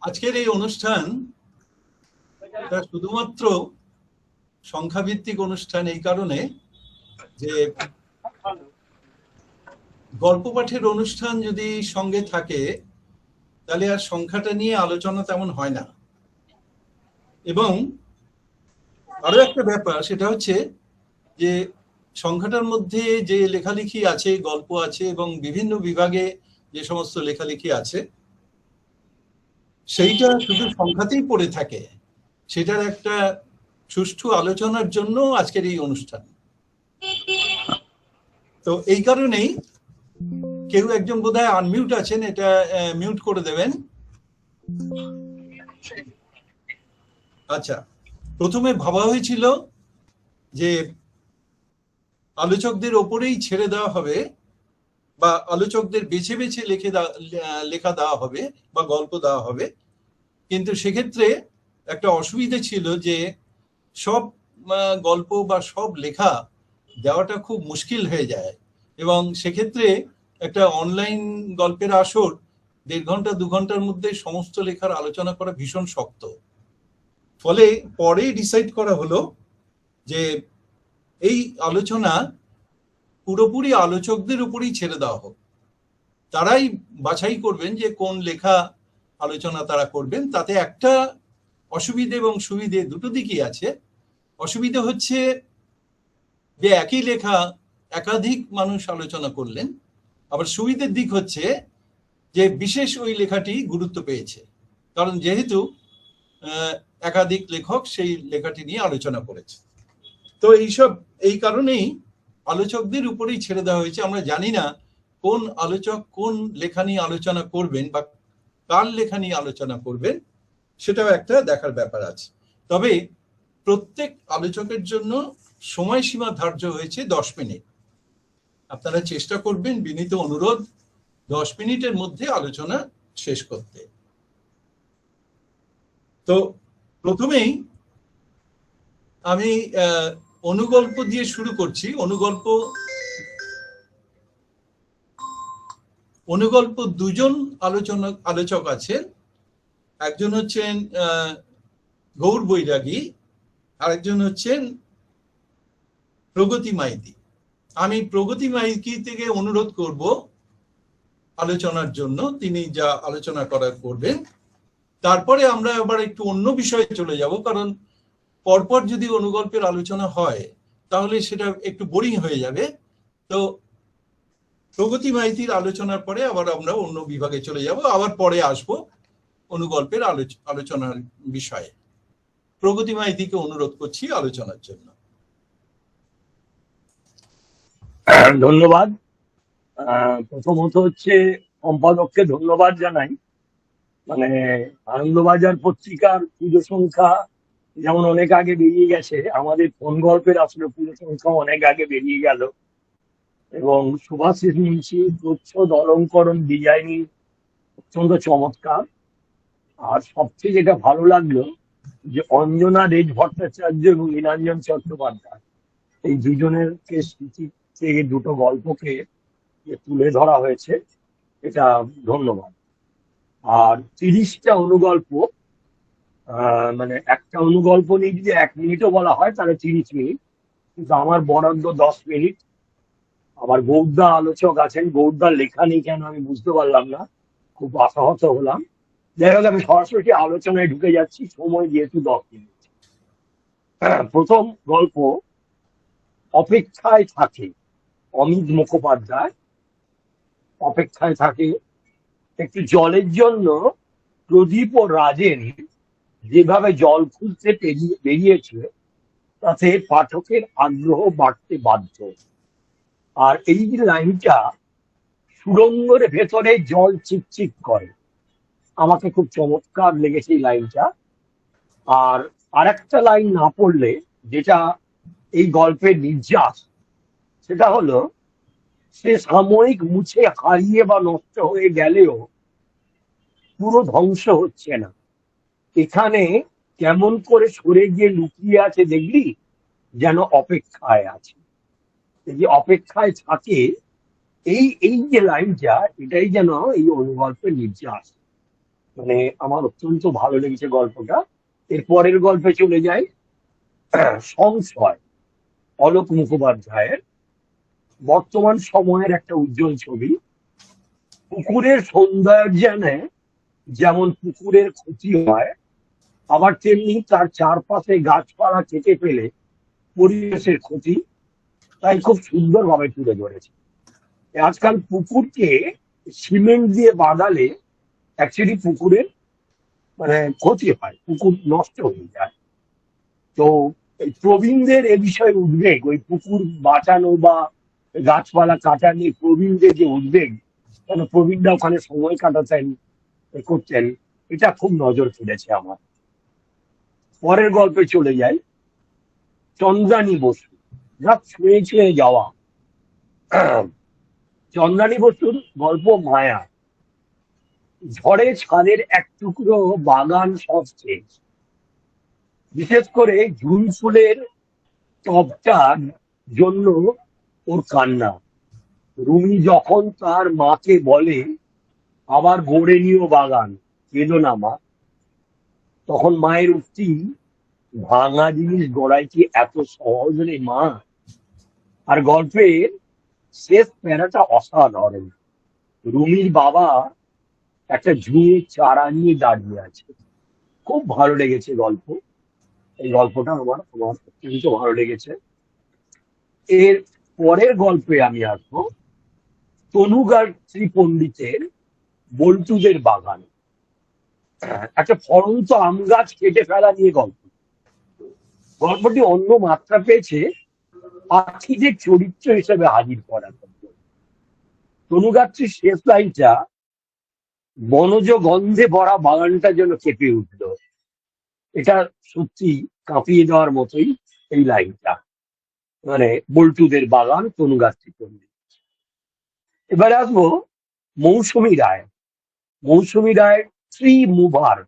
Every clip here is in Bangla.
আজকের এই অনুষ্ঠান শুধুমাত্র সংখ্যাভিত্তিক অনুষ্ঠান এই কারণে যে গল্প পাঠের অনুষ্ঠান যদি সঙ্গে থাকে তাহলে আর সংখ্যাটা নিয়ে আলোচনা তেমন হয় না। এবং আরো একটা ব্যাপার, সেটা হচ্ছে যে সংখ্যাটার মধ্যে যে লেখালেখি আছে, গল্প আছে এবং বিভিন্ন বিভাগে যে সমস্ত লেখালেখি আছে সেইটা শুধু সংখ্যাতেই পড়ে থাকে। সেটার একটা সুষ্ঠু আলোচনার জন্য আজকের এই অনুষ্ঠান। তো এই কারণেই কেউ একজন বোধহয় আনমিউট আছেন, এটা মিউট করে দেবেন। আচ্ছা, প্রথমে ভাবা হয়েছিল যে আলোচকদের ওপরেই ছেড়ে দেওয়া হবে বা আলোচকদের বেছে বেছে লেখা দেওয়া হবে বা গল্প দেওয়া হবে, কিন্তু সেক্ষেত্রে একটা অসুবিধা ছিল যে সব গল্প বা সব লেখা দেওয়াটা খুব মুশকিল হয়ে যায় এবং সেক্ষেত্রে একটা অনলাইন গল্পের আসর 1.5 ঘন্টা 2 ঘন্টার মধ্যে সমস্ত লেখার আলোচনা করা ভীষণ শক্ত। ফলে পরে ডিসাইড করা হলো যে এই আলোচনা পুরোপুরি আলোচকদের উপরেই ছেড়ে দেওয়া হোক। তারাই বাছাই করবেন যে কোন লেখা আলোচনা তারা করবেন। তাতে একটা অসুবিধে এবং সুবিধে দুটো দিকই আছে। অসুবিধা হচ্ছে যে একই লেখা একাধিক মানুষ আলোচনা করলেন, আবার সুবিধের দিক হচ্ছে যে বিশেষ ওই লেখাটি গুরুত্ব পেয়েছে, কারণ যেহেতু একাধিক লেখক সেই লেখাটি নিয়ে আলোচনা করেছে। তো এই কারণেই আলোচকদের উপরেই ছেড়ে দেওয়া হয়েছে। আমরা জানি না কোন আলোচক কোন লেখা নিয়ে আলোচনা করবেন বা কার লেখা নিয়ে আলোচনা করবেন, সেটাও একটা দেখার ব্যাপার আছে। তবে প্রত্যেক আলোচকের জন্য সময়সীমা ধার্য হয়েছে 10 মিনিট। আপনারা চেষ্টা করবেন, বিনীত অনুরোধ, 10 মিনিটের মধ্যে আলোচনা শেষ করতে। তো প্রথমেই আমি অনুগল্প দিয়ে শুরু করছি। অনুগল্প দুজন আলোচক আছেন। একজন হচ্ছেন গৌর বৈরাগী, আরেকজন হচ্ছেন প্রগতি মাইতি। আমি প্রগতি মাইতি থেকে অনুরোধ করব আলোচনার জন্য, তিনি যা আলোচনা করার করবেন। তারপরে আমরা আবার একটু অন্য বিষয়ে চলে যাব, কারণ পরপর যদি অনুগল্পের আলোচনা হয় তাহলে সেটা একটু বোরিং হয়ে যাবে। তো প্রগতি মাইতির আলোচনার পরে আবার আমরা অন্য বিভাগে চলে যাব, আবার পরে আসব অনুগল্পের আলোচনার বিষয়ে। প্রগতি মাইতিকে অনুরোধ করছি আলোচনার জন্য। ধন্যবাদ। প্রথমত হচ্ছে সম্পাদককে ধন্যবাদ জানাই। মানে আনন্দবাজার পত্রিকার পুজো সংখ্যা যেমন অনেক আগে বেরিয়ে গেছে, আমাদের ফোন গল্পের আসলে পুজো সংখ্যা অনেক আগে বেরিয়ে গেল। এবং সুভাষিস মুন্সি প্রচ্ছদ অলঙ্করণ ডিজাইনিং অত্যন্ত চমৎকার। আর সবচেয়ে যেটা ভালো লাগলো যে অঞ্জনা রেজ ভট্টাচার্য এবং নীলাঞ্জন চট্টোপাধ্যায় এই দুজনের স্মৃতি থেকে দুটো গল্পকে তুলে ধরা হয়েছে, এটা ধন্যবাদ। আর 30টা অনুগল্প, মানে একটা অনুগল্প নিয়ে যদি 1 মিনিটও বলা হয় তাহলে 30 মিনিট, কিন্তু আমার বরাদ্দ 10 মিনিট। আবার গৌরদা আলোচক আছেন, গৌরদার লেখা নেই কেন আমি বুঝতে পারলাম না, খুব আশাহত হলাম। যাই হোক, আমি সরাসরি আলোচনায় ঢুকে যাচ্ছি, সময় যেহেতু 10 মিনিট। প্রথম গল্প অপেক্ষায় থাকে, অমিত মুখোপাধ্যায়। অপেক্ষায় থাকে। একটু জলের জন্য প্রদীপ ও রাজেন যেভাবে জল খুঁজতে বেরিয়েছে তাতে পাঠকের আগ্রহ বাড়তে বাধ্য। আর এই যে লাইনটা, সুড়ঙ্গের ভেতরে জল চিকচিক করে, আমাকে খুব চমৎকার লেগেছে এই লাইনটা। আর আরেকটা লাইন না পড়লে যেটা এই গল্পের নির্যাস, সেটা হলো সে সাময়িক মুছে হারিয়ে বা নষ্ট হয়ে গেলেও পুরো ধ্বংস হচ্ছে না। এখানে কেমন করে সরে গিয়ে লুকিয়ে আছে দেখলি, যেন অপেক্ষায় আছে। এই যে অপেক্ষায় থাকে, এই যে লাইনটা, এটাই যেন এই অনুগল্পের নির্যাস। মানে আমার অত্যন্ত ভালো লেগেছে গল্পটা। এর পরের গল্পে চলে যাই। সংশয়, অলোক মুখোপাধ্যায়ের বর্তমান সময়ের একটা উজ্জ্বল ছবি। পুকুরের সৌন্দর্যায়নে যেমন পুকুরের ক্ষতি হয়, আবার তেমনি তার চারপাশে গাছপালা কেটে ফেলে পরিবেশের ক্ষতি, তাই খুব সুন্দরভাবে তুলে ধরেছে। আজকাল পুকুরকে সিমেন্ট দিয়ে বাঁধালে অ্যাকচুয়ালি পুকুরের মানে ক্ষতি হয়, পুকুর নষ্ট হয়ে যায়। তো এই প্রবীণদের এ বিষয়ে উদ্বেগ, ওই পুকুর বাঁচানো বা গাছপালা কাটা নিয়ে প্রবীণদের যে উদ্বেগ, কেন প্রবীণরা ওখানে সময় কাটাতেন, করতেন, এটা খুব নজর কেড়েছে আমার। পরের গল্পে চলে যাই। চন্দ্রানী বসু, যা ছুঁয়ে ছুঁয়ে যাওয়া। চন্দ্রানী বসুর গল্প মায়া। ঝড়ে ছাদের এক টুকরো বাগান সব শেষ। বিশেষ করে ঝুল ফুলের টবটার জন্য ওর কান্না। রুমি যখন তার মাকে বলে, আবার গড়ে নিও বাগান, কেঁদো না মা, তখন মায়ের উক্তি, ভাঙা জিনিস গড়াই কি এত সহজ রে মা। আর গল্পের শেষ প্যারাটা অসাধারণ। রুমির বাবা একটা ঝুঁয়ে চারা নিয়ে দাঁড়িয়ে আছে। খুব ভালো লেগেছে গল্প। এই গল্পটা আমার আমার অত্যন্ত ভালো লেগেছে। এর পরের গল্পে আমি আসবো তনুগাত্রী পণ্ডিতের বল্টুদের বাগান। একটা ফলন্ত আম গাছ কেটে ফেলা নিয়ে গল্প। গল্পটি অন্য মাত্রা পেয়েছে পাখিদের চরিত্র হিসেবে হাজির করা। তনুগাত্রীর শেষ লাইনটা, বনজ গন্ধে ভরা বাগানটা যেন কেঁপে উঠল, এটা সত্যি কাঁপিয়ে দেওয়ার মতোই এই লাইনটা। মানে বল্টুদের বাগান, তনুগাত্রী পণ্ডিত। এবারে আসবো মৌসুমী রায়। মৌসুমী রায় ট্রি মুভার।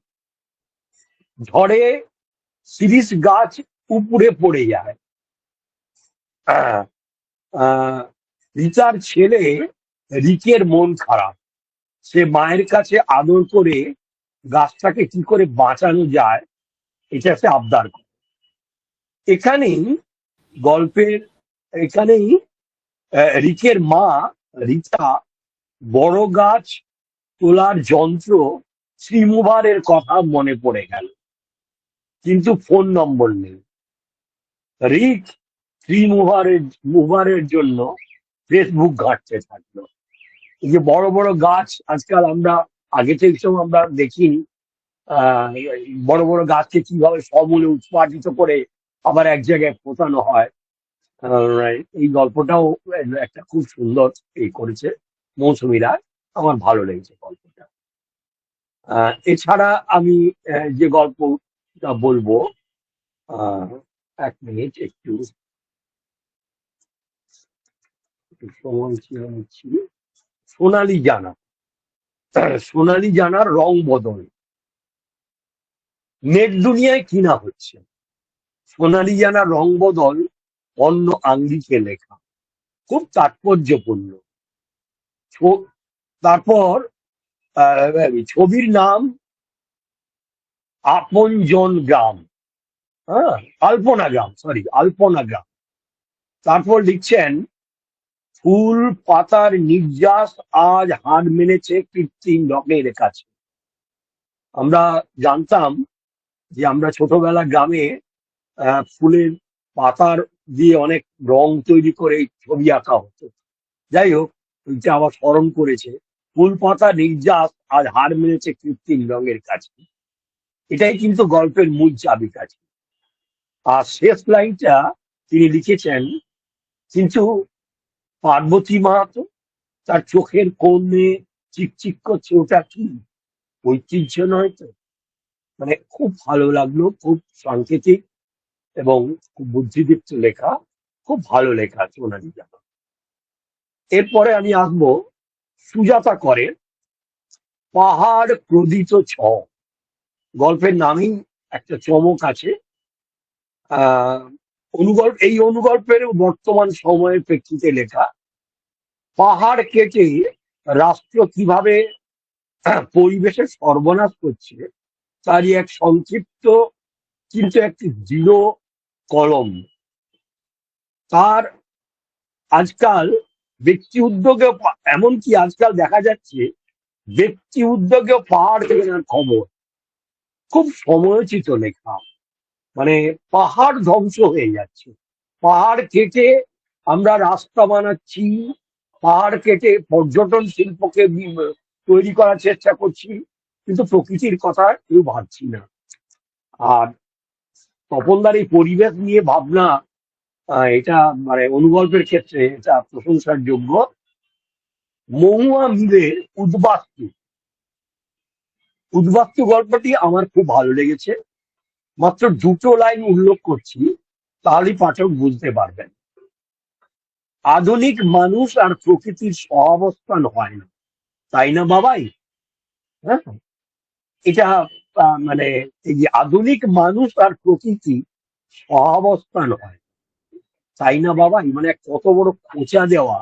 ঝড়ে শিরীষ গাছ উপড়ে পড়ে যায়। আহ, আহ, রিতার ছেলে রিকের মন খারাপ। সে মায়ের কাছে আদর করে গাছটাকে কি করে বাঁচানো যায় এটা সে আবদার করে। এখানেই গল্পের এখানেই রিকের মা রিতা বড় গাছ তোলার যন্ত্র শ্রীমুভারের কথা মনে পড়ে গেল, কিন্তু ফোন নম্বর নেই। রিক শ্রীমুভারের মুভারের জন্য ফেসবুক ঘাঁটতে থাকলো। এই যে বড় বড় গাছ আজকাল আমরা, আগে থেকেও আমরা দেখিনি, আহ বড় বড় গাছকে কিভাবে সমূলে উৎপাদিত করে আবার এক জায়গায় পোতানো হয়। এই গল্পটাও একটা খুব সুন্দর করেছে মৌসুমী রায়। আমার ভালো লেগেছে গল্পটা। এছাড়া আমি যে গল্পটা বলবো, আহ এক মিনিট, একটু একটু সময় ছিল নিচ্ছি। সোনালী জানা। সোনালী জানার রং বদল। নেট দুনিয়ায় কি না হচ্ছে। সোনালী জানার রং বদল অন্য আঙ্গিকে লেখা, খুব তাৎপর্যপূর্ণ। ছ- তারপর ছবির নাম আপনজন গ্রাম। হ্যাঁ, আলপনা গ্রাম, সরি আলপনা গ্রাম। তারপর লিখছেন, ফুল পাতার নির্যাস আজ হার মেনেছে কৃত্রিম রঙের কাছে। আমরা জানতাম যে আমরা ছোটবেলা গ্রামে ফুলের পাতার দিয়ে অনেক রং তৈরি করে ছবি আঁকা হতো। যাই হোক, ওইটা আবার স্মরণ করেছে, ফুল পাতা নির্যাস আজ হার মেনেছে কৃত্রিম রঙের কাছে। এটাই কিন্তু গল্পের মূল চাবিকাঠি। আর শেষ লাইনটা তিনি লিখেছেন, কিন্তু পার্বতী মাহাতো, তার চোখের কোণে চিকচিক করছে, ওটা কি ঐতিহ্য নয় তো? মানে খুব ভালো লাগলো, খুব সাংকেতিক এবং খুব বুদ্ধিদীপ্ত লেখা, খুব ভালো লেখা সোনালী জানা। এরপরে আমি আসবো সুজাতা করের পাহাড় প্রদিত ছ। গল্পের নামেই একটা চমক আছে। আহ এই অনুগল্পের বর্তমান সময়ের প্রেক্ষিতে লেখা। পাহাড় কেটে রাষ্ট্র কিভাবে পরিবেশের সর্বনাশ করছে, তারই এক সংক্ষিপ্ত কিন্তু একটি দৃঢ় কলম। তার আজকাল ব্যক্তি উদ্যোগে, এমনকি আজকাল দেখা যাচ্ছে ব্যক্তি উদ্যোগেও পাহাড় কেনার খবর। খুব সময়োচিত লেখা, মানে পাহাড় ধ্বংস হয়ে যাচ্ছে, পাহাড় কেটে আমরা রাস্তা বানাচ্ছি, পাহাড় কেটে পর্যটন শিল্পকে তৈরি করার চেষ্টা করছি, কিন্তু প্রকৃতির কথা কেউ ভাবছি না। আর তপনদার এই পরিবেশ নিয়ে ভাবনা, এটা মানে অনুগল্পের ক্ষেত্রে এটা প্রশংসার যোগ্য। মহুয়া মিলের উদ্বাস্তু, উদ্বাস্তু গল্পটি আমার খুব ভালো লেগেছে। মাত্র দুটো লাইন উল্লেখ করছি, তাহলেই পাঠক বুঝতে পারবেন। আধুনিক মানুষ আর প্রকৃতির সহাবস্থান হয় না, তাই না বাবাই? হ্যাঁ, এটা মানে এই যে আধুনিক মানুষ আর প্রকৃতি সহাবস্থান হয়, তাই না বাবাই, মানে কত বড় খোঁচা দেওয়া,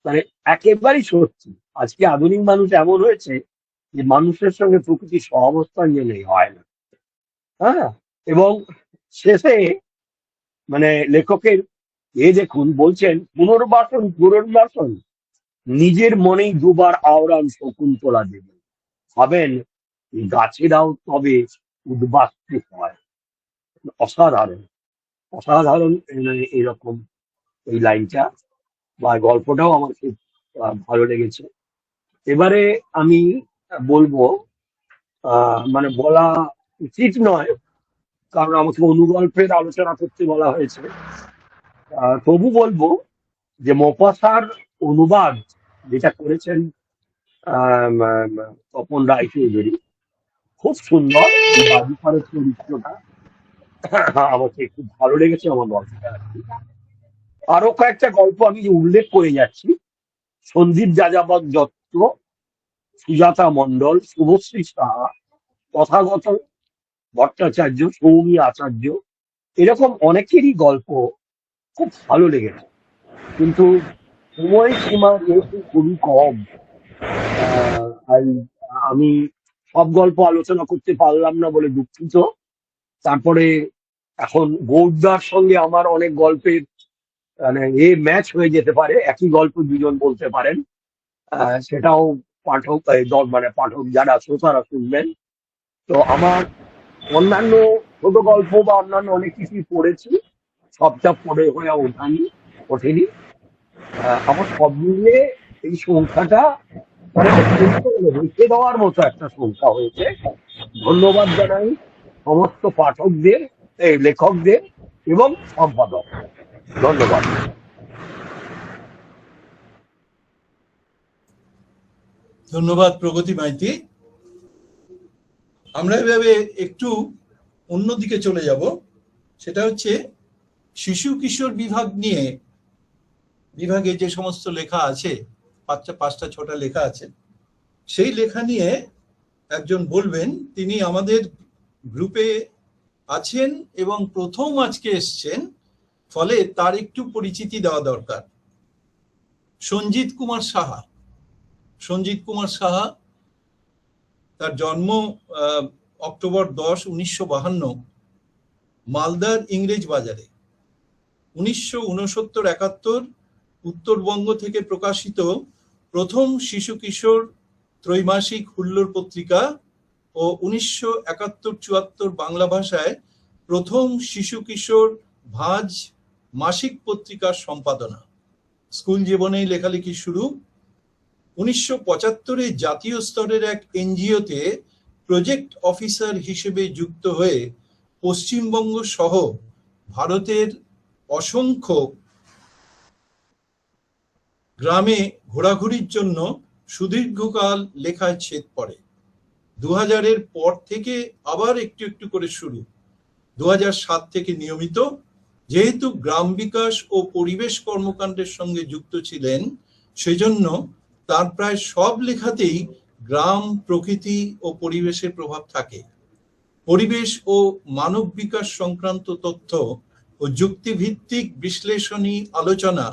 মানে একেবারেই সত্যি। আজকে আধুনিক মানুষ এমন হয়েছে যে মানুষের সঙ্গে প্রকৃতির সহাবস্থান জেনেই হয় না। হ্যাঁ, এবং শেষে মানে লেখকের দেখুন বলছেন, পুনর্বাসন পুনর্বাসন, নিজের মনেই দুবার আওড়ান শকুন্তলা দেবে, ভাবেন গাছেরাও তবে উদ্বাস্তু হয়। অসাধারণ, অসাধারণ এরকম এই লাইনটা বা গল্পটাও আমার খুব ভালো লেগেছে। এবারে আমি বলবো, মানে বলা উচিত নয়, কারণ আমাকে অনুগল্পের আলোচনা করতে বলা হয়েছে, তবু বলবো যে মপাসার অনুবাদ যেটা করেছেন তপন রায়চৌধুরী, খুব সুন্দর। এই বাবুপাড়ের চরিত্রটা আমাকে খুব ভালো লেগেছে আমার গল্পটা আর কি। আরো কয়েকটা গল্প আমি যে উল্লেখ করে যাচ্ছি, সন্দীপ যাযাবর দত্ত, সুজাতা মণ্ডল, শুভশ্রী সাহা, তথাগত ভট্টাচার্য, সৌমি আচার্য, এরকম অনেকেরই গল্প খুব ভালো লেগেছে, কিন্তু সময় সীমা যেহেতু খুবই কম, আর আমি সব গল্প আলোচনা করতে পারলাম না বলে দুঃখিত। তারপরে এখন গৌরদার সঙ্গে আমার অনেক গল্পের মানে ম্যাচ হয়ে যেতে পারে, একই গল্প দুজন বলতে পারেন, সেটাও পাঠক মানে পাঠক যারা শ্রোতারা শুনবেন। তো আমার অন্যান্য ছোট গল্প বা অন্যান্য অনেক কিছুই পড়েছি, সবটা পড়ে হয়ে ওঠেনি। আমার সব মিলে এই সংখ্যাটা মানে অত্যন্ত রেখে দেওয়ার মতো একটা সংখ্যা হয়েছে। ধন্যবাদ জানাই সমস্ত পাঠকদের, এই লেখকদের এবং সম্পাদক। ধন্যবাদ। ধন্যবাদ প্রগতি মাইতি। আমরা এভাবে একটু অন্যদিকে চলে যাব, সেটা হচ্ছে শিশু কিশোর বিভাগ নিয়ে। বিভাগে যে সমস্ত লেখা আছে, পাঁচটা ছটা লেখা আছে, সেই লেখা নিয়ে একজন বলবেন, তিনি আমাদের গ্রুপে আছেন এবং প্রথম আজকে এসছেন, ফলে তার একটু পরিচিতি দেওয়া দরকার। সঞ্জিত কুমার সাহা। সঞ্জিত কুমার সাহা, তার জন্ম অক্টোবর 10, 1952, মালদার ইংরেজ বাজারে। 1969-71 উত্তরবঙ্গ থেকে প্রকাশিত প্রথম শিশু কিশোর ত্রৈমাসিক হুল্লোড় পত্রিকা ও 1971-74 বাংলা ভাষায় প্রথম শিশু কিশোর ভাঁজ মাসিক পত্রিকার সম্পাদনা। স্কুল জীবনেই লেখালেখি শুরু। 1975-এ জাতীয় স্তরের এক এনজিওতে প্রজেক্ট অফিসার হিসেবে যুক্ত হয়ে পশ্চিমবঙ্গ সহ ভারতের অসংখ্য গ্রামে ঘোরাঘুরির জন্য সুদীর্ঘকাল লেখায় ছেদ পড়ে। 2000-এর পর থেকে আবার একটু একটু করে শুরু। 2007 থেকে নিয়মিত। যেহেতু গ্রাম বিকাশ ও পরিবেশ কর্মকাণ্ডের সঙ্গে যুক্ত ছিলেন, সেজন্য তার প্রায় সব লেখাতেই গ্রাম, প্রকৃতি ও পরিবেশের প্রভাব থাকে। পরিবেশ ও মানব বিকাশ সংক্রান্ত তথ্য ও যুক্তিভিত্তিক বিশ্লেষণী আলোচনা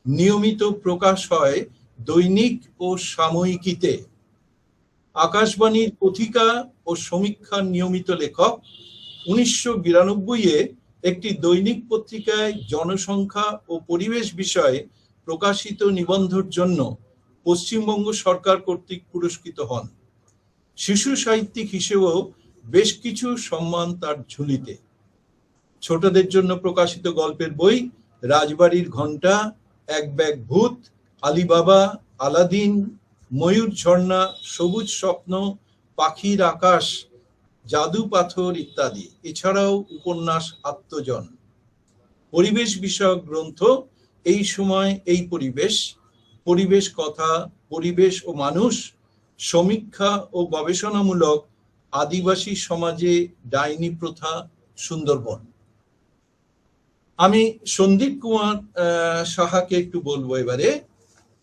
নিয়মিত প্রকাশ হয় দৈনিক ও সাময়িকীতে। আকাশবাণীর পথিকা ও সমীক্ষার নিয়মিত লেখক। 1992-এ একটি দৈনিক পত্রিকায় জনসংখ্যা ও পরিবেশ বিষয়ে প্রকাশিত নিবন্ধের জন্য পশ্চিমবঙ্গ সরকার কর্তৃক পুরস্কৃত হন। শিশু সাহিত্যিক হিসেবেও বেশ কিছু সম্মান তার ঝুলিতে। ছোটদের জন্য প্রকাশিত গল্পের বই রাজবাড়ির ঘণ্টা, এক ব্যাগ ভূত, আলিবাবা, আলাদিন, ময়ূর ঝর্ণা, সবুজ স্বপ্ন, পাখির আকাশ, জাদু পাথর ইত্যাদি। এছাড়াও উপন্যাস আত্মজন। পরিবেশ বিষয়ক গ্রন্থ এই সময় এই পরিবেশ, পরিবেশ কথা, পরিবেশ ও মানুষ, সমীক্ষা ও গবেষণামূলক, আদিবাসী সমাজে ডাইনি প্রথা, সুন্দরবন। আমি সন্দীপ কুমার সাহাকে একটু বলবো এবারে,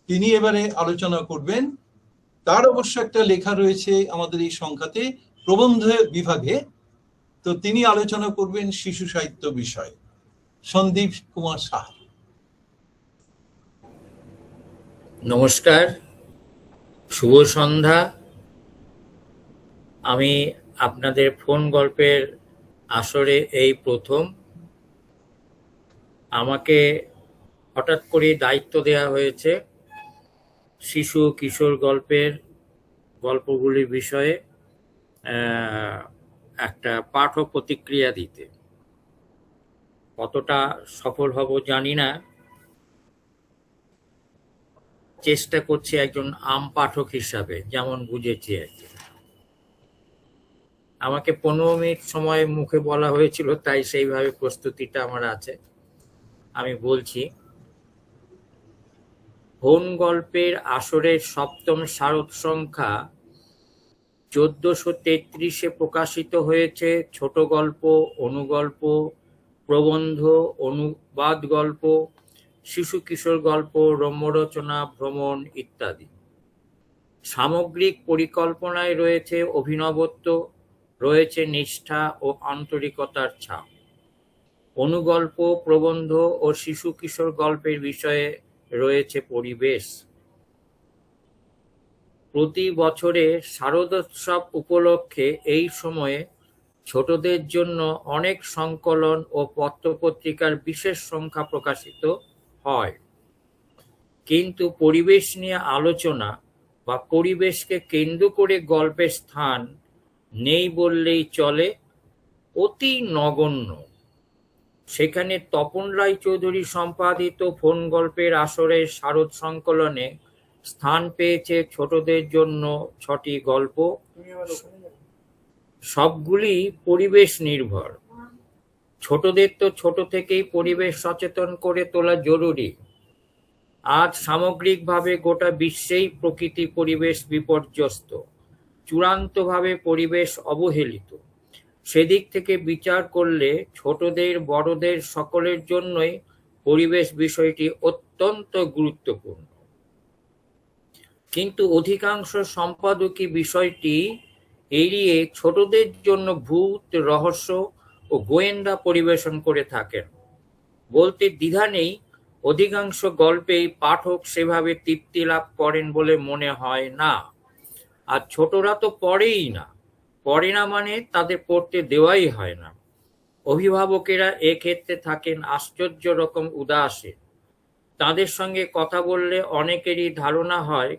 তিনি এবারে আলোচনা করবেন। তার অবশ্য একটা লেখা রয়েছে আমাদের এই সংখ্যাতে প্রবন্ধ বিভাগে, তো তিনি আলোচনা করবেন শিশু সাহিত্য বিষয়ে। সন্দীপ কুমার সাহা। নমস্কার, শুভ সন্ধ্যা। আমি আপনাদের ফোন গল্পের আসরে এই প্রথম। আমাকে হঠাৎ করে দায়িত্ব দেওয়া হয়েছে শিশু কিশোর গল্পগুলির বিষয়ে একটা পাঠ ও প্রতিক্রিয়া দিতে। কতটা সফল হব জানি না, চেষ্টা করছি একজন আম পাঠক হিসাবে, যেমন বুঝেছি আর কি। আমাকে 15 মিনিট সময় মুখে বলা হয়েছিল, তাই সেইভাবে প্রস্তুতিটা আমার আছে। আমি বলছি, ফোন গল্পের আসরের সপ্তম শারদ সংখ্যা 1433-এ প্রকাশিত হয়েছে ছোট গল্প, অনুগল্প, প্রবন্ধ, অনুবাদ গল্প, শিশু কিশোর গল্প, রম্যরচনা, ভ্রমণ ইত্যাদি। সামগ্রিক পরিকল্পনায় রয়েছে অভিনবত্ব, রয়েছে নিষ্ঠা ও আন্তরিকতার ছাপ। অনুগল্প, প্রবন্ধ ও শিশু কিশোর গল্পের বিষয়ে রয়েছে পরিবেশ। প্রতি বছরে শারদোৎসব উপলক্ষে এই সময়ে ছোটদের জন্য অনেক সংকলন ও পত্রপত্রিকার বিশেষ সংখ্যা প্রকাশিত হয়, কিন্তু পরিবেশ নিয়ে আলোচনা বা পরিবেশকে কেন্দ্র করে গল্পের স্থান নেই বললেই চলে, অতি নগণ্য। সেখানে তপন রায়চৌধুরী সম্পাদিত ফোন গল্পের আসরের শারদ সংকলনে স্থান পেয়েছে ছোটদের জন্য 6টি গল্প, সবগুলি পরিবেশ নির্ভর। ছোটদের তো ছোট থেকেই পরিবেশ সচেতন করে তোলা জরুরি। আজ সামগ্রিকভাবে গোটা বিশ্বেই প্রকৃতি পরিবেশ বিপর্যস্ত, চূড়ান্তভাবে পরিবেশ অবহেলিত। সেদিক থেকে বিচার করলে ছোটদের, বড়দের সকলের জন্যই পরিবেশ বিষয়টি অত্যন্ত গুরুত্বপূর্ণ। কিন্তু অধিকাংশ সম্পাদকই বিষয়টি এড়িয়ে ছোটদের জন্য ভূত, রহস্য ও গোয়েন্দা পরিবেশন করে থাকেন। বলতে দ্বিধা নেই, অধিকাংশ গল্পেই পাঠক সেভাবে তৃপ্তি লাভ করেন বলে মনে হয় না। আর ছোটরা তো পড়েই না, পড়ে না মানে তাদের পড়তে দেওয়াই হয় না। অভিভাবকেরা এক্ষেত্রে থাকেন আশ্চর্য রকম উদাসীন। তাদের সঙ্গে কথা বললে অনেকেরই ধারণা হয়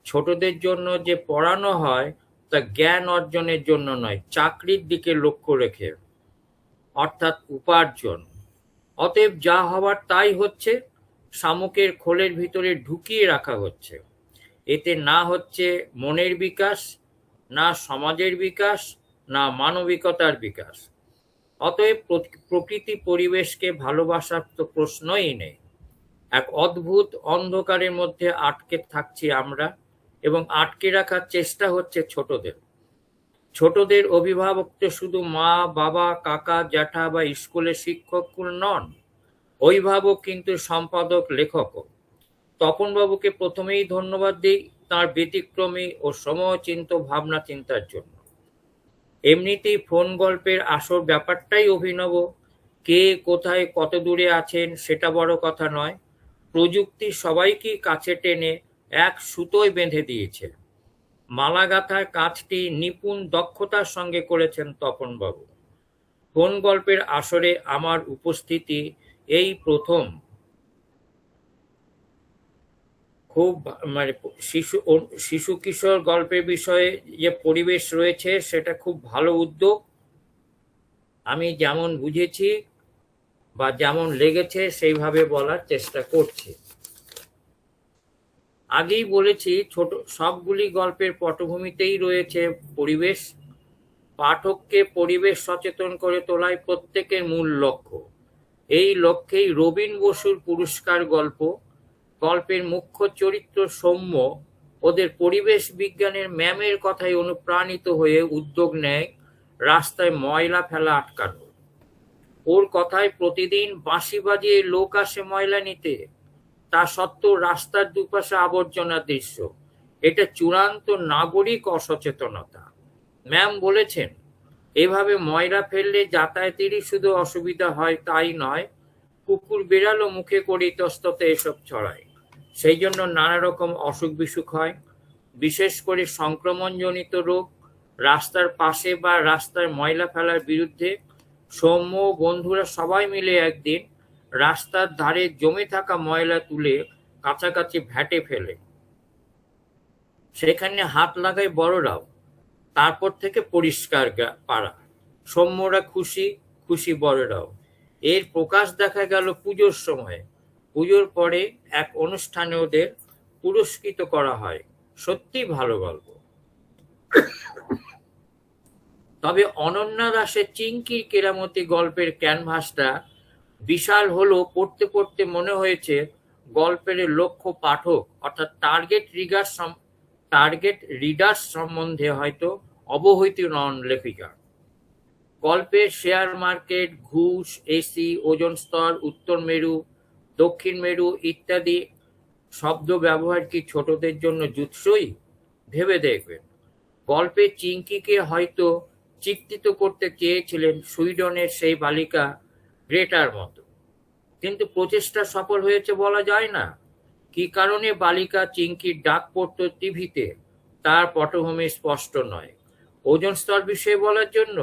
ছোটদের জন্য যে পড়ানো হয় তা জ্ঞান অর্জনের জন্য নয়, চাকরির দিকে লক্ষ্য রেখে, অর্থাৎ উপার্জন। অতএব যা হবার তাই হচ্ছে, শামুকের খোলের ভিতরে ঢুকিয়ে রাখা হচ্ছে। এতে না হচ্ছে মনের বিকাশ, না সমাজের বিকাশ, না মানবিকতার বিকাশ। অতএব প্রকৃতি পরিবেশকে ভালোবাসার তো প্রশ্নই নেই। এক অদ্ভুত অন্ধকারের মধ্যে আটকে থাকছি আমরা, এবং আটকে রাখার চেষ্টা হচ্ছে ছোটদের। ছোটদের অভিভাবক তো শুধু মা, বাবা, কাকা, জ্যাঠা বা স্কুলের শিক্ষক নন, অভিভাবক কিন্তু সম্পাদক, লেখকও। তপনবাবুকে প্রথমেই ধন্যবাদ দিই তাঁর ব্যতিক্রমী ও সমচিন্ত ভাবনা চিন্তার জন্য। এমনিতেই ফোন গল্পের আসল ব্যাপারটাই অভিনব। কে কোথায় কত দূরে আছেন সেটা বড় কথা নয়, প্রযুক্তি সবাইকে কাছে টেনে এক সুতোয় বেঁধে দিয়েছে। মালা গাঁথার কাজটি নিপুণ দক্ষতার সঙ্গে করেছেন তপনবাবু। কোন গল্পের আসরে আমার উপস্থিতি এই প্রথম। খুব মানে শিশু কিশোর গল্পের বিষয়ে যে পরিবেশ রয়েছে সেটা খুব ভালো উদ্যোগ। আমি যেমন বুঝেছি বা যেমন লেগেছে সেইভাবে বলার চেষ্টা করছি। আগেই বলেছি ছোট সবগুলি গল্পের পটভূমিতেই রয়েছে পরিবেশ। পাঠককে পরিবেশ সচেতন করে তোলাই প্রত্যেকের মূল লক্ষ্য। এই লক্ষ্যেই রবীন বসুর পুরস্কার গল্পের মুখ্য চরিত্র সৌম্য ওদের পরিবেশ বিজ্ঞানের ম্যামের কথায় অনুপ্রাণিত হয়ে উদ্যোগ নেয় রাস্তায় ময়লা ফেলা আটকানো। ওর কথায় প্রতিদিন বাঁশি বাজিয়ে লোক আসে ময়লা নিতে, তা সত্ত্বেও রাস্তার দুপাশে আবর্জনা দৃশ্য। এটা চূড়ান্ত নাগরিক অসচেতনতা। ম্যাম বলেছেন, এভাবে ময়লা ফেললে যাতায়াতেরই শুধু অসুবিধা হয় তাই নয়, কুকুর বিড়ালও মুখে করে ইতস্তত এসব ছড়ায়। সেই জন্য নানা রকম অসুখ বিসুখ হয়, বিশেষ করে সংক্রমণজনিত রোগ। রাস্তার পাশে বা রাস্তায় ময়লা ফেলার বিরুদ্ধে সৌম্য বন্ধুরা সবাই মিলে একদিন রাস্তার ধারে জমে থাকা ময়লা তুলে কাছাকাছি ভ্যাটে ফেলে। সেখানে হাত লাগায় বড়রাও। তারপর থেকে পরিষ্কার পাড়া। সৌম্যরা খুশি, খুশি বড়রাও। এর প্রকাশ দেখা গেল পুজোর সময়। পুজোর পরে এক অনুষ্ঠানে ওদের পুরস্কৃত করা হয়। সত্যি ভালো গল্প। তবে অনন্যা দাসের চিংকির কেরামতি গল্পের ক্যানভাসটা বিশাল হলেও পড়তে পড়তে মনে হয়েছে গল্পের লক্ষ্য পাঠক অর্থাৎ টার্গেট রিডার্স সম্বন্ধে হয়তো অবহিত নন লেখিকা। গল্পের শেয়ার মার্কেট, ঘুষ, এসি, ওজোন স্তর, উত্তর মেরু, দক্ষিণ মেরু ইত্যাদি শব্দ ব্যবহার কি ছোটদের জন্য জুৎসই? ভেবে দেখবেন। গল্পে চিংকিকে হয়তো চিত্রিত করতে চেয়েছিলেন সুইডনের সেই বালিকা গ্রেটার মতো, কিন্তু প্রচেষ্টা সফল হয়েছে বলা যায় না। কি কারণে বালিকা চিংকির ডাক পড়তো টিভিতে তার পটভূমি স্পষ্ট নয়। ওজোন স্তর বিষয়ে বলার জন্য,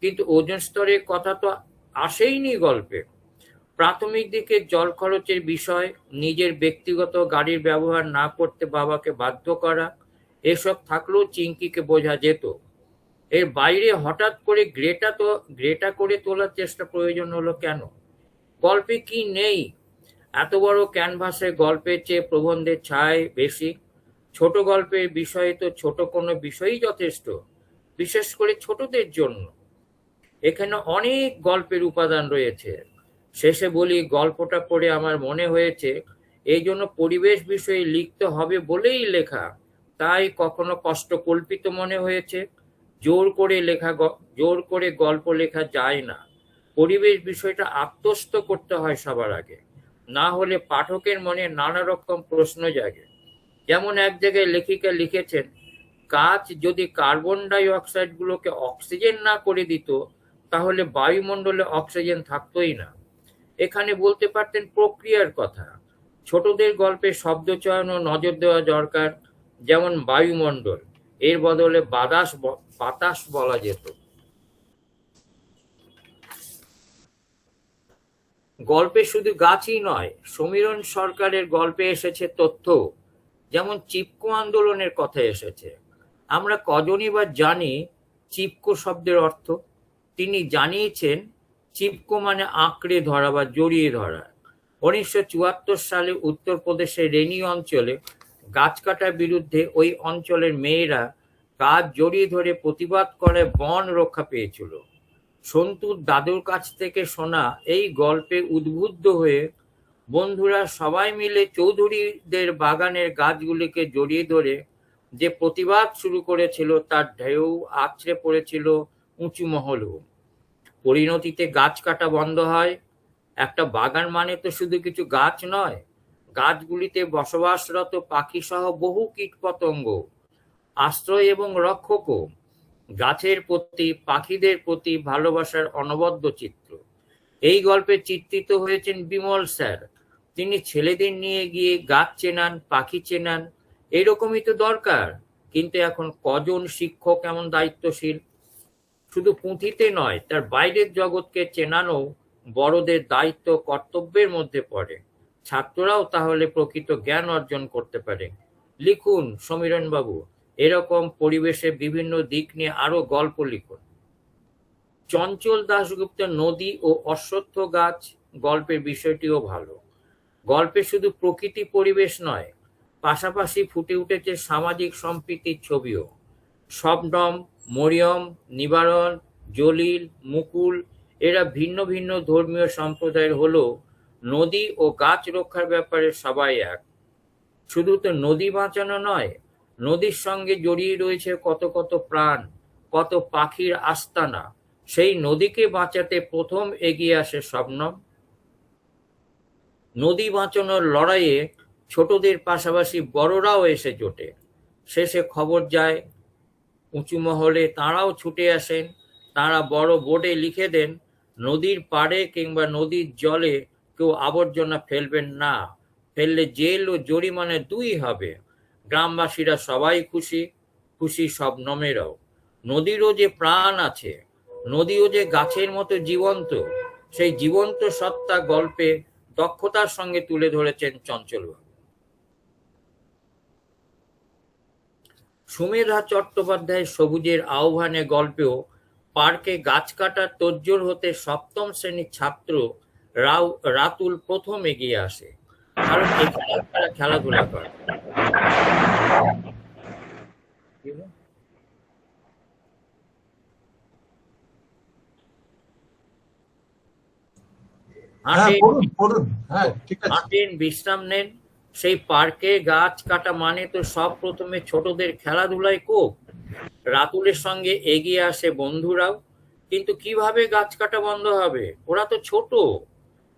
কিন্তু ওজোন স্তরের কথা তো আসেইনি গল্পে। প্রাথমিক দিকে জল খরচের বিষয়, নিজের ব্যক্তিগত গাড়ির ব্যবহার না করতে বাবাকে বাধ্য করা, এসব থাকলেও চিংকিকে বোঝা যেত। এর বাইরে হঠাৎ করে গ্রেটা করে তোলার চেষ্টা প্রয়োজন হলো কেন? গল্পে কি নেই? এত বড় ক্যানভাসে গল্পের চেয়ে প্রবন্ধের ছায় বেশি। ছোট গল্পের বিষয়ে তো ছোট কোনো বিষয়ই যথেষ্ট, বিশেষ করে ছোটদের জন্য। এখানে অনেক গল্পের উপাদান রয়েছে। শেষে বলি, গল্পটা পড়ে আমার মনে হয়েছে এই জন্য পরিবেশ বিষয়ে লিখতে হবে বলেই লেখা, তাই কখনো কষ্টকল্পিত মনে হয়েছে। জোর করে গল্প লেখা যায় না। পরিবেশ বিষয়টা আত্মস্থ করতে হয় সবার আগে, না হলে পাঠকের মনে নানা রকম প্রশ্ন জাগে। যেমন এক জায়গায় লেখিকা লিখেছেন, গাছ যদি কার্বন ডাই অক্সাইড গুলোকে অক্সিজেন না করে দিত তাহলে বায়ুমণ্ডলে অক্সিজেন থাকতোই না। এখানে বলতে পারতেন প্রক্রিয়ার কথা। ছোটদের গল্পে শব্দ চয়নও নজর দেওয়া দরকার, যেমন বায়ুমণ্ডল, এর বদলে বাতাস বলা যেত। গল্পে শুধু গাছই নয়, সমীরণ সরকারের গল্পে এসেছে তথ্য, যেমন চিপকো আন্দোলনের কথা এসেছে। আমরা কজনই বা জানি চিপকো শব্দের অর্থ? তিনি জানিয়েছেন, চিপকো মানে আঁকড়ে ধরা বা জড়িয়ে ধরা। 1974 সালে উত্তরপ্রদেশের রেনি অঞ্চলে গাছ কাটার বিরুদ্ধে ওই অঞ্চলের মেয়েরা গাছ জড়িয়ে ধরে প্রতিবাদ করে বন রক্ষা পেয়েছিল। সন্তুর দাদুর কাছ থেকে শোনা এই গল্পে উদ্বুদ্ধ হয়ে বন্ধুরা সবাই মিলে চৌধুরীদের বাগানের গাছগুলিকে জড়িয়ে ধরে যে প্রতিবাদ শুরু করেছিল তার ঢেউ আছড়ে পড়েছিল উঁচু মহলেও। পরিণতিতে গাছ কাটা বন্ধ হয়। একটা বাগান মানে তো শুধু কিছু গাছ নয়, গাছগুলিতে বসবাসরত পাখি সহ বহু কীটপতঙ্গ, আশ্রয় এবং রক্ষকও। গাছের প্রতি, পাখিদের প্রতি ভালোবাসার অনবদ্য চিত্র। এই গল্পে চিত্রিত হয়েছেন বিমল স্যার। তিনি ছেলেদের নিয়ে গিয়ে গাছ চেনান, পাখি চেনান। এরকমই তো দরকার। কিন্তু এখন কজন শিক্ষক এমন দায়িত্বশীল? শুধু পুঁথিতে নয়, তার বাইরের জগৎকে চেনানো বড়দের দায়িত্ব কর্তব্যের মধ্যে পড়ে। ছাত্ররাও তাহলে প্রকৃত জ্ঞান অর্জন করতে পারে। লিখুন সমীরণ বাবু, এরকম পরিবেশে বিভিন্ন দিক নিয়ে আরো গল্প লিখুন। চঞ্চল দাশগুপ্তের নদী ও অশ্বত্থ গাছ গল্পের বিষয়টিও ভালো। গল্পে শুধু প্রকৃতি পরিবেশ নয়, পাশাপাশি ফুটে উঠেছে সামাজিক সম্প্রীতির ছবিও। শবনম, মরিয়ম, নিবারণ, জলিল, মুকুল এরা ভিন্ন ভিন্ন ধর্মীয় সম্প্রদায়ের হলেও নদী ও গাছ রক্ষার ব্যাপারে সবাই এক। শুধু তো নদী বাঁচানো নয়, নদীর সঙ্গে জড়িয়ে রয়েছে কত কত প্রাণ, কত পাখির আস্তানা। সেই নদীকে বাঁচাতে প্রথম এগিয়ে আসে শবনম। নদী বাঁচানোর লড়াইয়ে ছোটদের পাশাপাশি বড়রাও এসে জোটে। শেষে খবর যায় উঁচু মহলে, তাঁরাও ছুটে আসেন। তাঁরা বড় বোর্ডে লিখে দেন, নদীর পাড়ে কিংবা নদীর জলে কেউ আবর্জনা ফেলবেন না, ফেললে জেল ও জরিমানা 2 হবে। গ্রামবাসীরা সবাই খুশি, খুশি শবনমেরাও। নদীরও যে প্রাণ আছে, নদীও যে গাছের মতো জীবন্ত, সেই জীবন্ত সত্তা গল্পে দক্ষতার সঙ্গে তুলে ধরেছেন চঞ্চলবাবু। সুমেধা চট্টোপাধ্যায়ের সবুজের আহ্বানে গল্পেও পার্কে গাছ কাটার তোড়জোড় হতে 7ম শ্রেণীর ছাত্র রাতুল প্রথম এগিয়ে আসে, কারণ এখানে তারা খেলাধুলা করে। হাঁটেন, বিশ্রাম নেন। সেই পার্কে গাছ কাটা মানে তো সব প্রথমে ছোটদের খেলাধুলায় কোপ। রাতুলের সঙ্গে এগিয়ে আসে বন্ধুরাও। কিন্তু কিভাবে গাছ কাটা বন্ধ হবে? ওরা তো ছোট,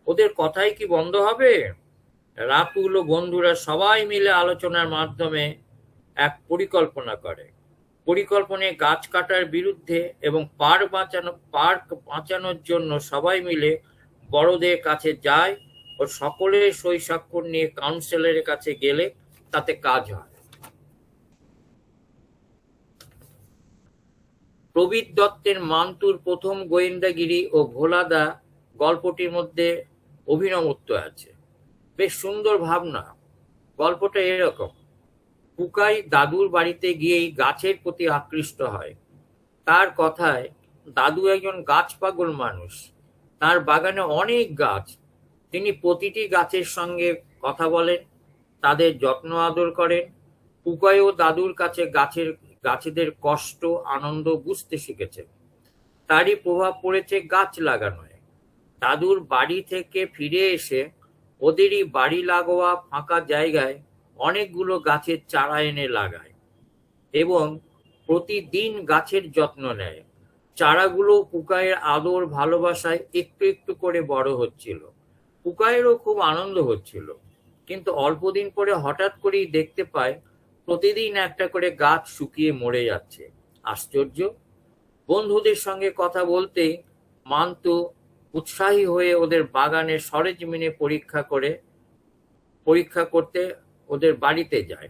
ওদের কথাই কি বন্ধ হবে? রাতুল ও বন্ধুরা সবাই মিলে আলোচনার মাধ্যমে এক পরিকল্পনা করে। পরিকল্পনায় গাছ কাটার বিরুদ্ধে এবং পার্ক বাঁচানোর জন্য সবাই মিলে বড়দের কাছে যায় ও সকলের সই স্বাক্ষর নিয়ে কাউন্সিলরের কাছে গেলে তাতে কাজ হয়। প্রবীর দত্তের মান্তুর প্রথম গোয়েন্দাগিরি ও ভোলাদা গল্পটির মধ্যে অভিনবত্ব আছে। বেশ সুন্দর ভাবনা। গল্পটা এরকম, পুকাই দাদুর বাড়িতে গিয়েই গাছের প্রতি আকৃষ্ট হয়। তার কথায় দাদু একজন গাছ পাগল মানুষ। তার বাগানে অনেক গাছ। তিনি প্রতিটি গাছের সঙ্গে কথা বলেন, তাদের যত্ন আদর করেন। পুকাইও দাদুর কাছে গাছেদের কষ্ট আনন্দ বুঝতে শিখেছে। তারই প্রভাব পড়েছে গাছ লাগানোয়। দাদুর বাড়ি থেকে ফিরে এসে ওদেরই বাড়ি লাগোয়া ফাঁকা জায়গায় অনেকগুলো গাছের চারা এনে লাগায় এবং প্রতিদিন গাছের যত্ন নেয়। চারাগুলো পুকাইয়ের আদর ভালোবাসায় একটু একটু করে বড় হচ্ছিল। পুকাইয়েরও খুব আনন্দ হচ্ছিল। কিন্তু অল্পদিন পরে হঠাৎ করেই দেখতে পায় প্রতিদিন একটা করে গাছ শুকিয়ে মরে যাচ্ছে। আশ্চর্য! বন্ধুদের সঙ্গে কথা বলতেই মান্তু উৎসাহী হয়ে ওদের বাগানের সরেজমিনে পরীক্ষা করতে ওদের বাড়িতে যায়।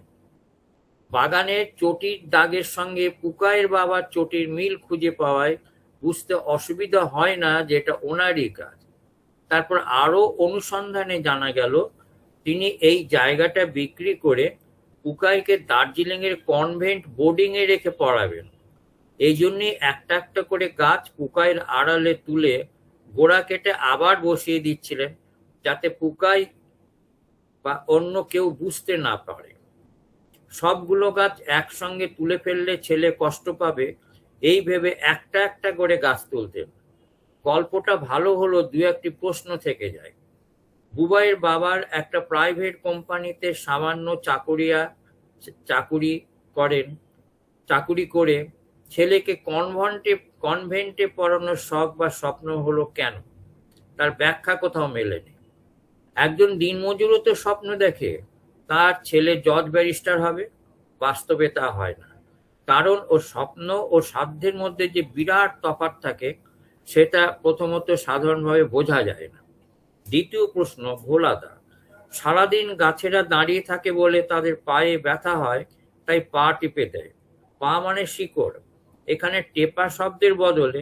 বাগানের চটির দাগের সঙ্গে পুকাইয়ের বাবার চটির মিল খুঁজে পাওয়ায় বুঝতে অসুবিধা হয় না যে এটা ওনারই কাজ। তারপর আরো অনুসন্ধানে জানা গেল তিনি এই জায়গাটা বিক্রি করে পুকাইকে দার্জিলিং এর কনভেন্ট বোর্ডিং এ রেখে পড়াবেন। এই জন্যে একটা একটা করে গাছ পুকাইয়ের আড়ালে তুলে গোড়া কেটে আবার বসিয়ে দিচ্ছিলেন, যাতে পুকাই বা অন্য কেউ বুঝতে না পারে। সবগুলো গাছ একসঙ্গে তুলে ফেললে ছেলে কষ্ট পাবে, এই ভেবে একটা একটা করে গাছ তুলতেন। গল্পটা ভালো হলো, 2-1টি প্রশ্ন থেকে যায়। বুবাইয়ের বাবার একটা প্রাইভেট কোম্পানিতে সামান্য চাকুরি করে ছেলেকে কনভেন্টে পড়ানোর শখ বা স্বপ্ন হলো কেন? তার ব্যাখ্যা কোথাও মেলেনি। একজন দিনমজুরও তো স্বপ্ন দেখে তার ছেলে জজ ব্যারিস্টার হবে। বাস্তবে তা হয় না, কারণ ওর স্বপ্ন ও সাধ্যের মধ্যে যে বিরাট তফাৎ থাকে সেটা প্রথমত সাধারণভাবে বোঝা যায় না। দ্বিতীয় প্রশ্ন, ভোলাদা। সারাদিন গাছেরা দাঁড়িয়ে থাকে বলে তাদের পায়ে ব্যথা হয়, তাই পা টিপে দেয়। পা মানে শিকড়। এখানে টেপা শব্দের বদলে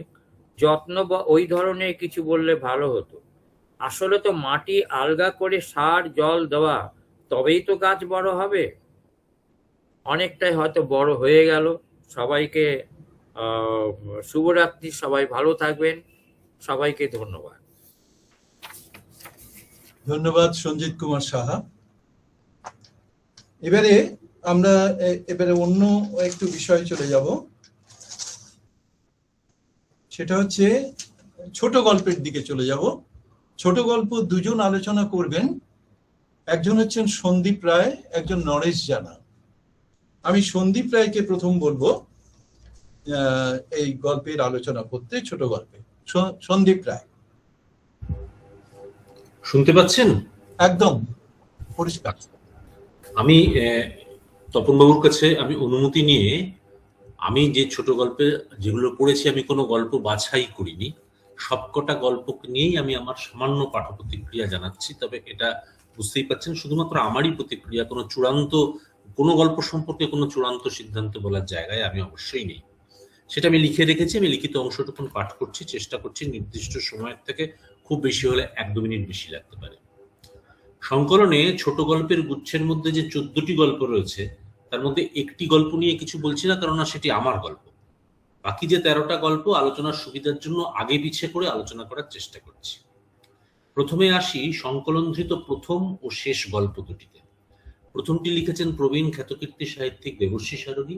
যত্ন বা ওই ধরনের কিছু বললে ভালো হতো। আসলে তো মাটি আলগা করে সার জল দেওয়া, তবেই তো গাছ বড় হবে। অনেকটাই হয়তো বড় হয়ে গেল। সবাইকে শুভরাত্রি, সবাই ভালো থাকবেন, সবাইকে ধন্যবাদ। ধন্যবাদ সঞ্জিত কুমার সাহা। এবারে আমরা অন্য একটু বিষয়ে চলে যাব, সেটা হচ্ছে ছোট গল্পের দিকে চলে যাব। ছোট গল্প দুজন আলোচনা করবেন, একজন হচ্ছেন সন্দীপ রায়, একজন নরেশ জানা। আমি সন্দীপ রায়কে প্রথম বলবো এই গল্পের আলোচনা করতে, ছোট গল্পে। সন্দীপ রায়, শুনতে পাচ্ছেন? একদম পরিষ্কার। আমি তপনবাবুর কাছে আমি অনুমতি নিয়ে, আমি যে ছোট গল্পে যেগুলো পড়েছি, আমি কোনো গল্প বাছাই করিনি, সবকটা গল্পকে নিয়েই আমি আমার সামান্য পাঠ প্রতিক্রিয়া জানাচ্ছি। তবে এটা বুঝতেই পারছেন শুধুমাত্র আমারই প্রতিক্রিয়া, কোনো গল্প সম্পর্কে কোনো চূড়ান্ত সিদ্ধান্ত বলার জায়গায় আমি অবশ্যই নেই। সেটা আমি লিখে রেখেছি, আমি লিখিত অংশটুকুন পাঠ করছি, চেষ্টা করছি নির্দিষ্ট সময়ের থেকে খুব বেশি হলে 1-2 মিনিট বেশি লাগতে পারে। সংকলনে ছোট গল্পের গুচ্ছের মধ্যে যে 14টি গল্প রয়েছে, তার মধ্যে একটি গল্প নিয়ে কিছু বলছি না, কারণ সেটি আমার গল্প। বাকি যে 13টা গল্প আলোচনার সুবিধার জন্য আগে পিছে করে আলোচনা করার চেষ্টা করছি। প্রথমে আসি সংকলনধৃত প্রথম ও শেষ গল্প দুটিতে। প্রথমটি লিখেছেন প্রবীণ খ্যাতকীর্তি সাহিত্যিক দেবশ্রী সারোগী,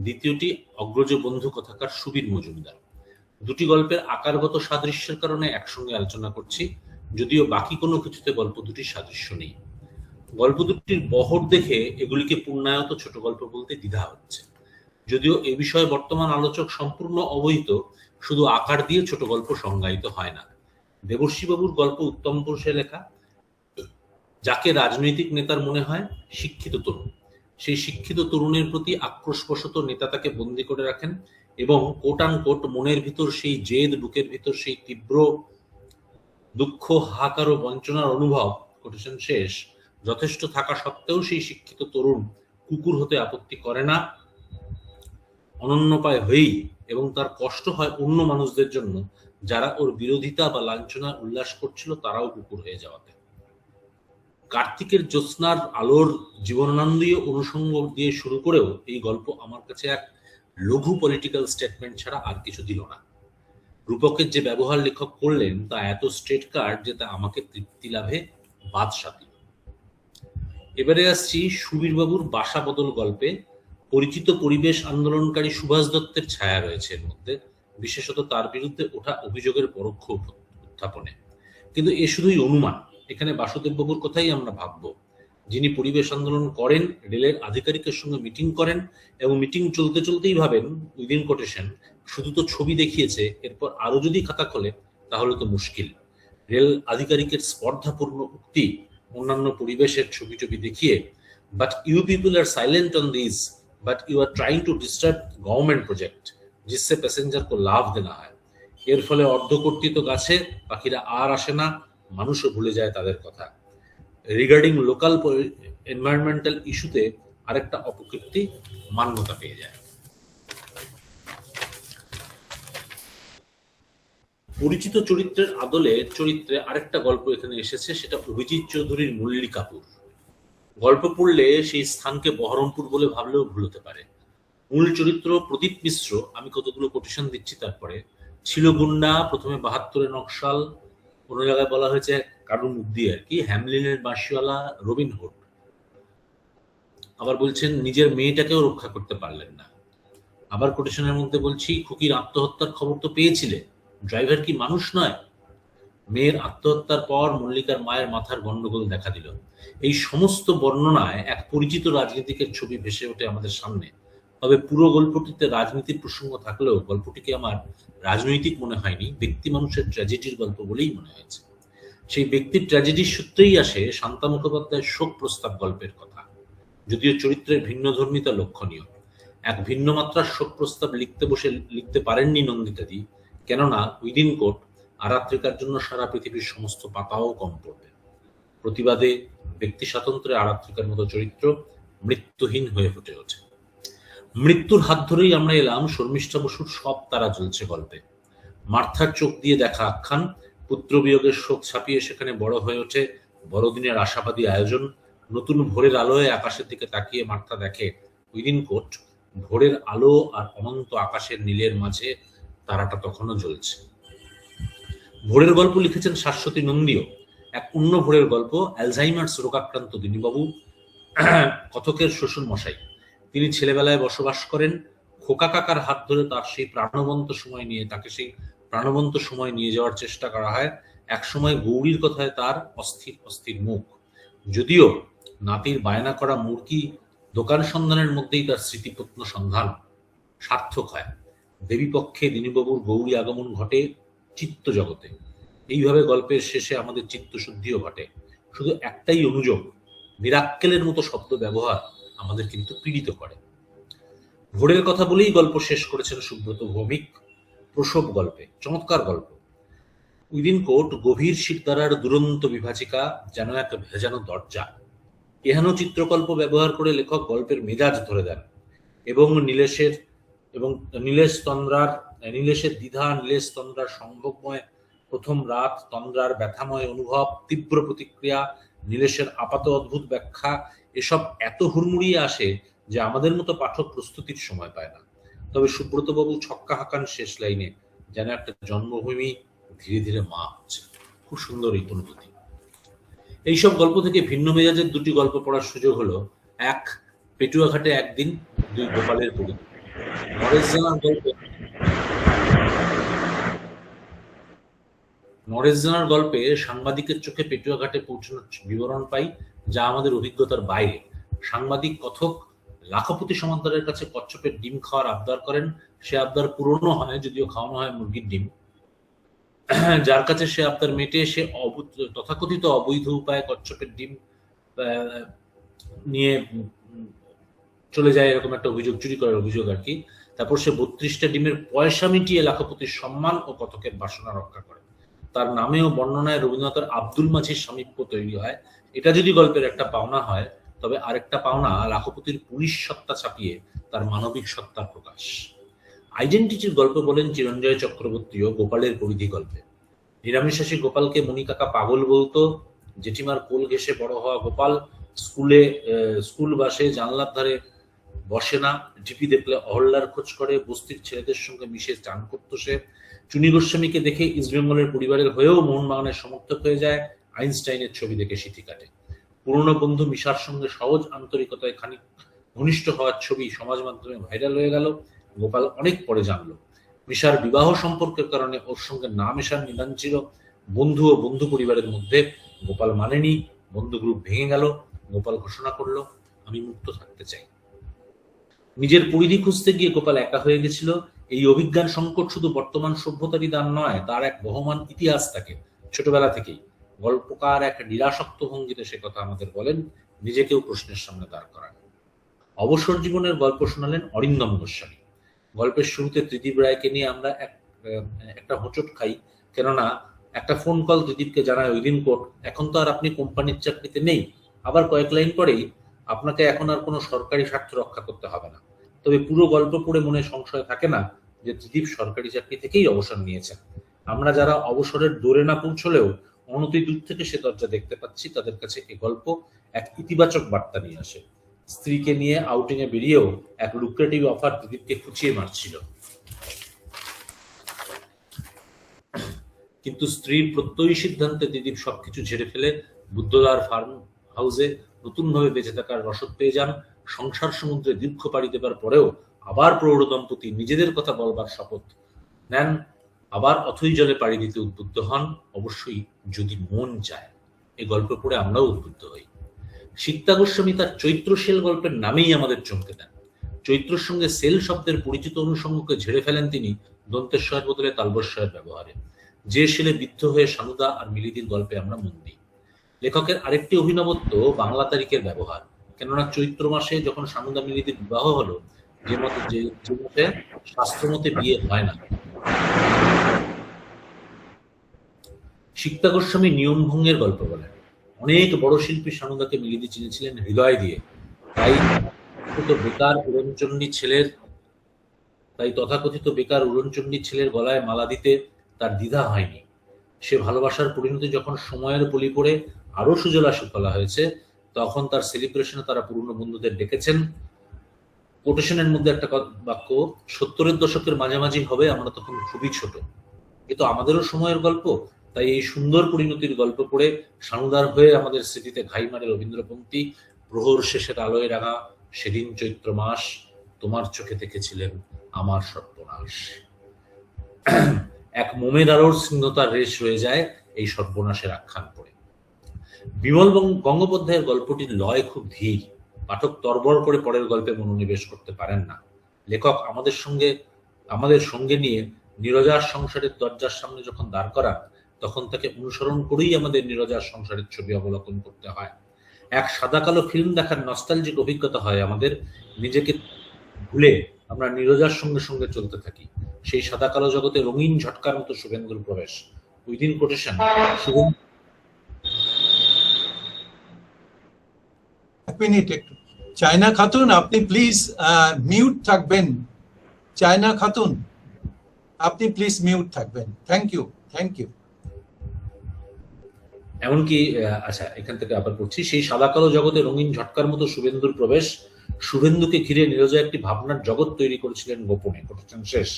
দ্বিতীয়টি অগ্রজ বন্ধু কথাকার সুবীর মজুমদার। দুটি গল্পের আকারগত সাদৃশ্যের কারণে একসঙ্গে আলোচনা করছি, যদিও বাকি কোনো কিছুতে গল্প দুটির সাদৃশ্য নেই। গল্প দুটির বহর দেখে এগুলিকে পূর্ণায়ত ছোট গল্প বলতে দ্বিধা হচ্ছে। যদিও এ বিষয়ে বর্তমান আলোচক সম্পূর্ণ অবহিত, শুধু আকার দিয়ে ছোট গল্প সংজ্ঞায়িত হয় না। দেবশ্রীবাবুর গল্প উত্তম পুরুষে লেখা, যাকে রাজনৈতিক নেতার মনে হয় শিক্ষিত তরুণ। সেই শিক্ষিত তরুণের প্রতি আক্রোশবশত নেতা তাকে বন্দী করে রাখেন এবং কোট আনকোট মনের ভিতর সেই জেদ, বুকের ভিতর সেই তীব্র দুঃখ, হাহাকার ও বঞ্চনার অনুভব, কোটেশন শেষ, যথেষ্ট থাকা সত্ত্বেও সেই শিক্ষিত তরুণ কুকুর হতে আপত্তি করে না, অনন্যপায় হয়েই, এবং তার কষ্ট হয় অন্য মানুষদের জন্য যারা ওর বিরোধিতা বা লাঞ্ছনার উল্লাস করছিল, তারাও কুকুর হয়ে যাওয়াতে। কার্তিকের জ্যোৎস্নার আলোর জীবনানন্দীয় অনুষঙ্গ দিয়ে শুরু করেও এই গল্প আমার কাছে এক লঘু পলিটিক্যাল স্টেটমেন্ট ছাড়া আর কিছু দিল না। রূপকের যে ব্যবহার লেখক করলেন তা এত স্ট্রেট কাট যে তা আমাকে তৃপ্তি লাভে বাদশা দিল। এবারে আসছি সুবীরবাবুর বাসা বদল গল্পে। পরিচিত পরিবেশ আন্দোলনকারী সুভাষ দত্তের ছায়া রয়েছে এর মধ্যে, বিশেষত তার বিরুদ্ধে ওঠা অভিযোগের পরোক্ষ উত্থাপনে। কিন্তু এ শুধুই অনুমান। এখানে বাসুদেববাবুর কথাই আমরা ভাববো, যিনি পরিবেশ আন্দোলন করেন, রেলের আধিকারিকের সঙ্গে মিটিং করেন এবং মিটিং চলতে চলতেই ভাবেন, উইদিন কোটেশন, শুধু তো ছবি দেখিয়েছে, এরপর আরো যদি খাতা খোলে তাহলে তো মুশকিল। রেল আধিকারিকের স্পর্ধাপূর্ণ উক্তি অন্যান্য পরিবেশের ছবি দেখিয়ে, but you people are silent on this, but you are trying to disturb government project, जिससे पैसेंजर को लाभ देना है। এর ফলে অর্ধকর্তৃত গাছে পাখিরা আর আসে না, মানুষও ভুলে যায় তাদের কথা। রিগার্ডিং লোকাল এনভায়রনমেন্টাল ইস্যুতে আরেকটা অপকীর্তি মান্যতা পেয়ে যায়। পরিচিত চরিত্রের চরিত্রে আরেকটা গল্প এখানে এসেছে, সেটা অভিজিৎ চৌধুরীর মল্লিকাপুর। গল্প পড়লে সেই স্থানকে বহরমপুর বলে ভাবলেও ভুল হতে পারে। মূল চরিত্র প্রদীপ মিশ্র, আমি কতগুলো কোটেশন দিচ্ছি তারপরে, ছিল গুন্ডা, প্রথমে 72-এর নকশাল, কোনো জায়গায় বলা হয়েছে কারুর মুখ দিয়ে আর কি, হ্যামলিনের বাঁশিওয়ালা, রবিনহুড। আবার বলছেন নিজের মেয়েটাকেও রক্ষা করতে পারলেন না। আবার কোটেশনের মধ্যে বলছি, খুকির আত্মহত্যার খবর তো পেয়েছিলে, ড্রাইভার কি মানুষ নয়? মেয়ের আত্মহত্যার পর মল্লিকার মায়ের মাথার গন্ডগোল দেখা দিল। এই সমস্ত বর্ণনায় এক পরিচিত রাজনীতিকের ছবি ভেসে ওঠে আমাদের সামনে। তবে পুরো গল্পটিতে রাজনীতির প্রসঙ্গ থাকলেও গল্পটিকে আমার রাজনৈতিক মনে হয়নি, ব্যক্তি মানুষের ট্র্যাজেডির গল্প বলেই মনে হয়েছে। সেই ব্যক্তির ট্র্যাজেডির সূত্রেই আসে শান্তা মুখোপাধ্যায়ের শোক প্রস্তাব গল্পের কথা। যদিও চরিত্রের ভিন্ন ধর্মিতা লক্ষণীয়। এক ভিন্ন মাত্রার শোক প্রস্তাব লিখতে পারেননি নন্দিতাদি, কেননা উইদিন কোট আরাত্রিকার জন্য সারা পৃথিবীর সমস্ত পাতাও কম পড়বে। প্রতিবাদে ব্যক্তি স্বাতন্ত্র্যে আরাত্রিকার মতো চরিত্র মৃত্যুহীন হয়ে ফুটে ওঠে। মৃত্যুর হাত ধরেই আমরা এলাম শর্মিষ্ঠা বসুর সব তারা জ্বলছে গল্পে। মার্থার চোখ দিয়ে দেখা আখ্যান, পুত্রবিয়োগের শোক ছাপিয়ে সেখানে বড় হয়ে ওঠে বড়দিনের আশাবাদী আয়োজন। নতুন ভোরের আলোয় আকাশের দিকে তাকিয়ে মার্থা দেখে উইদিনকোট, ভোরের আলো আর অনন্ত আকাশের নীলের মাঝে তারাটা তখনও জ্বলছে। ভোরের গল্প লিখেছেন শাশ্বতী নন্দীও, এক অন্য ভোরের গল্প। অ্যালঝাইমার্স রোগাক্রান্ত দিনীবাবু, কথকের শ্বশুর মশাই। তিনি ছেলেবেলায় বসবাস করেন। খোকা কাকার হাত ধরে তার সেই প্রাণবন্ত সময় নিয়ে যাওয়ার চেষ্টা করা হয়। একসময় গৌরীর কথায় তার অস্থির অস্থির মুখ, যদিও নাতির বায়না করা মুরগি দোকান সন্ধানের মধ্যেই তার স্মৃতিপত্ন সন্ধান সার্থক হয়। দেবীপক্ষে দিনীবাবুর গৌরী আগমন ঘটে চিত্ত জগতে। এইভাবে গল্পের শেষে আমাদের চিত্তশুদ্ধিও ঘটে। শুধু একটাই অনুযোগ, মিরাক্কেলের মতো শব্দ ব্যবহার আমাদের কিন্তু পীড়িত করে। ভোরের কথা বলেই গল্প শেষ করেছেন সুব্রত ভৌমিক প্রসব গল্পে। চমৎকার গল্প। উইদিনকোট গভীর শিরদাঁড়ার দুরন্ত বিভাজিকা, যেন এক ভেজানো দরজা। এহেন চিত্রকল্প ব্যবহার করে লেখক গল্পের মেজাজ ধরে দেন এবং নীলেশের দ্বিধা, নীলেশ তন্দ্রার সম্ভবময় প্রথম রাত, তন্দ্রার ব্যথাময় অনুভব, তীব্র প্রতিক্রিয়া, নীলেশের আপাত অদ্ভুত ব্যাখ্যা, এসব এত হুড়মুড়িয়ে আসে যে আমাদের মতো পাঠক প্রস্তুতির সময় পায় না। তবে সুব্রতবাবু ছক্কা হাঁকান শেষ লাইনে, যেন একটা জন্মভূমি ধীরে ধীরে মা হচ্ছে। খুব সুন্দর এই অনুভূতি। এইসব গল্প থেকে ভিন্ন মেজাজের দুটি গল্প পড়ার সুযোগ হলো। এক, পেটুয়াঘাটে একদিন, দুই, গোপালের পরিণতি। নরেশ জানার গল্পে সাংবাদিকের চোখে পেটুয়াঘাটে পৌঁছানোর বিবরণ পাই, যা আমাদের অভিজ্ঞতার বাইরে। সাংবাদিক কথক লাখপতি সমান্তরের কাছে কচ্ছপের ডিম খাওয়ার আবদার করেন। সে আবদার পূরণও হয়, যদিও খাওয়ানো হয় মুরগির ডিম। যার কাছে সে আবদার মেটে, সে তথাকথিত অবৈধ উপায়ে কচ্ছপের ডিম নিয়ে চলে যায়, এরকম একটা অভিযোগ, চুরি করার অভিযোগ আর কি। তারপর সে 32টা ডিমের পয়সা মিটিয়ে লাখপতির সম্মান ও কথকের বাসনা রক্ষা করে। তার নামে ও বর্ণনায় রবীন্দ্রনাথের আব্দুল মাঝির সামীপ্য তৈরি হয়। এটা যদি গল্পের একটা পাওনা হয়, তবে আরেকটা পাওনা লাখপতির পুলিশ সত্তা ছাপিয়ে তার মানবিক সত্তার প্রকাশ। আইডেন্টিটির গল্প বলেন চিরঞ্জয় চক্রবর্তীও গোপালের পরিধি গল্পে। নিরামিষাসী গোপালকে মণিকাকা পাগল বলতো। জেঠিমার কোল ঘেঁষে বড় হওয়া গোপাল স্কুল বাসে জানলার ধারে বসে না, ঢিপি দেখলে অহল্লার খোঁজ করে, বস্তির ছেলেদের সঙ্গে মিশে চান করতো সে। চুনি গোস্বামীকে দেখে ইস্টবেঙ্গলের পরিবারের হয়েও মোহনবাগানের সমর্থক হয়ে যায়, আইনস্টাইনের ছবি দেখে সিঁথি কাটে। পুরনো বন্ধু মিশার সঙ্গে সহজ আন্তরিকতায় খানিক ঘনিষ্ঠ হওয়ার ছবি সমাজ মাধ্যমে ভাইরাল হয়ে গেল। গোপাল অনেক পরে জানলো মিশার বিবাহ সম্পর্কের কারণে ওর সঙ্গে না মেশার নিদান ছিল। বন্ধু ও বন্ধু পরিবারের মধ্যে গোপাল মানেনি, বন্ধু গ্রুপ ভেঙে গেল। গোপাল ঘোষণা করলো, আমি মুক্ত থাকতে চাই। নিজের পরিধি খুঁজতে গিয়ে গোপাল একা হয়ে গেছিল। এই অভিজ্ঞান সংকট শুধু বর্তমান সভ্যতারই দান নয়, তার এক বহমান ইতিহাস থাকে ছোটবেলা থেকেই। গল্পকার এক নিরাসক্ত ভঙ্গিতে সে কথা আমাদের বলেন, নিজেকেও প্রশ্নের সামনে দাঁড় করান। অবসর জীবনের গল্প শোনালেন অরিন্দম গোস্বামী। গল্পের শুরুতে ত্রিদীপ রায়কে নিয়ে আমরা একটা হোঁচট খাই, কেননা একটা ফোন কল ত্রিদীপকে জানায় উইদিনকোট, এখন তো আর আপনি কোম্পানির চাকরিতে নেই। আবার কয়েক লাইন পরেই, আপনাকে এখন আর কোনো সরকারি স্বার্থ রক্ষা করতে হবে না। তবে পুরো গল্প পড়ে মনে সংশয় থাকে না যে ত্রিদীপ সরকারি চাকরি থেকেই অবসর নিয়েছেন। আমরা যারা অবসরের দৌড়ে না পৌঁছলেও অনতি দূর থেকে সে দরজা দেখতে পাচ্ছি, তাদের কাছে এই গল্প এক ইতিবাচক বার্তা নিয়ে আসে। স্ত্রীকে নিয়ে আউটিং এ বেরিয়েও এক লুক্রেটিভ অফার ত্রিদীপকে খুঁচিয়ে মারছিল, কিন্তু স্ত্রীর প্রত্যয়ী সিদ্ধান্তে ত্রিদীপ সবকিছু ঝেড়ে ফেলে বুদ্ধদার ফার্ম হাউসে নতুন ভাবে বেঁচে থাকার রসদ পেয়ে যান। সংসার সমুদ্রে দীর্ঘ পাড়ি দেবার পরেও আবার প্রৌঢ় দম্পতি নিজেদের কথা বলবার শপথ নেন, আবার অথই জলে পাড়ি দিতে উদ্বুদ্ধ হন, অবশ্যই যদি মন চায়। এই গল্প পড়ে আমরাও উদ্বুদ্ধ হই। সীতা গোস্বামী তার চৈত্র সেল গল্পের নামেই আমাদের চমকে দেন। চৈত্রের সঙ্গে সেল শব্দের পরিচিত অনুষঙ্গকে ঝেড়ে ফেলেন তিনি দন্তেশ্বরের বদলে তালবস্বরের ব্যবহারে। যে সেলে বিদ্ধ হয়ে সানুদা আর মিলিদির গল্পে আমরা মন দিই। লেখকের আরেকটি অভিনবত্ব বাংলা তারিখের ব্যবহার, কেননা চৈত্র মাসে যখন সানুদা মিলিদির বিবাহ হলো, যে মতে শাস্ত্রমতে বিয়ে হয় না। সীতা গোস্বামী নিয়ম ভঙ্গের গল্প বলেন। অনেক বড় শিল্পী সানুদাকে মিলিদি চিনেছিলেন হৃদয় দিয়ে, তাই তথাকথিত বেকার উড়নচণ্ডী ছেলের গলায় মালা দিতে তার দ্বিধা হয়নি। সে ভালোবাসার পরিণতি যখন সময়ের বলি পড়ে আরো সুজলা সুফলা হয়েছে, তখন তার সেলিব্রেশনে তারা পুরনো বন্ধুদের ডেকেছেন। কোটেশনের মধ্যে একটা বাক্য, 70-এর দশকের মাঝামাঝি হবে, আমরা তখন খুবই ছোট। এ তো আমাদেরও সময়ের গল্প। তাই এই সুন্দর পরিণতির গল্প পড়ে সানুদার হয়ে আমাদের স্মৃতিতে ঘাই মারে রবীন্দ্রপংক্তি, প্রহর শেষের আলোয় রাঙা সেদিন চৈত্র মাস, তোমার চোখে দেখেছিলেন আমার সর্বনাশ। এক মোমের আলোর স্নিগ্ধতার রেশ রয়ে যায় এই সর্বনাশের আখ্যান পড়ে। বিমল গঙ্গোপাধ্যায়ের গল্পটির লয় খুব ধীর, পাঠক তরবর করে পরের গল্পে মনোনিবেশ করতে পারেন না। লেখক আমাদের সঙ্গে নিয়ে নীরজার সংসারের দরজার সামনে যখন দাঁড় করান, তখন তাকে অনুসরণ করেই আমাদের নীরজার সংসারের ছবি অবলোকন করতে হয়। এক সাদা কালো ফিল্ম দেখার নস্টালজিক অভিজ্ঞতা হয় আমাদের। নিজেকে ভুলে আমরা নীরজার সঙ্গে সঙ্গে চলতে থাকি। সেই সাদা কালো জগতে রঙিন ঝটকার মতো শুভেন্দুর প্রবেশ। উইদিন কোটেশন, এক মিনিট একটু, চায়না খাতুন আপনি প্লিজ মিউট থাকবেন। চায়না খাতুন আপনি প্লিজ মিউট থাকবেন। Thank you. এমনকি আচ্ছা, এখান থেকে আবার পড়ছি। সেই সাদা কালো জগতে রঙিন ঝটকার মতো শুভেন্দুর প্রবেশ। শুভেন্দুকে ঘিরে নীরজা একটি ভাবনার জগৎ তৈরি করেছিলেন গোপনে। কোটেশন শেষ।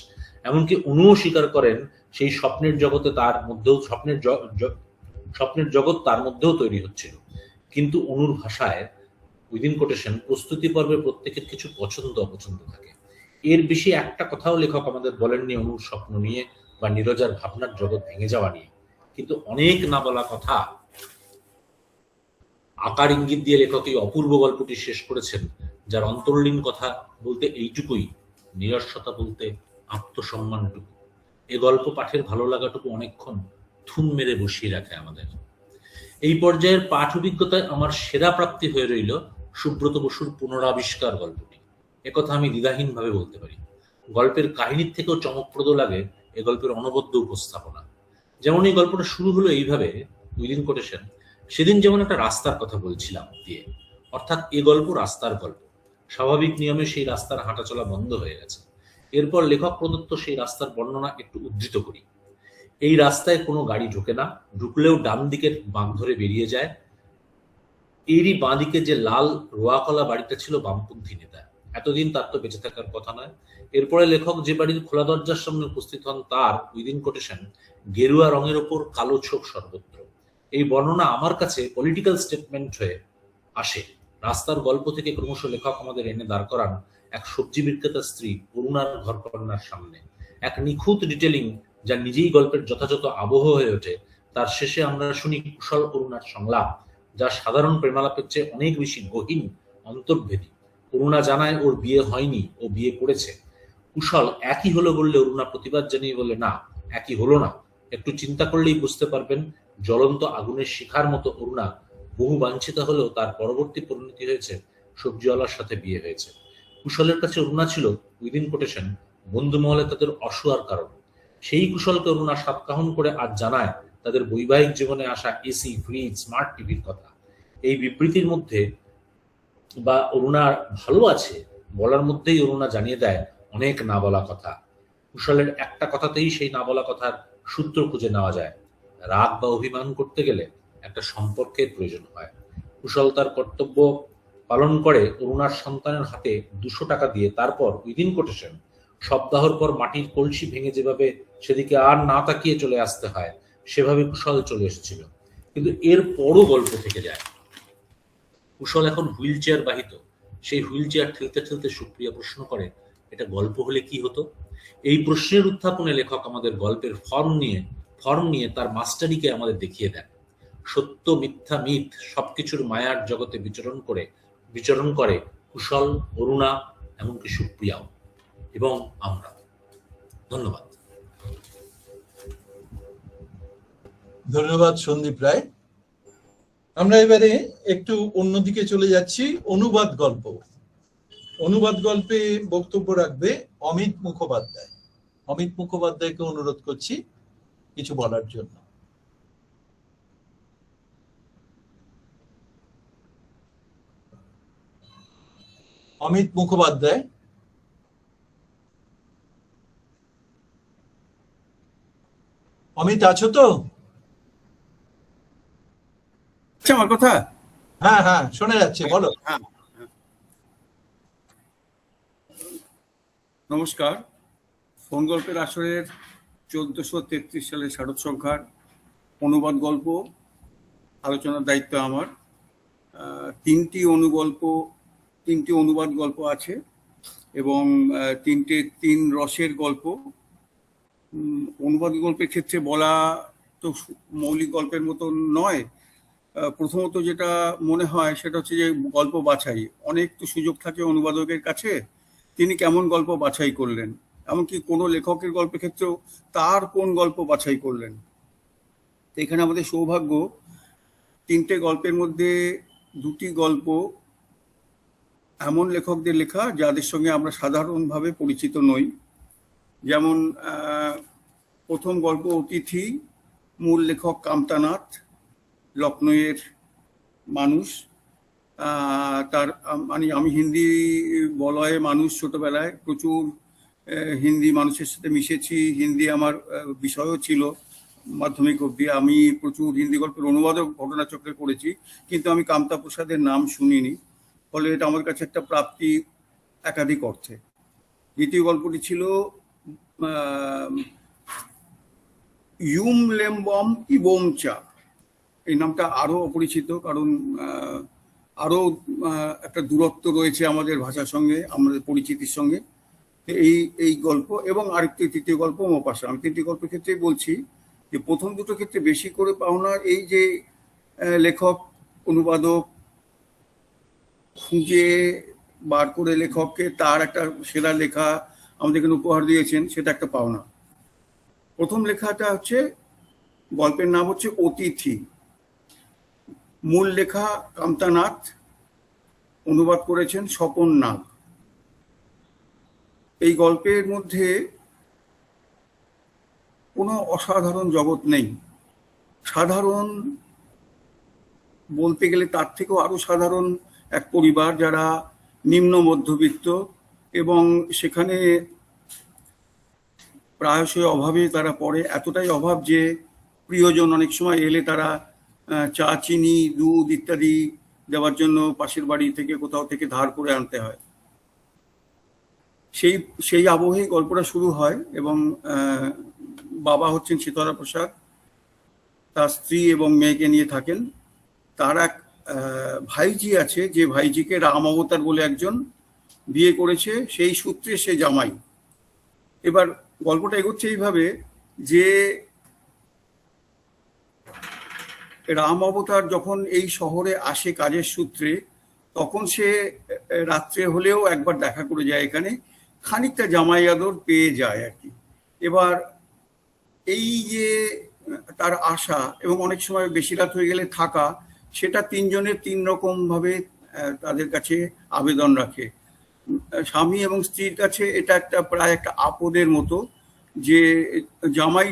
এমনকি অনুও স্বীকার করেন সেই স্বপ্নের জগতে তার মধ্যেও স্বপ্নের জগৎ তার মধ্যেও তৈরি হচ্ছিল। কিন্তু অনুর ভাষায়, উইদিন কোটেশন, প্রস্তুতি পর্বে প্রত্যেকের কিছু পছন্দ অপছন্দ থাকে। এর বেশি একটা কথাও লেখক আমাদের বলেননি অনুর স্বপ্ন নিয়ে বা নীরজার ভাবনার জগৎ ভেঙে যাওয়া নিয়ে। কিন্তু অনেক না বলা কথা, আকার ইঙ্গিত দিয়ে লেখক এই অপূর্ব গল্পটি শেষ করেছেন, যার অন্তর্লীন কথা বলতে এইটুকুই, নিরস্বতা বলতে আত্মসম্মানটুকু। এ গল্প পাঠের ভালো লাগাটুকু অনেকক্ষণ থুম মেরে বসিয়ে রাখে আমাদের। এই পর্যায়ের পাঠ অভিজ্ঞতায় আমার সেরা প্রাপ্তি হয়ে রইল সুব্রত বসুর পুনরাবিষ্কার গল্পটি। একথা আমি দ্বিধাহীনভাবে বলতে পারি। গল্পের কাহিনীর থেকেও চমকপ্রদ লাগে এ গল্পের অনবদ্য উপস্থাপনা। যেমন এই গল্পটা শুরু হলো এইভাবে, উইদিন কোটেশন, সেদিন যেমন একটা রাস্তার কথা বলছিলাম দিয়ে, অর্থাৎ এ গল্প রাস্তার গল্প। স্বাভাবিক নিয়মে সেই রাস্তার হাঁটাচলা বন্ধ হয়ে গেছে। এরপর লেখক প্রদত্ত সেই রাস্তার বর্ণনা একটু উদ্ধৃত করি। এই রাস্তায় কোনো গাড়ি ঢোকে না, ঢুকলেও ডান দিকের বাঁক ধরে বেরিয়ে যায়। এরই বাঁ দিকে যে লাল রোয়াকলা বাড়িটা ছিল বামপন্থী নেতা, এতদিন তার তো বেঁচে থাকার কথা নয়। এরপরে লেখক যে বাড়ির খোলা দরজার সামনে উপস্থিত হন, তার, উইদিন কোটেশন, গেরুয়া রঙের ওপর কালো ছোপ সর্বত্র। এই বর্ণনা আমার কাছে পলিটিক্যাল স্টেটমেন্ট হয়ে আসে। রাস্তার গল্প থেকে ক্রমশ লেখক আমাদের এনে দাঁড় করান এক সবজি বিক্রেতার স্ত্রী অরুণার ঘরকন্নার সামনে। এক নিখুঁত ডিটেলিং, যা নিজেই গল্পের যথাযথ আবহ হয়ে ওঠে। তার শেষে আমরা শুনি কুশল অরুণার সংলাপ, যা সাধারণ প্রেমালাপের চেয়ে অনেক বেশি গহীন, অন্তর্ভেদী। অরুণা জানায় ওর বিয়ে হয়নি, ও বিয়ে করেছে। কুশল একই হলো বললে অরুণা প্রতিবাদ জানিয়ে বলে, না, একই হলো না। একটু চিন্তা করলেই বুঝতে পারবেন, জ্বলন্ত আগুনের শিখার মতো অরুণা বহু বাঞ্ছিত হলেও তার পরবর্তী পরিণতি হয়েছে সবজিওয়ালার সাথে বিয়ে হয়েছে। কুশলের কাছে অরুণা ছিল, উইদিন কোটেশন, বন্ধু মহলে তাদের অসুয়ার কারণ। সেই কুশলকে অরুণা সাতকাহন করে আজ জানায় তাদের বৈবাহিক জীবনে আসা এসি, ফ্রিজ, স্মার্ট টিভির কথা। এই বিবৃতির মধ্যে বা অরুণার ভালো আছে বলার মধ্যেই অরুণা জানিয়ে দেয় অনেক না বলা কথা। কুশলের একটা কথাতেই সেই না বলা কথার সূত্র খুঁজে নেওয়া যায়। রাগ বা অভিমান করতে গেলে একটা সম্পর্কের প্রয়োজন হয়। কুশল তার কর্তব্য পালন করে অরুণার সন্তানের হাতে 200 টাকা দিয়ে। তারপর উইদিন কোটেশন, সপ্তাহর পর মাটির কলসি ভেঙে যেভাবে সেদিকে আর না তাকিয়ে চলে আসতে হয়, সেভাবে কুশল চলে এসেছিল। কিন্তু এর পরও গল্প থেকে যায়। কুশল এখন হুইল চেয়ার বাহিত। সেই হুইল চেয়ার ঠেলতে ঠেলতে সুপ্রিয়া প্রশ্ন করে, এটা গল্প হলে কি হতো? এই প্রশ্নের উত্থাপনে লেখক আমাদের গল্পের ফর্ম নিয়ে তার মাস্টারিকে আমাদের দেখিয়ে দেন। সত্য, মিথ্যা, মিথ সবকিছুর মায়ার জগতে বিচরণ করে কুশল, অরুণা, এমনকি সুপ্রিয়াও এবং আমরা। ধন্যবাদ। ধন্যবাদ সন্দীপ রায়। আমরা এবারে একটু অন্যদিকে চলে যাচ্ছি। অনুবাদ গল্পে বক্তব্য রাখবে অমিত মুখোপাধ্যায়। অমিত মুখোপাধ্যায়কে অনুরোধ করছি কিছু বলার জন্য। অমিত মুখোপাধ্যায়। অমিত আছো তো? আচ্ছা, আমার কথা? হ্যাঁ হ্যাঁ, শোনা যাচ্ছে, বলো। হ্যাঁ, হ্যাঁ। নমস্কার। ফোন গল্পের আসরের 1433 সালের শারদ সংখ্যার অনুবাদ গল্প আলোচনার দায়িত্ব আমার। তিনটি অনুবাদ গল্প আছে এবং তিন রসের গল্প। অনুবাদ গল্পের ক্ষেত্রে বলা তো মৌলিক গল্পের মতো নয়। প্রথমত যেটা মনে হয় সেটা হচ্ছে যে গল্প বাছাই, অনেক তো সুযোগ থাকে অনুবাদকের কাছে, তিনি কেমন গল্প বাছাই করলেন, এমনকি কোনো লেখকের গল্পের ক্ষেত্রেও তার কোন গল্প বাছাই করলেন। তো এখানে আমাদের সৌভাগ্য, তিনটে গল্পের মধ্যে দুটি গল্প এমন লেখকদের লেখা যাদের সঙ্গে আমরা সাধারণভাবে পরিচিত নই। যেমন প্রথম গল্প অতিথি, মূল লেখক কামতানাথ, লখনউয়ের মানুষ। তার মানে আমি হিন্দি বলয়ে মানুষ, ছোটবেলায় প্রচুর হিন্দি মানুষের সাথে মিশেছি, হিন্দি আমার বিষয়ও ছিল মাধ্যমিক অবধি। আমি প্রচুর হিন্দি গল্পের অনুবাদও ঘটনাচক্রে করেছি, কিন্তু আমি কামতা প্রসাদের নাম শুনিনি, ফলে এটা আমার কাছে একটা প্রাপ্তি একাধিক অর্থে। দ্বিতীয় গল্পটি ছিল ইউম লেমবম ইবোমচা। এই নামটা আরো অপরিচিত, কারণ আরো একটা দূরত্ব রয়েছে আমাদের ভাষার সঙ্গে, আমাদের পরিচিতির সঙ্গে। এই গল্প এবং আরেকটি তৃতীয় গল্প মোপাসা। আমি তিনটি গল্পের ক্ষেত্রেই বলছি যে প্রথম দুটো ক্ষেত্রে বেশি করে পাওনা এই যে লেখক অনুবাদক খুঁজে বার করে লেখককে তার একটা সেরা লেখা আমাদের এখানে উপহার দিয়েছেন, সেটা একটা পাওনা। প্রথম লেখাটা হচ্ছে, গল্পের নাম হচ্ছে অতিথি, মূল লেখা কামতানাথ, অনুবাদ করেছেন স্বপন নাগ। এই গল্পের মধ্যে কোনো অসাধারণ জগৎ নেই। সাধারণ বলতে গেলে তার থেকেও আরো সাধারণ এক পরিবার, যারা নিম্ন মধ্যবিত্ত, এবং সেখানে প্রায়শই অভাবে তারা পড়ে। এতটাই অভাব যে প্রিয়জন অনেক সময় এলে তারা চা, চিনি, দুধ ইত্যাদি দেওয়ার জন্য পাশের বাড়ি থেকে কোথাও থেকে ধার করে আনতে হয়। সেই আবহেই গল্পটা শুরু হয় এবং বাবা হচ্ছেন সীতারা প্রসাদ, তার স্ত্রী এবং মেয়েকে নিয়ে থাকেন। তার এক ভাইজি আছে, যে ভাইজিকে রাম অবতার বলে একজন বিয়ে করেছে, সেই সূত্রে সে জামাই। এবার গল্পটা এগোচ্ছে এইভাবে যে রাম অবতার যখন এই শহরে আসে কাজের সূত্রে, তখন সে রাত্রে হলেও একবার দেখা করে যায় এখানে, খানিকটা জামাই আদর পেয়ে যায় আর কি। এবার এই যে তার আশা এবং অনেক সময় বেশি রাত হয়ে গেলে থাকা, সেটা তিনজনের তিন রকম ভাবে তাদের কাছে আবেদন রাখে। স্বামী এবং স্ত্রীর কাছে এটা একটা প্রায় একটা আপদের মতো, যে জামাই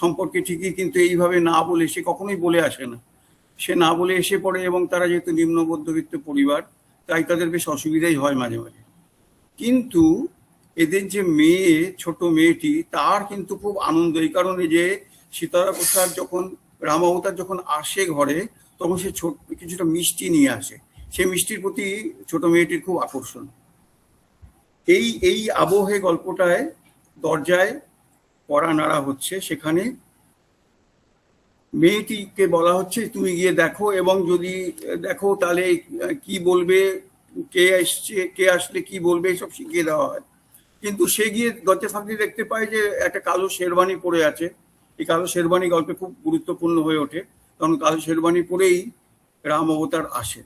সম্পর্কে ঠিকই, কিন্তু এইভাবে না বলে, সে কখনোই বলে আসে না, সে না বলে এসে পড়ে, এবং তারা যেহেতু নিম্ন মধ্যবিত্ত পরিবার, তাই তাদের বেশ অসুবিধাই হয় মাঝে মাঝে। কিন্তু এদের যে মেয়ে, ছোট মেয়েটি, তার কিন্তু খুব আনন্দ এই কারণে যে সীতারা প্রসাদ যখন রাম অবতার যখন আসে ঘরে, তখন সে কিছুটা মিষ্টি নিয়ে আসে, সেই মিষ্টির প্রতি ছোট মেয়েটির খুব আকর্ষণ। এই আবহে গল্পটায় দরজায় কড়া নাড়া হচ্ছে, সেখানে মেয়েটিকে বলা হচ্ছে তুমি গিয়ে দেখো, এবং যদি দেখো তাহলে কি বলবে, কে এসছে, কে আসলে কি বলবে, এসব শিখিয়ে দেওয়া হয়। কিন্তু সে গিয়ে দরজা ফাঁক দিয়ে দেখতে পায় যে একটা কালো শেরবানি পরে আছে। এই কালো শেরবানি গল্পে খুব গুরুত্বপূর্ণ হয়ে ওঠে, কারণ কালো শেরবানি পরেই রাম অবতার আসে।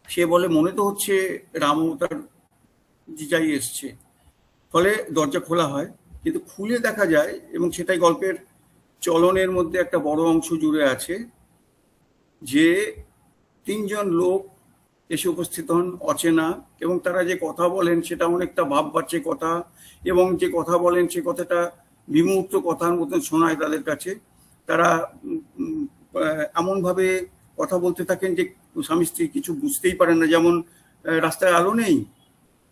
সে বলে মনে তো হচ্ছে রাম অবতার জিজাই এসছে। ফলে দরজা খোলা হয়, কিন্তু খুলে দেখা যায়, এবং সেটাই গল্পের চলনের মধ্যে একটা বড় অংশ জুড়ে আছে, যে তিনজন লোক এসে উপস্থিত হন, অচেনা, এবং তারা যে কথা বলেন সেটা অনেকটা ভাব বাচ্চে কথা, এবং যে কথা বলেন সে কথাটা বিমূর্ত কথার মতন শোনায় তাদের কাছে। তারা এমনভাবে কথা বলতে থাকেন যে স্বামী স্ত্রী কিছু বুঝতেই পারেন না। যেমন রাস্তায় আলো নেই,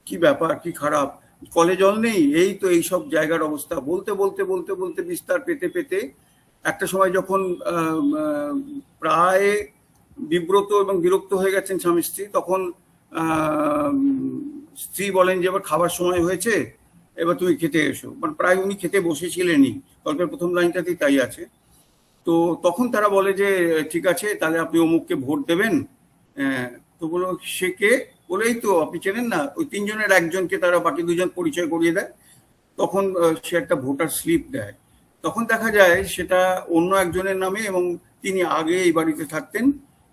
কি ব্যাপার, কি খারাপ, কলে জল নেই, এই তো এইসব জায়গার অবস্থা। বলতে বলতে বলতে বলতে বিস্তার পেতে পেতে একটা সময় যখন প্রায় বিব্রত এবং বিরক্ত হয়ে গেছেন স্বামী স্ত্রী, তখন স্ত্রী বলেন যে এবার খাবার সময় হয়েছে, এবার তুমি খেতে এসো। মানে প্রায় উনি খেতে বসেছিলেনই, গল্পের প্রথম লাইনটাতেই তাই আছে। তো তখন তারা বলে যে ঠিক আছে, তাহলে আপনি অমুককে ভোট দেবেন। তো বলো সে কে, বলেই তো আপনি চেনেন না। ওই তিনজনের একজনকে তারা বাকি দুজন পরিচয় করিয়ে দেয়। তখন সে একটা ভোটার স্লিপ দেয়। তখন দেখা যায় সেটা অন্য একজনের নামে, এবং তিনি আগে এই বাড়িতে থাকতেন,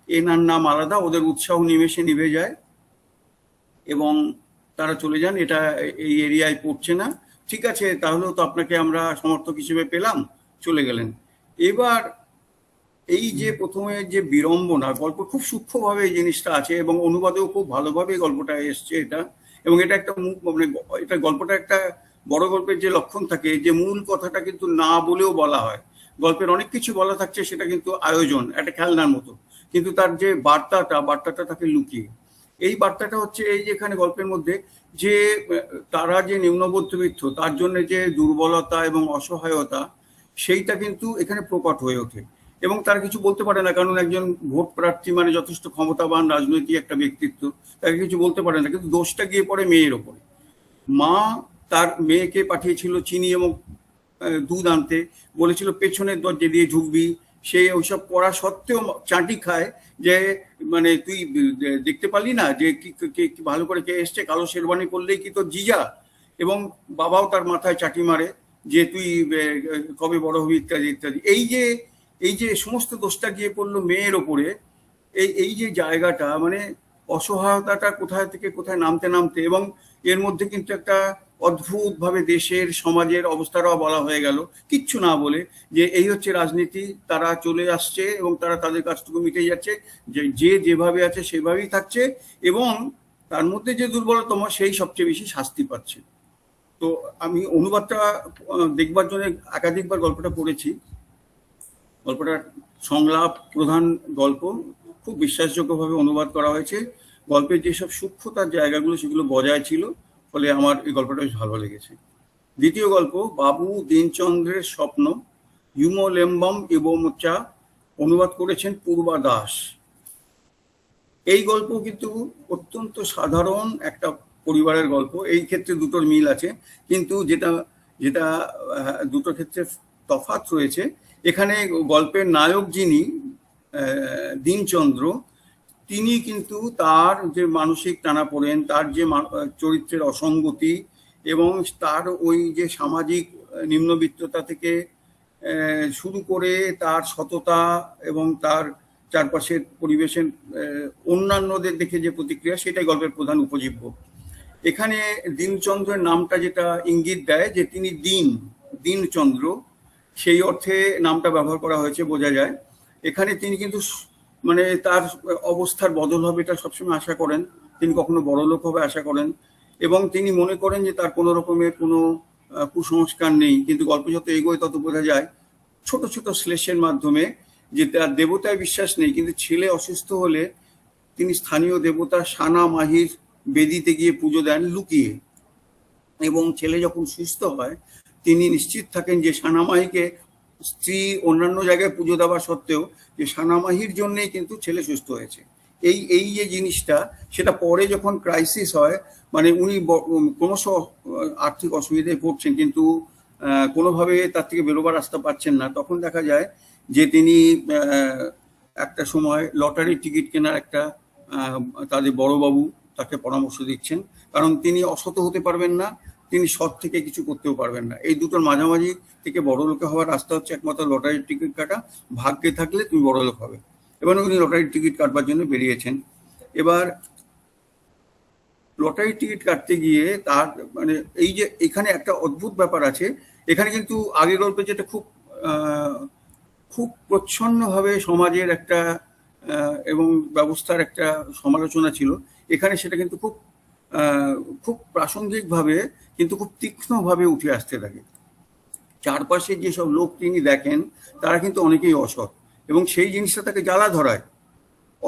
এনার নাম আলাদা। ওদের উৎসাহ নিমেষে নিভে যায় এবং তারা চলে যান, এটা এই এরিয়ায় পড়ছে না। ঠিক আছে, তাহলেও তো আপনাকে আমরা সমর্থক হিসেবে পেলাম, চলে গেলেন। এবার এই যে প্রথমে যে বিড়ম্বনা, গল্প খুব সূক্ষ্মভাবে এই জিনিসটা আছে এবং অনুবাদেও খুব ভালোভাবে গল্পটা এসছে এটা। এবং এটা একটা মানে এটা গল্পটা একটা বড় গল্পের যে লক্ষণ থাকে, যে মূল কথাটা কিন্তু না বলেও বলা হয়। গল্পের অনেক কিছু বলা থাকছে, সেটা কিন্তু আয়োজন, একটা খেলনার মতো, কিন্তু তার যে বার্তাটা থাকে লুকিয়ে। এই বার্তাটা হচ্ছে এই যে এখানে গল্পের মধ্যে যে তারা যে নিম্নমধ্যবিত্ত, তার জন্য যে দুর্বলতা এবং অসহায়তা, সেইটা কিন্তু এখানে প্রকট হয়ে ওঠে। এবং তারা কিছু বলতে পারে না, কারণ একজন ভোট প্রার্থী মানে যথেষ্ট ক্ষমতাবান রাজনৈতিক একটা ব্যক্তিত্ব, তাকে কিছু বলতে পারে না। কিন্তু দোষটা গিয়ে পড়ে মেয়ের ওপরে। মা তার মেয়েকে পাঠিয়েছিল চিনি এবং দুধ আনতে, বলেছিল পেছনের দরজা দিয়ে ঢুকবি। সে ওইসব করা সত্ত্বেও চাটি খায় যে মানে তুই দেখতে পারলি না যে কি ভালো করে কে এসছে, কালো শেরবানি করলেই কি তোর জিজা। এবং বাবাও তার মাথায় চাটি মারে যে তুই কবে বড় হবি ইত্যাদি ইত্যাদি। এই যে সমস্ত দোষটা গিয়ে পড়লো মেয়ের ওপরে। এই যে জায়গাটা, মানে অসহায়তাটা কোথায় থেকে কোথায় নামতে নামতে, এবং এর মধ্যে কিন্তু একটা অদ্ভুতভাবে দেশের সমাজের অবস্থাটাও বলা হয়ে গেল, কিচ্ছু না বলে, যে এই হচ্ছে রাজনীতি, তারা চলে আসছে এবং তারা তাদের কাজটুকু মিটে যাচ্ছে, যে যেভাবে আছে সেভাবেই থাকছে, এবং তার মধ্যে যে দুর্বলতম সেই সবচেয়ে বেশি শাস্তি পাচ্ছে। তো আমি অনুবাদটা দেখবার জন্য একাধিকবার গল্পটা পড়েছি। গল্পটার সংলাপ প্রধান গল্প, খুব বিশ্বাসযোগ্যভাবে অনুবাদ করা হয়েছে। গল্পের যেসব সূক্ষ্মতার জায়গাগুলো সেগুলো বজায় ছিল, ফলে আমার এই গল্পটা বেশ ভালো লেগেছে। দ্বিতীয় গল্প বাবু দীনচন্দ্রের স্বপ্ন, ইউমোলেম্বম এবমচা, অনুবাদ করেছেন পূর্বা দাস। এই গল্প কিন্তু অত্যন্ত সাধারণ একটা পরিবারের গল্প। এই ক্ষেত্রে দুটোর মিল আছে, কিন্তু যেটা দুটোর ক্ষেত্রে তফাৎ রয়েছে। এখানে গল্পের নায়ক যিনি দীনচন্দ্র, তিনি কিন্তু তার যে মানসিক টানাপোড়েন, তার যে চরিত্রের অসঙ্গতি, এবং তার ওই যে সামাজিক নিম্নবিত্ততা থেকে শুরু করে তার সততা এবং তার চারপাশের পরিবেশের অন্যান্যদের দেখে যে প্রতিক্রিয়া, সেটাই গল্পের প্রধান উপজীব্য। এখানে দীনচন্দ্রের নামটা যেটা ইঙ্গিত দেয় যে তিনি দীনচন্দ্র, সেই অর্থে নামটা ব্যবহার করা হয়েছে, বোঝা যায়। এখানে তিনি কিন্তু মানে তার অবস্থার বদল হবে এটা সবসময় আশা করেন, তিনি কখনো বড়লোক হবে আশা করেন, এবং তিনি মনে করেন যে তার কোনো রকমের কোনো কুসংস্কার নেই। কিন্তু গল্প যত এগোয় তত বোঝা যায় ছোট ছোট শ্লেষের মাধ্যমে যে তার দেবতায় বিশ্বাস নেই, কিন্তু ছেলে অসুস্থ হলে তিনি স্থানীয় দেবতা সানা মাহির বেদিতে গিয়ে পুজো দেন লুকিয়ে, এবং ছেলে যখন সুস্থ হয় তিনি নিশ্চিত থাকেন যে সানামাহিকে, স্ত্রী অন্যান্য জায়গায় পুজো দেওয়া সত্ত্বেও, যে সানামাহির জন্যই কিন্তু ছেলে সুস্থ হয়েছে। এই যে জিনিসটা, সেটা পরে যখন ক্রাইসিস হয়, মানে উনি ক্রমশ আর্থিক অসুবিধায় পড়ছেন, কিন্তু কোনোভাবে তার থেকে বেরোবার রাস্তা পাচ্ছেন না, তখন দেখা যায় যে তিনি একটা সময় লটারির টিকিট কেনার একটা তাদের বড়বাবু তাকে পরামর্শ দিচ্ছেন, কারণ তিনি অসৎ হতে পারবেন না, তিনি সৎ থেকে কিছু করতেও পারবেন না। এই দুটোর মাঝামাঝি থেকে বড়লোকে হওয়ার রাস্তা হচ্ছে একমাত্র লটারির টিকিট কাটা। ভাগ্যে থাকলে তুমি বড়লোক হবে। এবার উনি লটারির টিকিট কাটবার জন্য বেরিয়েছেন। এবার লটারির টিকিট কাটতে গিয়ে তার মানে এই যে এখানে একটা অদ্ভুত ব্যাপার আছে। এখানে কিন্তু আগের গল্পে যেটা খুব প্রচ্ছন্নভাবে সমাজের একটা এবং ব্যবস্থার একটা সমালোচনা ছিল, এখানে সেটা কিন্তু খুব প্রাসঙ্গিকভাবে কিন্তু খুব তীক্ষ্ণভাবে উঠে আসতে থাকে। চারপাশে যেসব লোক তিনি দেখেন তারা কিন্তু অনেকেই অসৎ, এবং সেই জিনিসটা তাকে জ্বালা ধরায়।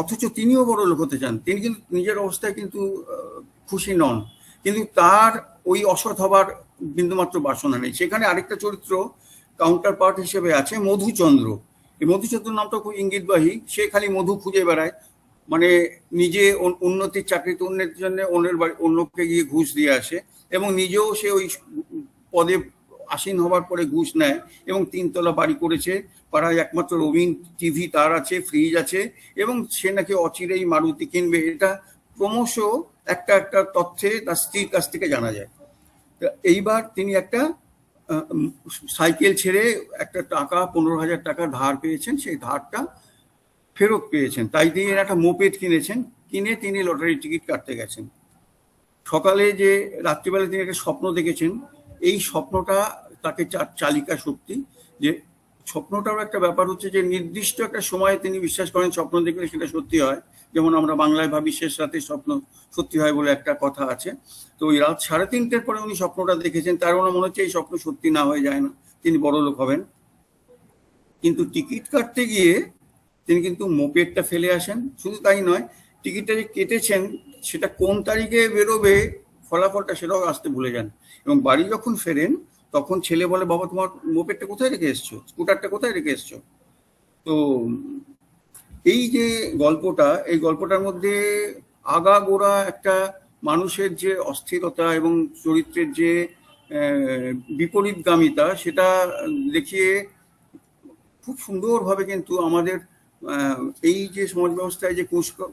অথচ তিনিও বড় লোক হতে চান। তিনি কিন্তু নিজের অবস্থায় কিন্তু খুশি নন, কিন্তু তার ওই অসৎ হবার বিন্দুমাত্র বাসনা নেই। সেখানে আরেকটা চরিত্র কাউন্টার পার্ট হিসেবে আছে মধুচন্দ্র। এই মধুচন্দ্র নামটা খুব ইঙ্গিতবাহী। সে খালি মধু খুঁজে বেড়ায়, মানে নিজে উন্নতির চাকরিতে উন্নতির জন্য অন্যকে গিয়ে ঘুষ দিয়ে আসে, এবং নিজেও সে ওই পদে আসীন হবার পরে ঘুষ নেয়, এবং 3 তলা বাড়ি করেছে, পাড়ায় একমাত্র রবিন টিভি তার আছে, ফ্রিজ আছে, এবং সে নাকি অচিরেই মারুতি কিনবে। এটা ক্রমশ একটা একটা তথ্যে তার স্ত্রীর কাছ থেকে জানা যায়। এইবার তিনি একটা সাইকেল ছেড়ে একটা টাকা 15,000 টাকা ধার পেয়েছেন, সেই ধারটা ফেরত পেয়েছেন, তাই তিনি একটা মোপেড কিনেছেন, কিনে তিনি লটারি টিকিট কাটতে গেছেন। সকালে যে রাত্রিবেলা তিনি একটা স্বপ্ন দেখেছেন, এই স্বপ্নটা তাকে চালিকা শক্তি। যে স্বপ্নটারও একটা ব্যাপার হচ্ছে যে নির্দিষ্ট একটা সময়ে তিনি বিশ্বাস করেন স্বপ্ন দেখলে সেটা সত্যি হয়, যেমন আমরা বাংলায় ভাবি শেষ রাতে স্বপ্ন সত্যি হয় বলে একটা কথা আছে। তো ওই রাত 3:30 পরে উনি স্বপ্নটা দেখেছেন, তার মনে হচ্ছে এই স্বপ্ন সত্যি না হয়ে যায় না, তিনি বড় লোক হবেন। কিন্তু টিকিট কাটতে গিয়ে তিনি কিন্তু মোপেডটা ফেলে আসেন। শুধু তাই নয়, টিকিটটা যে কেটেছেন সেটা কোন তারিখে বেরোবে ফলাফলটা সেটাও আসতে ভুলে যান, এবং বাড়ি যখন ফেরেন তখন ছেলে বলে, বাবা তোমার মোপেডটা কোথায় রেখে এসছো, স্কুটারটা কোথায় রেখে এসছো। তো এই যে গল্পটা, এই গল্পটার মধ্যে আগাগোড়া একটা মানুষের যে অস্থিরতা এবং চরিত্রের যে বিপরীতগামিতা, সেটা দেখিয়ে খুব সুন্দরভাবে কিন্তু আমাদের এই যে সমাজ ব্যবস্থায় যে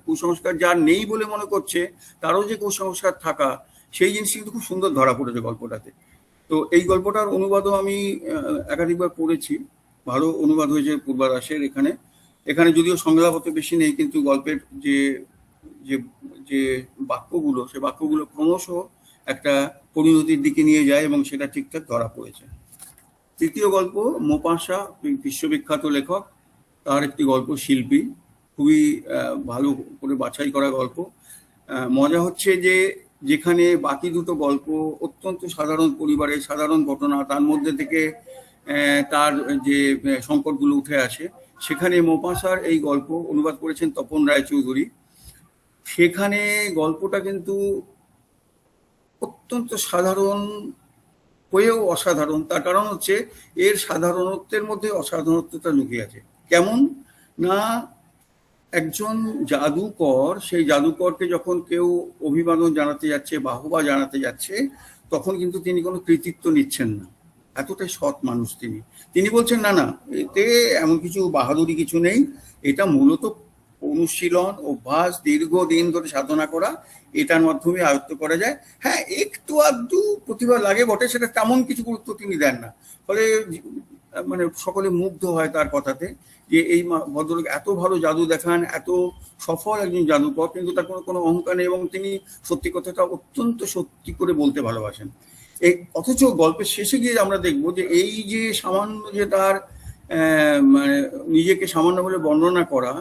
কুসংস্কার যার নেই বলে মনে করছে, তারও যে কুসংস্কার থাকা, সেই জিনিস কিন্তু খুব সুন্দর ধরা পড়েছে গল্পটাতে। তো এই গল্পটার অনুবাদও আমি একাধিকবার পড়েছি, ভালো অনুবাদ হয়েছে পূর্বারাসের। এখানে যদিও সংলাপ অত বেশি নেই, কিন্তু গল্পের যে যে যে বাক্যগুলো, সে বাক্যগুলো ক্রমশ একটা পরিণতির দিকে নিয়ে যায়, এবং সেটা ঠিকঠাক ধরা পড়েছে। তৃতীয় গল্প মোপাসা, বিশ্ববিখ্যাত লেখক, তার একটি গল্প শিল্পী, খুবই ভালো করে বাছাই করা গল্প। মজা হচ্ছে যে যেখানে বাকি দুটো গল্প অত্যন্ত সাধারণ পরিবারের সাধারণ ঘটনা, তার মধ্যে থেকে তার যে সংকটগুলো উঠে আসে, সেখানে মোপাসার এই গল্প অনুবাদ করেছেন তপন রায়চৌধুরী। সেখানে গল্পটা কিন্তু অত্যন্ত সাধারণ হয়েও অসাধারণ। তার কারণ হচ্ছে এর সাধারণত্বের মধ্যে অসাধারণত্বটা লুকিয়ে আছে। কেমন না, একজন জাদুকর, সেই জাদুকরকে যখন কেউ অভিবাদন জানাতে যাচ্ছে, বাহবা জানাতে যাচ্ছে, তখন কিন্তু তিনি কোনো কৃতিত্ব নিচ্ছেন না, এতটাই সৎ মানুষ তিনি। তিনি বলছেন না না, এতে এমন কিছু বাহাদুরি কিছু নেই, এটা মূলত অনুশীলন, অভ্যাস, দীর্ঘদিন ধরে সাধনা করা, এটার মাধ্যমে আয়ত্ত করা যায়। হ্যাঁ, একটু আধটু প্রতিভা লাগে বটে, সেটা তেমন কিছু গুরুত্ব তিনি দেন না। ফলে মানে সকলে মুগ্ধ হয় তার কথাতে, যে এই ভদ্রলোক এত ভালো জাদু দেখান, এত সফল একজন জাদুকর, কিন্তু তার কোনো অহংকার নেই, এবং তিনি সত্যি কথাটা অত্যন্ত সত্যি করে বলতে ভালোবাসেন। এই অথচ গল্পের শেষে গিয়ে আমরা দেখবো যে এই যে সামান্য যে তার মানে নিজেকে সামান্য বলে বর্ণনা করা,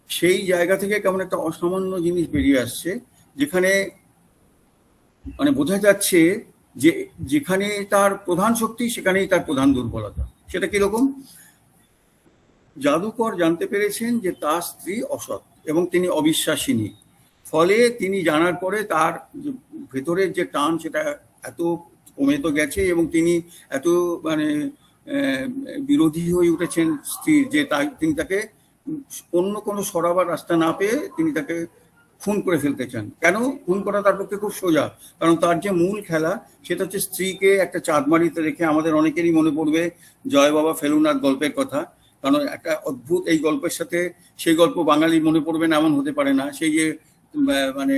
সেই জায়গা থেকে কেমন একটা অসামান্য জিনিস বেরিয়ে আসছে, যেখানে মানে বোঝা যাচ্ছে যে যেখানে তার প্রধান শক্তি সেখানেই তার প্রধান দুর্বলতা। সেটা কিরকম? জাদুকর জানতে পেরেছেন যে তার স্ত্রী অসৎ এবং তিনি অবিশ্বাসিনী। ফলে তিনি জানার পরে তার ভেতরের যে টান সেটা এত কমে তো গেছে, এবং তিনি এত মানে বিরোধী হয়ে উঠেছেন স্ত্রীর, যে তিনি তাকে অন্য কোনো সরাবার রাস্তা না পেয়ে তিনি তাকে খুন করে ফেলতে চান। কেন খুন করা তার পক্ষে খুব সোজা, কারণ তার যে মূল খেলা সেটা হচ্ছে স্ত্রীকে একটা চাঁদমারিতে রেখে। আমাদের অনেকেরই মনে পড়বে জয় বাবা ফেলুনাথ গল্পের কথা, কারণ একটা অদ্ভুত এই গল্পের সাথে সেই গল্প বাঙালি মনে পড়বে না এমন হতে পারে না। সেই যে মানে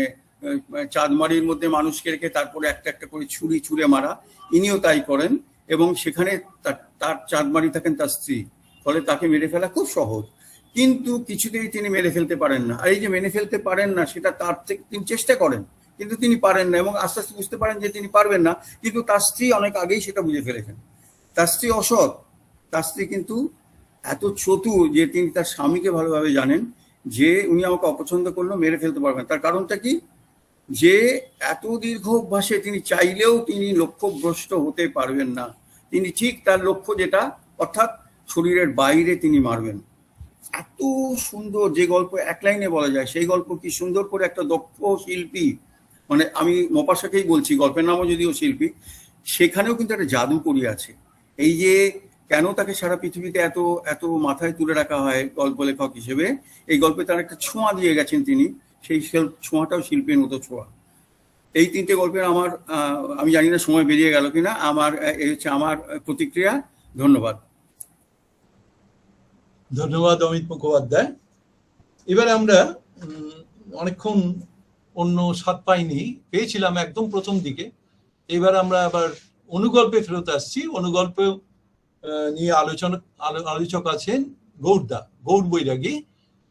চাঁদমারির মধ্যে মানুষকে রেখে তারপরে একটা একটা করে ছুরি ছুঁড়ে মারা, ইনিও তাই করেন, এবং সেখানে তার চাঁদমারি থাকেন তার স্ত্রী। ফলে তাকে মেরে ফেলা খুব সহজ, কিন্তু কিছুতেই তিনি মেরে ফেলতে পারেন না। আর এই যে মেরে ফেলতে পারেন না, সেটা তার থেকে তিনি চেষ্টা করেন, কিন্তু তিনি পারেন না, এবং আস্তে আস্তে বুঝতে পারেন যে তিনি পারবেন না। কিন্তু তার স্ত্রী অনেক আগেই সেটা বুঝে ফেলেছেন। তার স্ত্রী অসৎ, তার স্ত্রী কিন্তু এত চতুর যে তিনি তার স্বামীকে ভালোভাবে জানেন যে উনি আমাকে অপছন্দ করলেও মেরে ফেলতে পারবেন। তার কারণটা কি? যে এত দীর্ঘ অভ্যাসে তিনি চাইলেও তিনি লক্ষ্যভ্রষ্ট হতে পারবেন না। তিনি ঠিক তার লক্ষ্য যেটা, অর্থাৎ শরীরের বাইরে তিনি মারবেন। এত সুন্দর যে গল্প এক লাইনে বলা যায় সেই গল্প কি সুন্দর করে একটা দক্ষ শিল্পী, মানে আমি মপাসাকেই বলছি, গল্পের নামও যদিও শিল্পী, সেখানেও কিন্তু একটা জাদুকরি আছে। এই যে কেন তাকে সারা পৃথিবীতে এত এত মাথায় তুলে রাখা হয় গল্প লেখক হিসেবে, এই গল্পে তার একটা ছোঁয়া দিয়ে গেছেন তিনি, সেই ছোঁয়াটাও শিল্পের মতো ছোঁয়া। এই তিনটে গল্পের আমার আমি জানি না সময় বেরিয়ে গেল কিনা, আমার এই হচ্ছে আমার প্রতিক্রিয়া। ধন্যবাদ। ধন্যবাদ অমিত মুখোপাধ্যায়। এবারে আমরা অনেকক্ষণ অন্য স্বাদ পাইনি, পেয়েছিলাম একদম প্রথম দিকে। এবার আমরা আবার অনুগল্পে ফেরত আসছি। অনুগল্প নিয়ে আলোচক আছেন গৌড় বৈরাগী।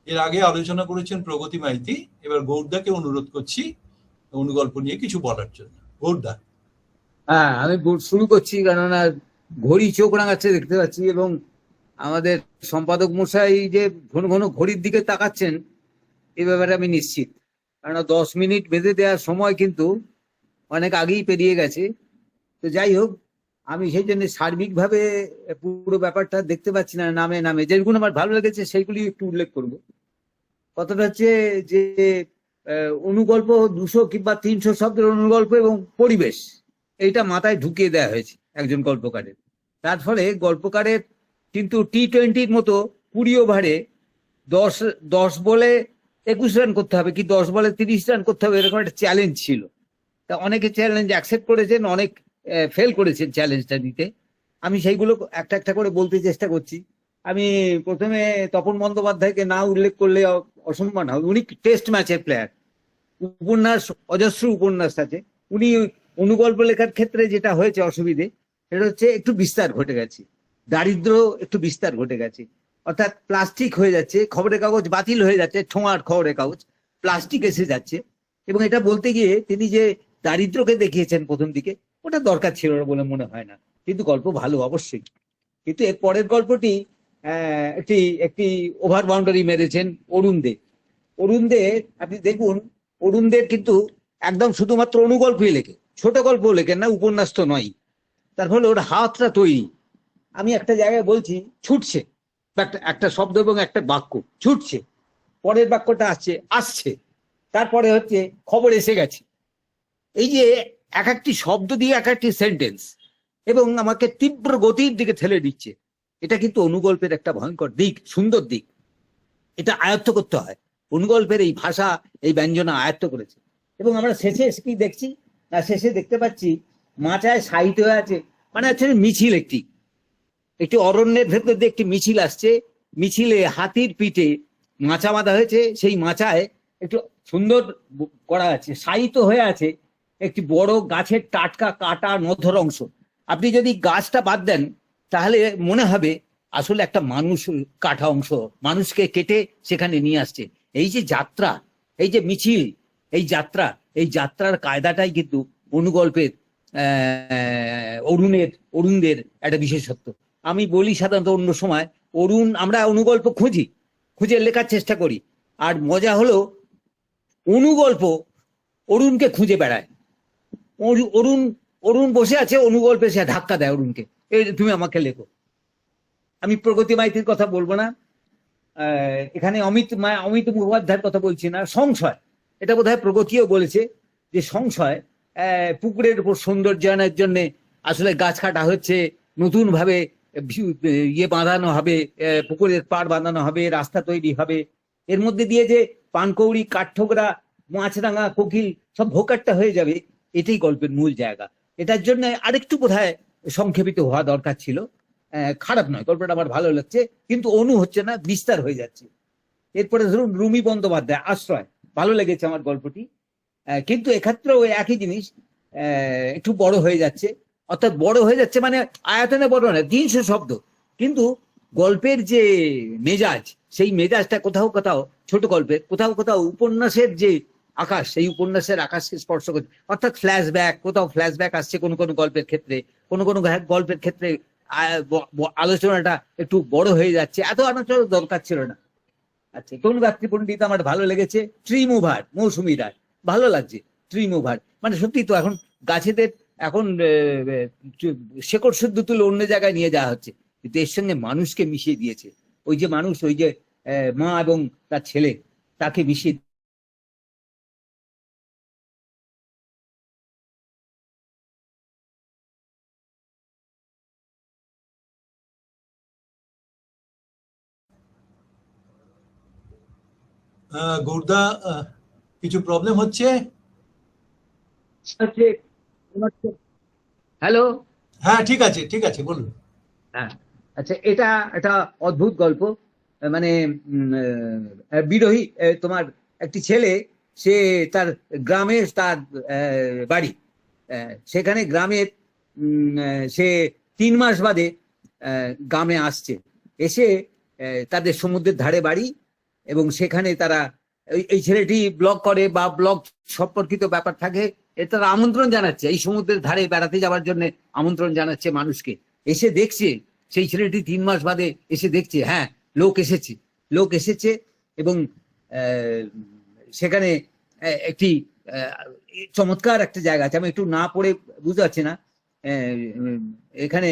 এর আগে আলোচনা করেছেন প্রগতি মাইতি। এবার গৌড়দাকে অনুরোধ করছি অনুগল্প নিয়ে কিছু বলার জন্য। গৌড়দা। হ্যাঁ, আমি শুরু করছি, কেননা ঘড়ি চোখ রাঙাচ্ছে দেখতে পাচ্ছি, এবং আমাদের সম্পাদক মশাই যে ঘন ঘন ঘড়ির দিকে তাকাচ্ছেন এ ব্যাপারে আমি নিশ্চিত, কেননা 10 মিনিট বেঁধে দেওয়ার সময় কিন্তু অনেক আগেই পেরিয়ে গেছে। তো যাই হোক, আমি সেই জন্য সার্বিকভাবে পুরো ব্যাপারটা দেখতে পাচ্ছি না। নামে যেগুলো আমার ভালো লেগেছে সেইগুলি একটু উল্লেখ করব। কথাটা হচ্ছে যে অনুগল্প 200 কিংবা 300 শব্দের অনুগল্প এবং পরিবেশ, এইটা মাথায় ঢুকিয়ে দেওয়া হয়েছে একজন গল্পকারের। তার ফলে গল্পকারের কিন্তু T20-র মতো 20 ওভারে 10 বলে 21 রান করতে হবে, কি 10 বলে 30 রান করতে হবে, এরকম একটা চ্যালেঞ্জ ছিল। তা অনেকে চ্যালেঞ্জ অ্যাকসেপ্ট করেছেন, অনেক ফেল করেছেন চ্যালেঞ্জটা নিতে। আমি সেইগুলো একটা একটা করে বলতে চেষ্টা করছি। আমি প্রথমে তপন বন্দ্যোপাধ্যায়কে না উল্লেখ করলে অসম্মান হবে। উনি টেস্ট ম্যাচের প্লেয়ার, উপন্যাস অজস্র উপন্যাস আছে। উনি অনুগল্প লেখার ক্ষেত্রে যেটা হয়েছে অসুবিধে, সেটা হচ্ছে একটু বিস্তার ঘটে গেছে, দারিদ্র একটু বিস্তার ঘটে গেছে। অর্থাৎ প্লাস্টিক হয়ে যাচ্ছে, খবরের কাগজ বাতিল হয়ে যাচ্ছে, ঠোঙার খবরের কাগজ প্লাস্টিক এসে যাচ্ছে। এবং এটা বলতে গিয়ে তিনি যে দারিদ্রকে দেখিয়েছেন প্রথম দিকে, ওটা দরকার ছিল না বলে মনে হয় না। কিন্তু গল্প ভালো অবশ্যই। কিন্তু এর পরের গল্পটি একটি ওভার বাউন্ডারি মেরেছেন অরুণ দে। আপনি দেখুন, অরুণ দের কিন্তু একদম শুধুমাত্র অনুগল্পই লেখে, ছোট গল্প লেখেন না, উপন্যাস তো নয়। তার ফলে ওর হাতটা তৈরি। আমি একটা জায়গায় বলছি ছুটছে, একটা শব্দ এবং একটা বাক্য ছুটছে, পরের বাক্যটা আসছে, তারপরে হচ্ছে খবর এসে গেছে। এই যে এক একটি শব্দ দিয়ে এক একটি সেন্টেন্স, এবং আমাকে তীব্র গতির দিকে ঠেলে দিচ্ছে, এটা কিন্তু অনুগল্পের একটা ভয়ঙ্কর দিক, সুন্দর দিক। এটা আয়ত্ত করতে হয়। অনুগল্পের এই ভাষা, এই ব্যঞ্জনা আয়ত্ত করেছে। এবং আমরা শেষে কি দেখছি না, শেষে দেখতে পাচ্ছি মাচায় সাহিত্য হয়ে আছে, মানে হচ্ছে মিছিল, একটি অরণ্যের ভেতর দিয়ে একটি মিছিল আসছে। মিছিলে হাতির পিঠে মাচা বাঁধা হয়েছে, সেই মাচায় একটু সুন্দর করা আছে, সাহিত্য হয়ে আছে একটি বড় গাছের টাটকা কাটা নধর অংশ। আপনি যদি গাছটা বাদ দেন তাহলে মনে হবে আসলে একটা মানুষ কাটা অংশ, মানুষকে কেটে সেখানে নিয়ে আসছে। এই যে যাত্রা, এই যে মিছিল, এই যাত্রার কায়দাটাই কিন্তু অনুগল্পের অরুণদের একটা বিশেষত্ব। আমি বলি সাধারণত অন্য সময় আমরা অনুগল্প খুঁজে লেখার চেষ্টা করি, আর মজা হলো অনুগল্প অরুণকে খুঁজে বেড়ায়। অরুণ বসে আছে, অনুগল্পে সে ধাক্কা দেয় অরুণকে, এই তুমি আমাকে লেখো। আমি প্রগতি মাইতির কথা বলবো না, এখানে অমিত মুখোপাধ্যায়ের কথা বলছি না। সংশয়, এটা বোধহয় প্রগতিও বলেছে যে সংশয়, পুকুরের উপর সৌন্দর্যায়নের জন্য আসলে গাছ কাটা হচ্ছে, নতুন ভাবে বাঁধানো হবে, পুকুরের পাড় বাঁধানো হবে, রাস্তা তৈরি হবে। এর মধ্যে দিয়ে যে পানকৌড়ি, কাঠঠোকরা, মাছরাঙা, কোকিল সব ভোকাট্টা হয়ে যাবে, এটাই গল্পের মূল জায়গা। এটার জন্য আরেকটু বোধহয় সংক্ষেপিত হওয়া দরকার ছিল। খারাপ নয়, গল্পটা আমার ভালো লাগছে, কিন্তু হচ্ছে না, বিস্তার হয়ে যাচ্ছে। এরপরে ধরুন রুমি বন্দ্যোপাধ্যায় আশ্রয়, ভালো লেগেছে আমার গল্পটি, কিন্তু এক্ষেত্রেও একই জিনিস, একটু বড় হয়ে যাচ্ছে। অর্থাৎ বড় হয়ে যাচ্ছে মানে আয়তনে বড় না, 300 শব্দ, কিন্তু গল্পের যে মেজাজ, সেই মেজাজটা কোথাও কোথাও ছোট গল্পের, কোথাও উপন্যাসের যে আকাশ, সেই উপন্যাসের আকাশকে স্পর্শ করছে। অর্থাৎ কোথাও ফ্ল্যাশব্যাক আসছে কোনো গল্পের ক্ষেত্রে, কোনো গল্পের ক্ষেত্রে আলোচনাটা একটু বড় হয়ে যাচ্ছে। এত আলোচনা দরকার ছিল না। আচ্ছা, তনুরাত্রি পণ্ডিত আমার ভালো লেগেছে। ট্রি মুভার, মৌসুমী রায়, ভালো লাগছে। ট্রি মুভার মানে সত্যি তো এখন গাছেদের এখন শেকড় শুদ্ধ তুলে অন্য জায়গায় নিয়ে যাওয়া হচ্ছে, কিন্তু এর সঙ্গে মানুষকে মিশিয়ে দিয়েছে। ওই যে মানুষ, ওই যে মা এবং তার ছেলে তাকে মিশিয়ে গৌরদা, কিছু প্রবলেম হচ্ছে? হ্যালো। হ্যাঁ, ঠিক আছে, ঠিক আছে, বলুন। হ্যাঁ, আচ্ছা, এটা একটা অদ্ভুত গল্প। মানে বিরোহী, তোমার একটি ছেলে, সে তার গ্রামে তার বাড়ি, সেখানে গ্রামের সে 3 মাস বাদে গ্রামে আসছে, এসে তাদের সমুদ্রের ধারে বাড়ি, এবং সেখানে তারা এই ছেলেটি ব্লগ করে বা ব্লগ সম্পর্কিত ব্যাপার থাকে, তারা আমন্ত্রণ জানাচ্ছে এই সমুদ্রের ধারে বেড়াতে যাওয়ার জন্য, আমন্ত্রণ জানাচ্ছে মানুষকে। এসে দেখছে সেই ছেলেটি 3 মাস বাদে এসে দেখছে, হ্যাঁ, লোক এসেছে এবং সেখানে একটি চমৎকার একটা জায়গা আছে, আমি একটু না পড়ে বুঝতে পারছি না। এখানে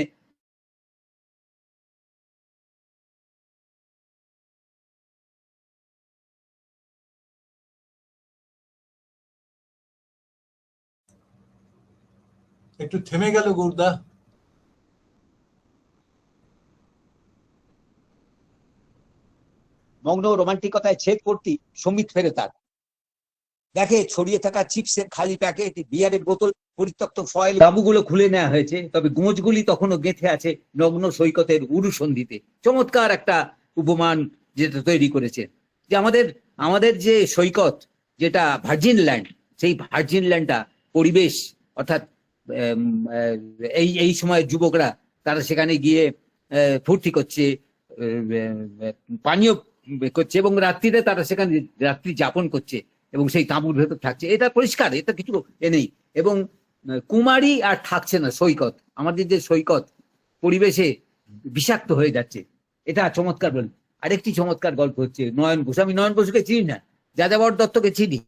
একটু থেমে গেল গৌরদা। মগ্ন রোমান্টিকতায় ছেদ করতি সম্বিত ফেরে তার, দেখে ছড়িয়ে থাকা চিপসের খালি প্যাকেট, বিয়ারের বোতল, পরিত্যক্ত ফয়েল তাঁবুগুলো খুলে নেওয়া হয়েছে, তবে গোঁজগুলি তখনও গেঁথে আছে নগ্ন সৈকতের উরুসন্ধিতে। চমৎকার একটা উপমান যেটা তৈরি করেছে, যে আমাদের যে সৈকত, যেটা ভার্জিন ল্যান্ড, সেই ভার্জিন ল্যান্ডটা পরিবেশ, অর্থাৎ এই সময় যুবকরা তারা সেখানে গিয়ে ফুর্তি করছে, পানীয় করছে, এবং রাত্রিরে তারা সেখানে রাত্রি যাপন করছে এবং সেই তাঁবুর ভেতর থাকছে। এটা পরিষ্কার, এটা কিছু নেই। এবং কুমারী আর থাকছে না সৈকত, আমাদের যে সৈকত পরিবেশে বিষাক্ত হয়ে যাচ্ছে। এটা চমৎকার বল। আরেকটি চমৎকার গল্প হচ্ছে নয়ন বসু। আমি নয়ন বসুকে চিনি না, যাযাবর দত্তকে চিনি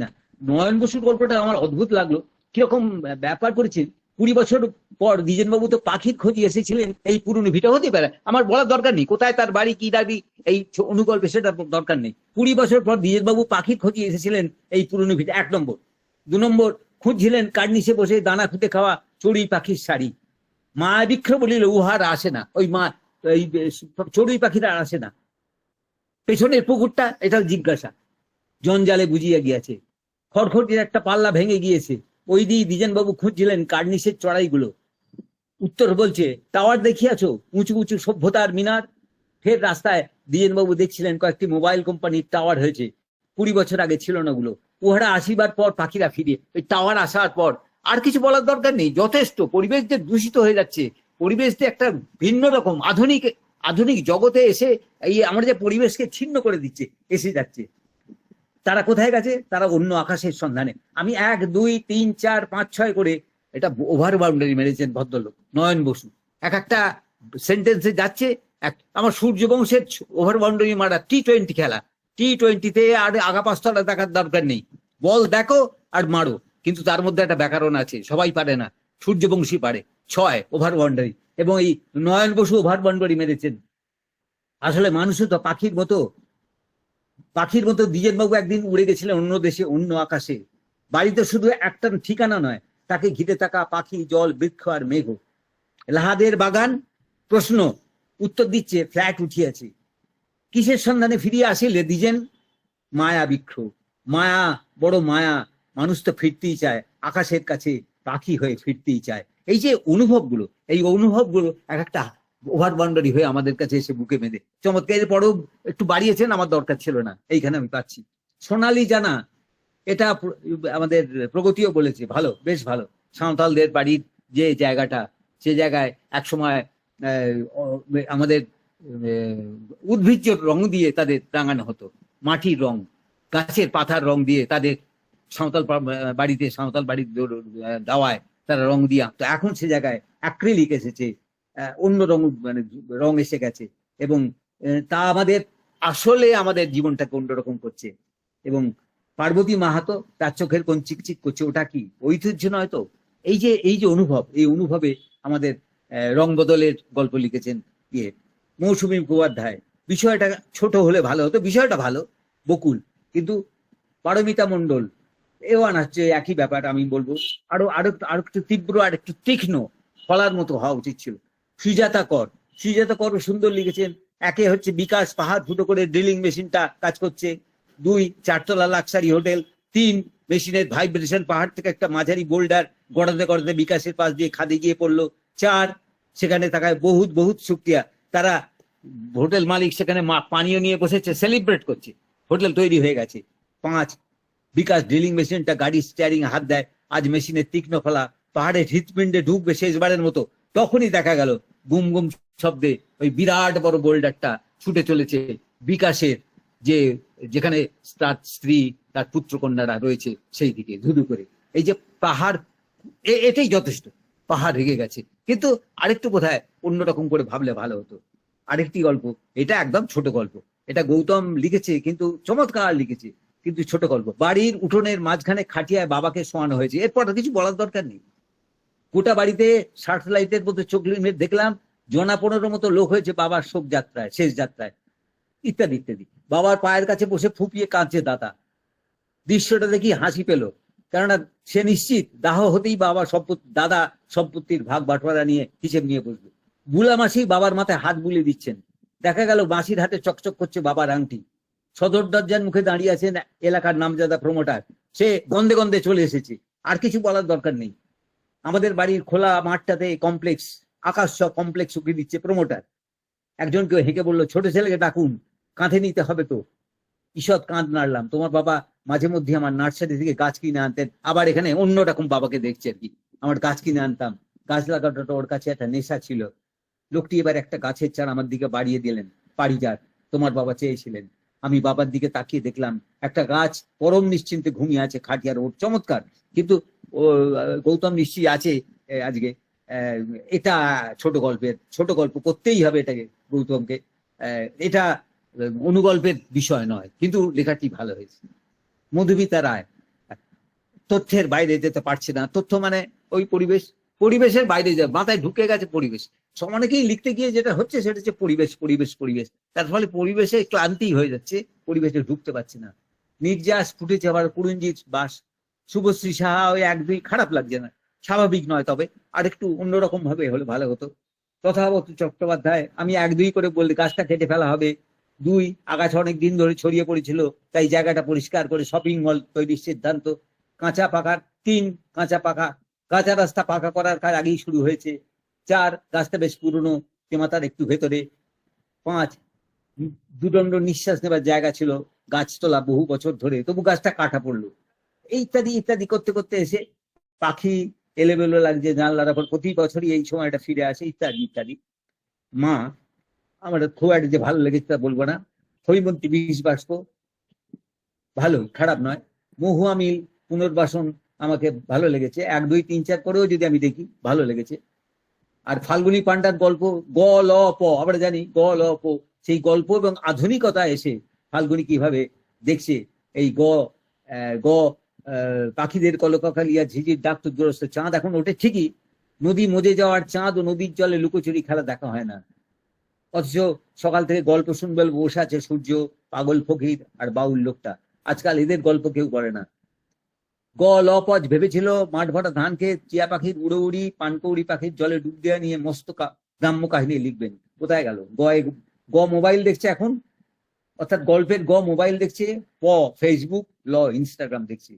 না। নয়ন বসুর গল্পটা আমার অদ্ভুত লাগলো। কিরকম ব্যাপার করেছে, 20 বছর পর দ্বিজেনবাবু তো পাখির খোঁজে এসেছিলেন এই পুরনো ভিটা, হতে পারে, আমার বলার দরকার নেই কোথায় তার বাড়ি, কি দাবি, এই অনুগল্পে সেটা দরকার নেই। 20 বছর পর দ্বিজেনবাবু পাখির খোঁজে এসেছিলেন এই পুরনো ভিটা, 1 নম্বর। 2 নম্বর, খুঁজছিলেন কার্নিশে বসে দানা খুঁটে খাওয়া চড়ুই পাখির শাড়ি। মা বৃক্ষ বলিল উহার আসে না, ওই মা এই চড়ুই পাখিরা আসে না। পেছনের পুকুরটা, এটা জিজ্ঞাসা, জঞ্জালে বুঝিয়া গিয়াছে। খড়খড়ির একটা পাল্লা ভেঙে গিয়েছে, ওই দিয়ে দ্বিজেনবাবু খুঁজছিলেন কার্নিশের চড়াইগুলো। উত্তর বলছে, টাওয়ার দেখিয়াছো, উঁচু উঁচু সভ্যতার মিনার। ফের রাস্তায় দ্বিজেনবাবু দেখছিলেন কয়েকটি মোবাইল কোম্পানির টাওয়ার হয়েছে, 20 বছর আগে ছিল না ওগুলো। উহারা আসিবার পর পাখিরা ফিরে, ওই টাওয়ার আসার পর আর কিছু বলার দরকার নেই, যথেষ্ট। পরিবেশ যে দূষিত হয়ে যাচ্ছে, পরিবেশ যে একটা ভিন্ন রকম আধুনিক জগতে এসে এই আমরা যে পরিবেশকে ছিন্ন করে দিচ্ছে, এসে যাচ্ছে। তারা কোথায় গেছে? তারা অন্য আকাশের সন্ধানে। আমি 1, 2, 3, 4, 5, 6 করে এটা ওভার বাউন্ডারি মেরেছেন ভদ্রলোক নয়ন বসু। একটা সেন্টেন্সে যাচ্ছে। আমার সূর্যবংশের ওভার বাউন্ডারি মারা T20 খেলা, T20-তে আর আগা পাঁচতলা দেখার দরকার নেই, বল দেখো আর মারো। কিন্তু তার মধ্যে একটা ব্যাকরণ আছে, সবাই পারে না, সূর্যবংশী পারে। 6 ওভার বাউন্ডারি, এবং এই নয়ন বসু ওভার বাউন্ডারি মেরেছেন। আসলে মানুষও তো পাখির মতো দ্বিজেনবাবু একদিন উড়ে গেছিলেন অন্য দেশে, অন্য আকাশে। বাড়িতে শুধু একটা ঠিকানা নয়, তাকে ঘিরে থাকা পাখি, জল, বৃক্ষ আর মেঘ। লাহাদের বাগান? প্রশ্ন। উত্তর দিচ্ছে, ফ্ল্যাট উঠিয়াছে। কিসের সন্ধানে ফিরিয়ে আসিলে দ্বিজেন? মায়া বৃক্ষ, মায়া, বড় মায়া। মানুষ তো ফিরতেই চায় আকাশের কাছে, পাখি হয়ে ফিরতেই চায়। এই যে অনুভবগুলো, এই অনুভবগুলো এক একটা ওভার বাউন্ডারি হয়ে আমাদের কাছে এসে বুকে বেঁধে। চমৎকার। এর পরেও একটু বাড়িয়েছেন, আমার দরকার ছিল না, এইখানে আমি পাচ্ছি। সোনালী জানা, এটা আমাদের প্রগতিও বলেছে, ভালো, বেশ ভালো। সাঁওতালদের বাড়ির যে জায়গাটা, সে জায়গায় একসময় আমাদের উদ্ভিজ্জ রং দিয়ে তাদের রাঙানো হতো, মাটির রং, গাছের পাতার রং দিয়ে তাদের সাঁওতাল বাড়ির দাওয়ায় তারা রং দিয়ে আঁকতো। এখন সে জায়গায় অ্যাক্রিলিক এসেছে, অন্য রং, মানে রং এসে গেছে, এবং তা আমাদের জীবনটাকে অন্যরকম করছে। এবং পার্বতী মাহাতো, তার চোখের কোন চিকচিক করছে, ওটা কি ঐতিহ্য নয় তো? এই যে অনুভব, এই অনুভবে আমাদের রং বদলের গল্প লিখেছেন মৌসুমী মুখোপাধ্যায়। বিষয়টা ছোট হলে ভালো হতো, বিষয়টা ভালো, বকুল, কিন্তু পারমিতা মণ্ডল এও আনাচ্ছে একই ব্যাপার। আমি বলবো আরো আরো আরো একটু তীব্র আর একটু তীক্ষ্ণ ফলার মতো হওয়া উচিত ছিল। সুজাতা করও সুন্দর লিখেছেন। একে হচ্ছে বিকাশ পাহাড় ফুটো করে ড্রিলিং মেশিনটা কাজ করছে, 2 4তলা লাক্সারি হোটেল, 3 মেশিনের ভাইব্রেশন পাহাড় থেকে একটা মাঝারি বোল্ডার গড়াতে গড়াতে বিকাশের পাশ দিয়ে খাদে গিয়ে পড়লো, 4 সেখানে তাকায় বহুত বহুত শুক্রিয়া, তারা হোটেল মালিক সেখানে পানীয় নিয়ে বসেছে, সেলিব্রেট করছে, হোটেল তৈরি হয়ে গেছে। 5 বিকাশ ড্রিলিং মেশিনটা গাড়ি স্টিয়ারিং হাত দেয়, আজ মেশিনের তীক্ষ্ণ ফলা পাহাড়ের হৃৎপিণ্ডে ঢুকবে শেষবারের মতো, তখনই দেখা গেল গুম গুম শব্দে ওই বিরাট বড় বোল্ডারটা ছুটে চলেছে বিকাশের যে যেখানে তার স্ত্রী তার পুত্র কন্যারা রয়েছে সেই দিকে ধুধু করে। এই যে পাহাড়, এটাই যথেষ্ট, পাহাড় রেগে গেছে। কিন্তু আরেকটু বোধহয় অন্যরকম করে ভাবলে ভালো হতো। আরেকটি গল্প, এটা একদম ছোট গল্প, এটা গৌতম লিখেছে কিন্তু চমৎকার লিখেছে, কিন্তু ছোট গল্প। বাড়ির উঠোনের মাঝখানে খাটিয়ায় বাবাকে শোয়ানো হয়েছে, এরপর আর কিছু বলার দরকার নেই। গোটা বাড়িতে সার্চলাইটের মতো চোখ দেখলাম, 15 মতো লোক হয়েছে বাবার শোক যাত্রায়, শেষ যাত্রায়, ইত্যাদি ইত্যাদি। বাবার পায়ের কাছে বসে ফুপিয়ে কাঁদছে দাদা। দৃশ্যটা দেখি হাসি পেল, কেননা সে নিশ্চিত দাহ হতেই বাবা দাদা সম্পত্তির ভাগ বাটোয়ারা নিয়ে হিসেব নিয়ে বসবে। বুলা মাসি বাবার মাথায় হাত বুলিয়ে দিচ্ছেন। দেখা গেল মাসির হাতে চকচক করছে বাবার আংটি। সদর দরজার মুখে দাঁড়িয়ে আছেন এলাকার নামজাদা প্রমোটার, সে গন্ধে গন্ধে চলে এসেছে। আর কিছু বলার দরকার নেই। আমাদের বাড়ির খোলা মাঠটাতে কমপ্লেক্স, আকাশ কমপ্লেক্স উঠিয়ে দিচ্ছে প্রমোটার। একজনকে হেঁকে বললো, ছোট ছেলেকে ডাকুন, কাঁধে নিতে হবে তো। ঈষৎ কাঁধ নাড়লাম। তোমার বাবা মাঝে মধ্যে আমার নার্সারি থেকে গাছ কিনে আনতেন, আবার এখানে অন্যরকম বাবাকে দেখছে আর কি। আমার গাছ কিনে আনতাম, গাছ লাগানোটা ওর কাছে একটা নেশা ছিল। লোকটি এবার একটা গাছের চারা আমার দিকে বাড়িয়ে দিলেন, পারিজাত, তোমার বাবা চেয়েছিলেন। আমি বাবার দিকে তাকিয়ে দেখলাম একটা গাছ পরম নিশ্চিন্তে ঘুমিয়ে আছে খাটিয়ার ওর, চমৎকার। কিন্তু গৌতম নিশ্চয়ই আছে আজকে। এটা ছোট গল্প করতেই হবে এটাকে, গৌতমকে। এটা অনুগল্পের বিষয় নয়, কিন্তু লেখাটি ভালো হয়েছে। মধুমিতা রায় তথ্যের বাইরে যেতে পারছে না। তথ্য মানে ওই পরিবেশের বাইরে যায়, মাথায় ঢুকে গেছে পরিবেশ। অনেকেই লিখতে গিয়ে যেটা হচ্ছে সেটা হচ্ছে পরিবেশ। তার ফলে পরিবেশে ক্লান্তি হয়ে যাচ্ছে, পরিবেশে ঢুকতে পারছে না। নির্যাস ফুটেছে আবার কুরুঞ্জির বাস। শুভশ্রী সাহা ওই 1-2 খারাপ লাগছে না, স্বাভাবিক নয়, তবে আরেকটু অন্যরকম ভাবে হলে ভালো হতো। তথাগত চট্টোপাধ্যায়, আমি 1-2 করে বললে গাছটা কেটে ফেলা হবে। 2 আগাছা অনেক দিন ধরে ছড়িয়ে পড়েছিল, তাই জায়গাটা পরিষ্কার করে শপিং মল তৈরির সিদ্ধান্ত। 3 কাঁচা রাস্তা পাকা করার কাজ আগেই শুরু হয়েছে। 4 গাছটা বেশ পুরনো, তেমাতার একটু ভেতরে। 5 দুদণ্ড নিঃশ্বাস নেবার জায়গা ছিল, গাছতলা বহু বছর ধরে, তবু গাছটা কাটা পড়লো। ইত্যাদি ইত্যাদি করতে করতে এসে পাখি এলেবেলো লাগছে জানলার ওপর, প্রতি বছরই এই সময়টা ফিরে আসে, ইত্যাদি ইত্যাদি। মা, আমার খুব একটা যে ভালো লেগেছে তা বলবো না। হৈমন্তী বিষ বাষ্প ভালো, খারাপ নয়। মহুয়া মিল পুনর্বাসন আমাকে ভালো লেগেছে, 1, 2, 3, 4 করেও যদি আমি দেখি ভালো লেগেছে। আর ফাল্গুনী পান্ডার গল্প গ ল প, আমরা জানি গ ল প, সেই গল্প এবং আধুনিকতা এসে ফাল্গুনী কিভাবে দেখছে এই গ পাখিদের কলকাকালিয়া ঝিঝির ডাক তুগ্রস্ত চাঁদ এখন ওঠে ঠিকই, নদী মজে যাওয়ার চাঁদ ও নদীর জলে লুকোচুরি খেলা দেখা হয় না। অথচ সকাল থেকে গল্প শুনবে বসে আছে সূর্য, পাগল ফকির আর বাউল লোকটা। আজকাল এদের গল্প কেউ করে না। গ ল পজ ভেবেছিল মাঠ ভরা ধান খেয়ে টিয়া পাখির উড়ি পানকৌড়ি পাখির জলে ডুব দেওয়া নিয়ে মস্ত গ্রাম্য কাহিনী লিখবেন, কোথায় গেল? গ মোবাইল দেখছে এখন, অর্থাৎ গল্পের গ মোবাইল দেখছে, প ফেসবুক, ল ইনস্টাগ্রাম দেখছে।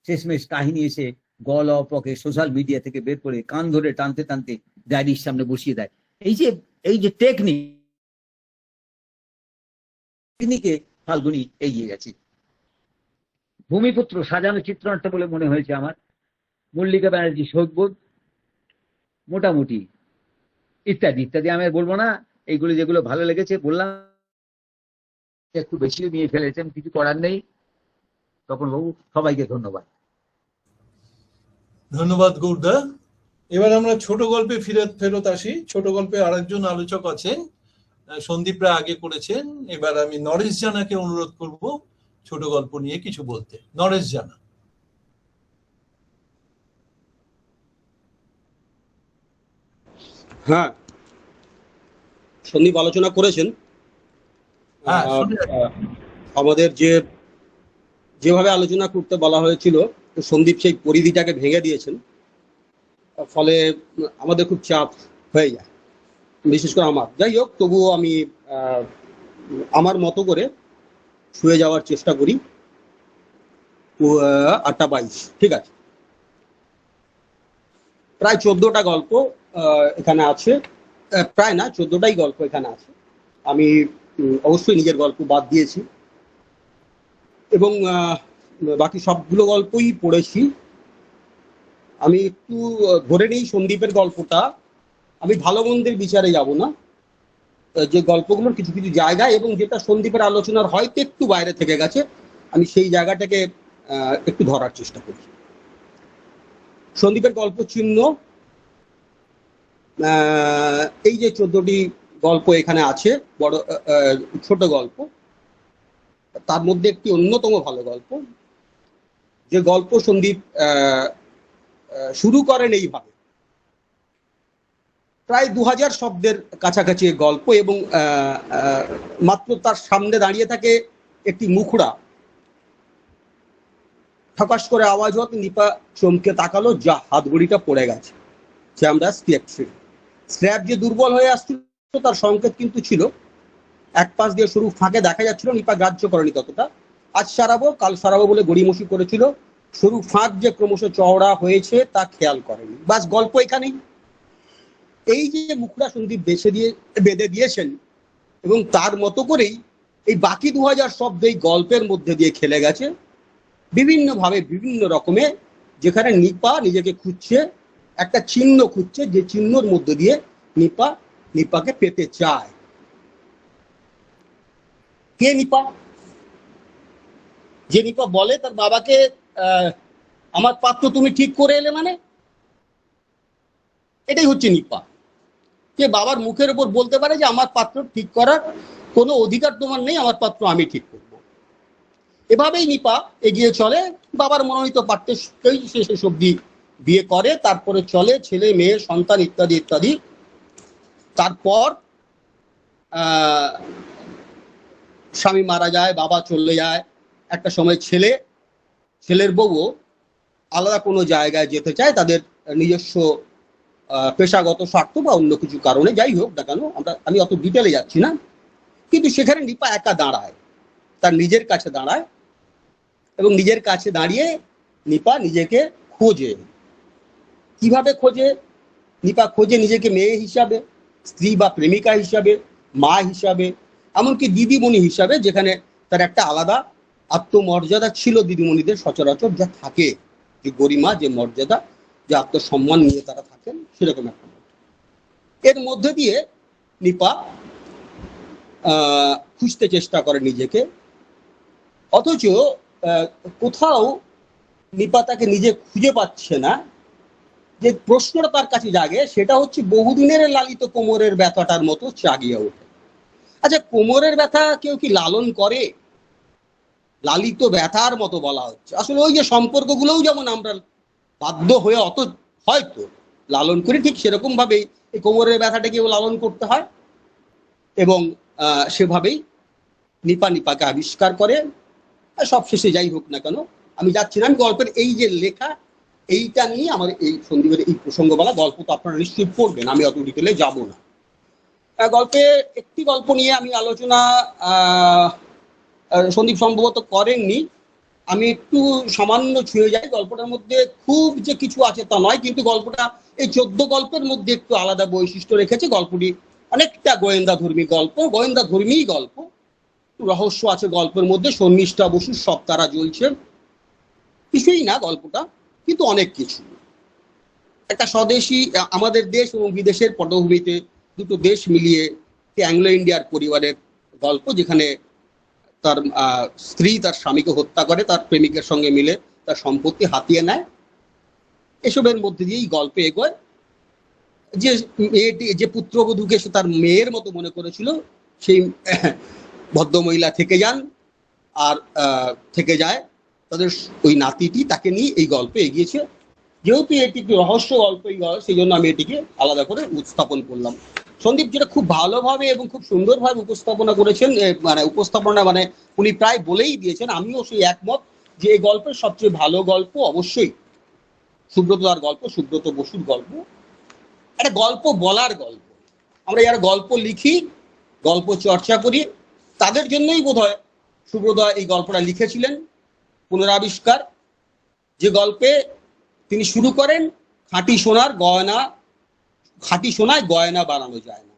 শেষমেশ কাহিনী এসে গ ল পকে সোশ্যাল মিডিয়া থেকে বের করে কান ধরে টানতে টানতে ডায়েরির সামনে বসিয়ে দেয়। এই যে টেকনিকে ফাল্গুনী এগিয়ে গেছে। ভূমিপুত্র সাজানো চিত্রনাট্য বলে মনে হয়েছে আমার। মল্লিকা ব্যানার্জি শোধবোধ মোটামুটি, ইত্যাদি ইত্যাদি। আমি আর বলবো না, এইগুলো যেগুলো ভালো লেগেছে বললাম, একটু বেশি নিয়ে ফেলেছেন, কিছু করার নেই। তপন বাবু, সবাইকে ধন্যবাদ। ধন্যবাদ গৌরদা। এবার আমরা ছোট গল্পে ফেরত আসি। ছোট গল্পে আরেকজন আলোচক আছেন, সন্দীপ রায় আগে করেছেন। এবার আমি নরেশ জানাকে অনুরোধ করব ছোট গল্প নিয়ে কিছু বলতে। নরেশ জানা। হ্যাঁ, সন্দীপ আলোচনা করেছেন। হ্যাঁ, আহ, শুনে যাচ্ছি। আহ, আমাদের যেভাবে আলোচনা করতে বলা হয়েছিল, সন্দীপ সেই পরিধিটাকে ভেঙে দিয়েছেন, ফলে আমাদের খুব চাপ হয়ে যায়, বিশেষ করে আমার। যাই হোক, তবুও আমি আমার মতো করে শুয়ে যাওয়ার চেষ্টা করি। 8:22, ঠিক আছে। প্রায় 14টা গল্প এখানে আছে, প্রায় না, 14টাই গল্প এখানে আছে। আমি অবশ্যই নিজের গল্প বাদ দিয়েছি এবং বাকি সবগুলো গল্পই পড়েছি। আমি একটু ধরে নিই সন্দীপের গল্পটা, আমি ভালো মন্দের বিচারে যাব না, যে গল্পগুলোর কিছু কিছু জায়গায় এবং যেটা সন্দীপের আলোচনার হয়তো একটু বাইরে থেকে গেছে, আমি সেই জায়গাটাকে একটু ধরার চেষ্টা করি। সন্দীপের গল্প চিহ্ন, এই যে 14টি গল্প এখানে আছে, বড় ছোট গল্প, তার মধ্যে একটি অন্যতম ভালো গল্প, যে গল্প সন্দীপ শুরু করেন এইভাবে। প্রায় 2000 শব্দের কাছাকাছি গল্প এবং মাত্র তার সামনে দাঁড়িয়ে থাকে একটি মুখড়া। ঠকাস করে আওয়াজ হতে নিপা চমকে তাকালো, যা, হাতঘড়িটা পড়ে গেছে। আমরা স্ল্যাব যে দুর্বল হয়ে আসছিল তার সংকেত কিন্তু ছিল। এক পাশ দিয়ে শুরু ফাঁকে দেখা যাচ্ছিল, নিপা গ্রাহ্য করেনি ততটা। আজ সারাবো কাল সারাবো বলে গড়িমসি করেছিল, শুরু ফাঁক যে ক্রমশ চওড়া হয়েছে তা খেয়াল করেনি। বাস, গল্প এখানেই। এই যে মুখড়া সন্দীপ বেঁধে দিয়েছেন এবং তার মতো করেই এই বাকি 2000 শব্দ এই গল্পের মধ্যে দিয়ে খেলে গেছে বিভিন্নভাবে, বিভিন্ন রকমে, যেখানে নিপা নিজেকে খুঁজছে, একটা চিহ্ন খুঁজছে, যে চিহ্নর মধ্যে দিয়ে নিপাকে পেতে চায়। কে নিপা? যে নিপা বলে তার বাবাকে, আমার পাত্র তুমি ঠিক করে এলে, মানে এটাই হচ্ছে নিপা। যে বাবার মুখের উপর বলতে পারে যে আমার পাত্র ঠিক করার কোনো অধিকার তোমার নেই, আমার পাত্র আমি ঠিক করব। এভাবেই নিপা এগিয়ে চলে। বাবার মনোনীত পাত্রকেই সে শেষ অবধি বিয়ে করে, তারপরে চলে ছেলে মেয়ে সন্তান ইত্যাদি ইত্যাদি। তারপর স্বামী মারা যায়, বাবা চলে যায়, একটা সময় ছেলের বউও আলাদা কোনো জায়গায় যেতে চায়, তাদের নিজস্ব পেশাগত স্বার্থ বা অন্য কিছু কারণে, যাই হোক না কেন, আমি অত ডিটেলে যাচ্ছি না। কিন্তু সেখানে নিপা একা দাঁড়ায়, তার নিজের কাছে দাঁড়ায় এবং নিজের কাছে দাঁড়িয়ে নিপা নিজেকে খোঁজে। কিভাবে খোঁজে? নিপা খোঁজে নিজেকে মেয়ে হিসাবে, স্ত্রী বা প্রেমিকা হিসাবে, মা হিসাবে, এমনকি দিদিমণি হিসাবে, যেখানে তার একটা আলাদা আত্মমর্যাদা ছিল দিদিমণিদের সচরাচর যা থাকে, যে গরিমা, যে মর্যাদা, যে আত্মসম্মান নিয়ে তারা থাকেন, সেরকম একটা। এর মধ্যে দিয়ে নিপা খুঁজতে চেষ্টা করে নিজেকে, অথচ কোথাও নিপা তাকে নিজে খুঁজে পাচ্ছে না। যে প্রশ্নটা তার কাছে জাগে সেটা হচ্ছে বহুদিনের লালিত কোমরের ব্যথাটার মতো জাগিয়ে ওঠে। আচ্ছা, কোমরের ব্যথা কেউ কি লালন করে? লালিত ব্যথার মতো বলা হচ্ছে, আসলে ওই যে সম্পর্কগুলোও যেমন আমরা বাধ্য হয়ে হয়তো লালন করি, ঠিক সেরকম ভাবেই এই কোমরের ব্যথাটাকেও লালন করতে হয় এবং সেভাবেই নিপাকে আবিষ্কার করে। সবশেষে যাই হোক না কেন, আমি যাচ্ছি না, আমি গল্পের এই যে লেখা, এইটা নিয়ে আমার এই সন্দীপের এই প্রসঙ্গ বলা। গল্প তো আপনারা নিশ্চয়ই পড়বেন, আমি অত ডিটেলে যাব না। গল্পে একটি গল্প নিয়ে আমি আলোচনা সন্দীপ সম্ভবত করেননি, আমি একটু সামান্য ছুঁয়ে যাই। গল্পটার মধ্যে খুব যে কিছু আছে তা নয়, কিন্তু গল্পটা এই 14 গল্পের মধ্যে একটু আলাদা বৈশিষ্ট্য রেখেছে। গল্পটি অনেকটা গোয়েন্দাধর্মী গল্প, গোয়েন্দাধর্মী গল্প, রহস্য আছে গল্পের মধ্যে। শর্মিষ্ঠা বসুর সব তারা জ্বলছে, কিছুই না গল্পটা, কিন্তু অনেক কিছু। একটা স্বদেশী, আমাদের দেশ এবং বিদেশের পটভূমিতে দুটো দেশ মিলিয়ে অ্যাংলো ইন্ডিয়ার পরিবারের গল্প, যেখানে তার স্ত্রী তার স্বামীকে হত্যা করে, তার প্রেমিকের সঙ্গে মিলে তার সম্পত্তি হাতিয়ে নেয়। এসবের মধ্যে দিয়েই গল্পে এগোয়। যে মেয়েটি, যে পুত্রবধূকে সে তার মেয়ের মতো মনে করেছিল, সেই ভদ্রমহিলা থেকে যান, আর থেকে যায় তাদের ওই নাতিটি, তাকে নিয়ে এই গল্পে এগিয়েছে। যেহেতু এটি একটি রহস্য গল্প, সেই জন্য আমি এটিকে আলাদা করে উপস্থাপন করলাম। সন্দীপ যেটা খুব ভালোভাবে এবং খুব সুন্দরভাবে উপস্থাপনা করেছেন, মানে উনি প্রায় বলেই দিয়েছেন, আমিও সেই একমত যে এই গল্পের সবচেয়ে ভালো গল্প অবশ্যই সুব্রত দার গল্প, সুব্রত বসুর গল্প। একটা গল্প বলার গল্প, আমরা যারা গল্প লিখি, গল্প চর্চা করি, তাদের জন্যই বোধহয় সুব্রত এই গল্পটা লিখেছিলেন। পুনরাবিষ্কার, যে গল্পে তিনি শুরু করেন খাঁটি সোনায় গয়না বানানো যায় না।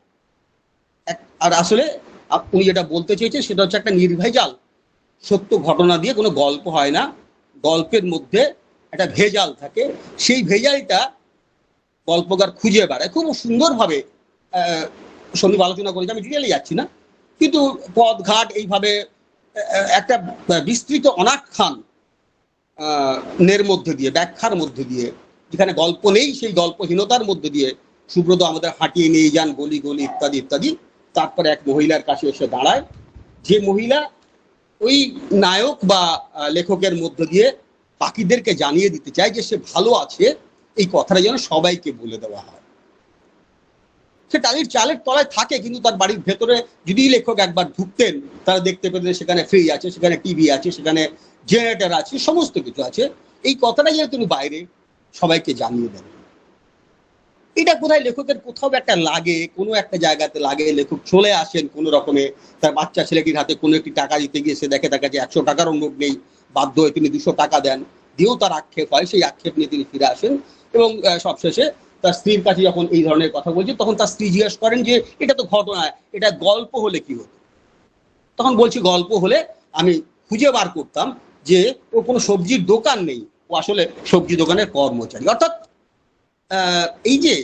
আর আসলে উনি যেটা বলতে চেয়েছেন সেটা হচ্ছে একটা নির্ভেজাল সত্য ঘটনা দিয়ে কোনো গল্প হয় না, গল্পের মধ্যে একটা ভেজাল থাকে, সেই ভেজালটা গল্পকার খুঁজে বেড়ায়। খুব সুন্দরভাবে সন্দীপ আলোচনা করেছে, আমি ডিটেলে যাচ্ছি না, কিন্তু পথ ঘাট এইভাবে একটা বিস্তৃত অনাখ্যান নের মধ্যে দিয়ে, ব্যাখ্যার মধ্যে দিয়ে, যেখানে গল্প নেই সেই গল্পহীনতার মধ্যে দিয়ে সুব্রত আমাদের হাঁটিয়ে নিয়ে যান গলি গলি ইত্যাদি ইত্যাদি। তারপরে এক মহিলার কাছে এসে দাঁড়ায়, যে মহিলা ওই নায়ক বা লেখকের মধ্যে দিয়ে বাকিদেরকে জানিয়ে দিতে চায় যে সে ভালো আছে, এই কথাটা যেন সবাইকে বলে দেওয়া হয়। সে টালির চালের তলায় থাকে, কিন্তু তার বাড়ির ভেতরে যদি লেখক একবার ঢুকতেন তারা দেখতে পেতেন সেখানে ফ্রিজ আছে, সেখানে টিভি আছে, সেখানে জেনারেটর আছে, সমস্ত কিছু আছে। এই কথাটা যেন তিনি বাইরে সবাইকে জানিয়ে দেন। এটা কোথায় লেখকের কোথাও একটা লাগে, কোনো একটা জায়গাতে লাগে, লেখক চলে আসেন কোনো রকমে, তার বাচ্চা ছেলেটির হাতে কোনো একটি টাকা দিতে গিয়ে সে দেখে তার কাছে 100 টাকারও নোট নেই, বাধ্য হয়ে তিনি 200 টাকা দেন, দিয়েও তার আক্ষেপ হয়, সেই আক্ষেপ নিয়ে তিনি ফিরে আসেন এবং সবশেষে তার স্ত্রীর কাছে যখন এই ধরনের কথা বলছে তখন তার স্ত্রী জিজ্ঞেস করেন যে এটা তো ঘটনা, এটা গল্প হলে কি হতো? তখন বলছি গল্প হলে আমি খুঁজে বার করতাম যে ও কোনো সবজির দোকান নেই, ও আসলে সবজি দোকানের কর্মচারী। অর্থাৎ এই যে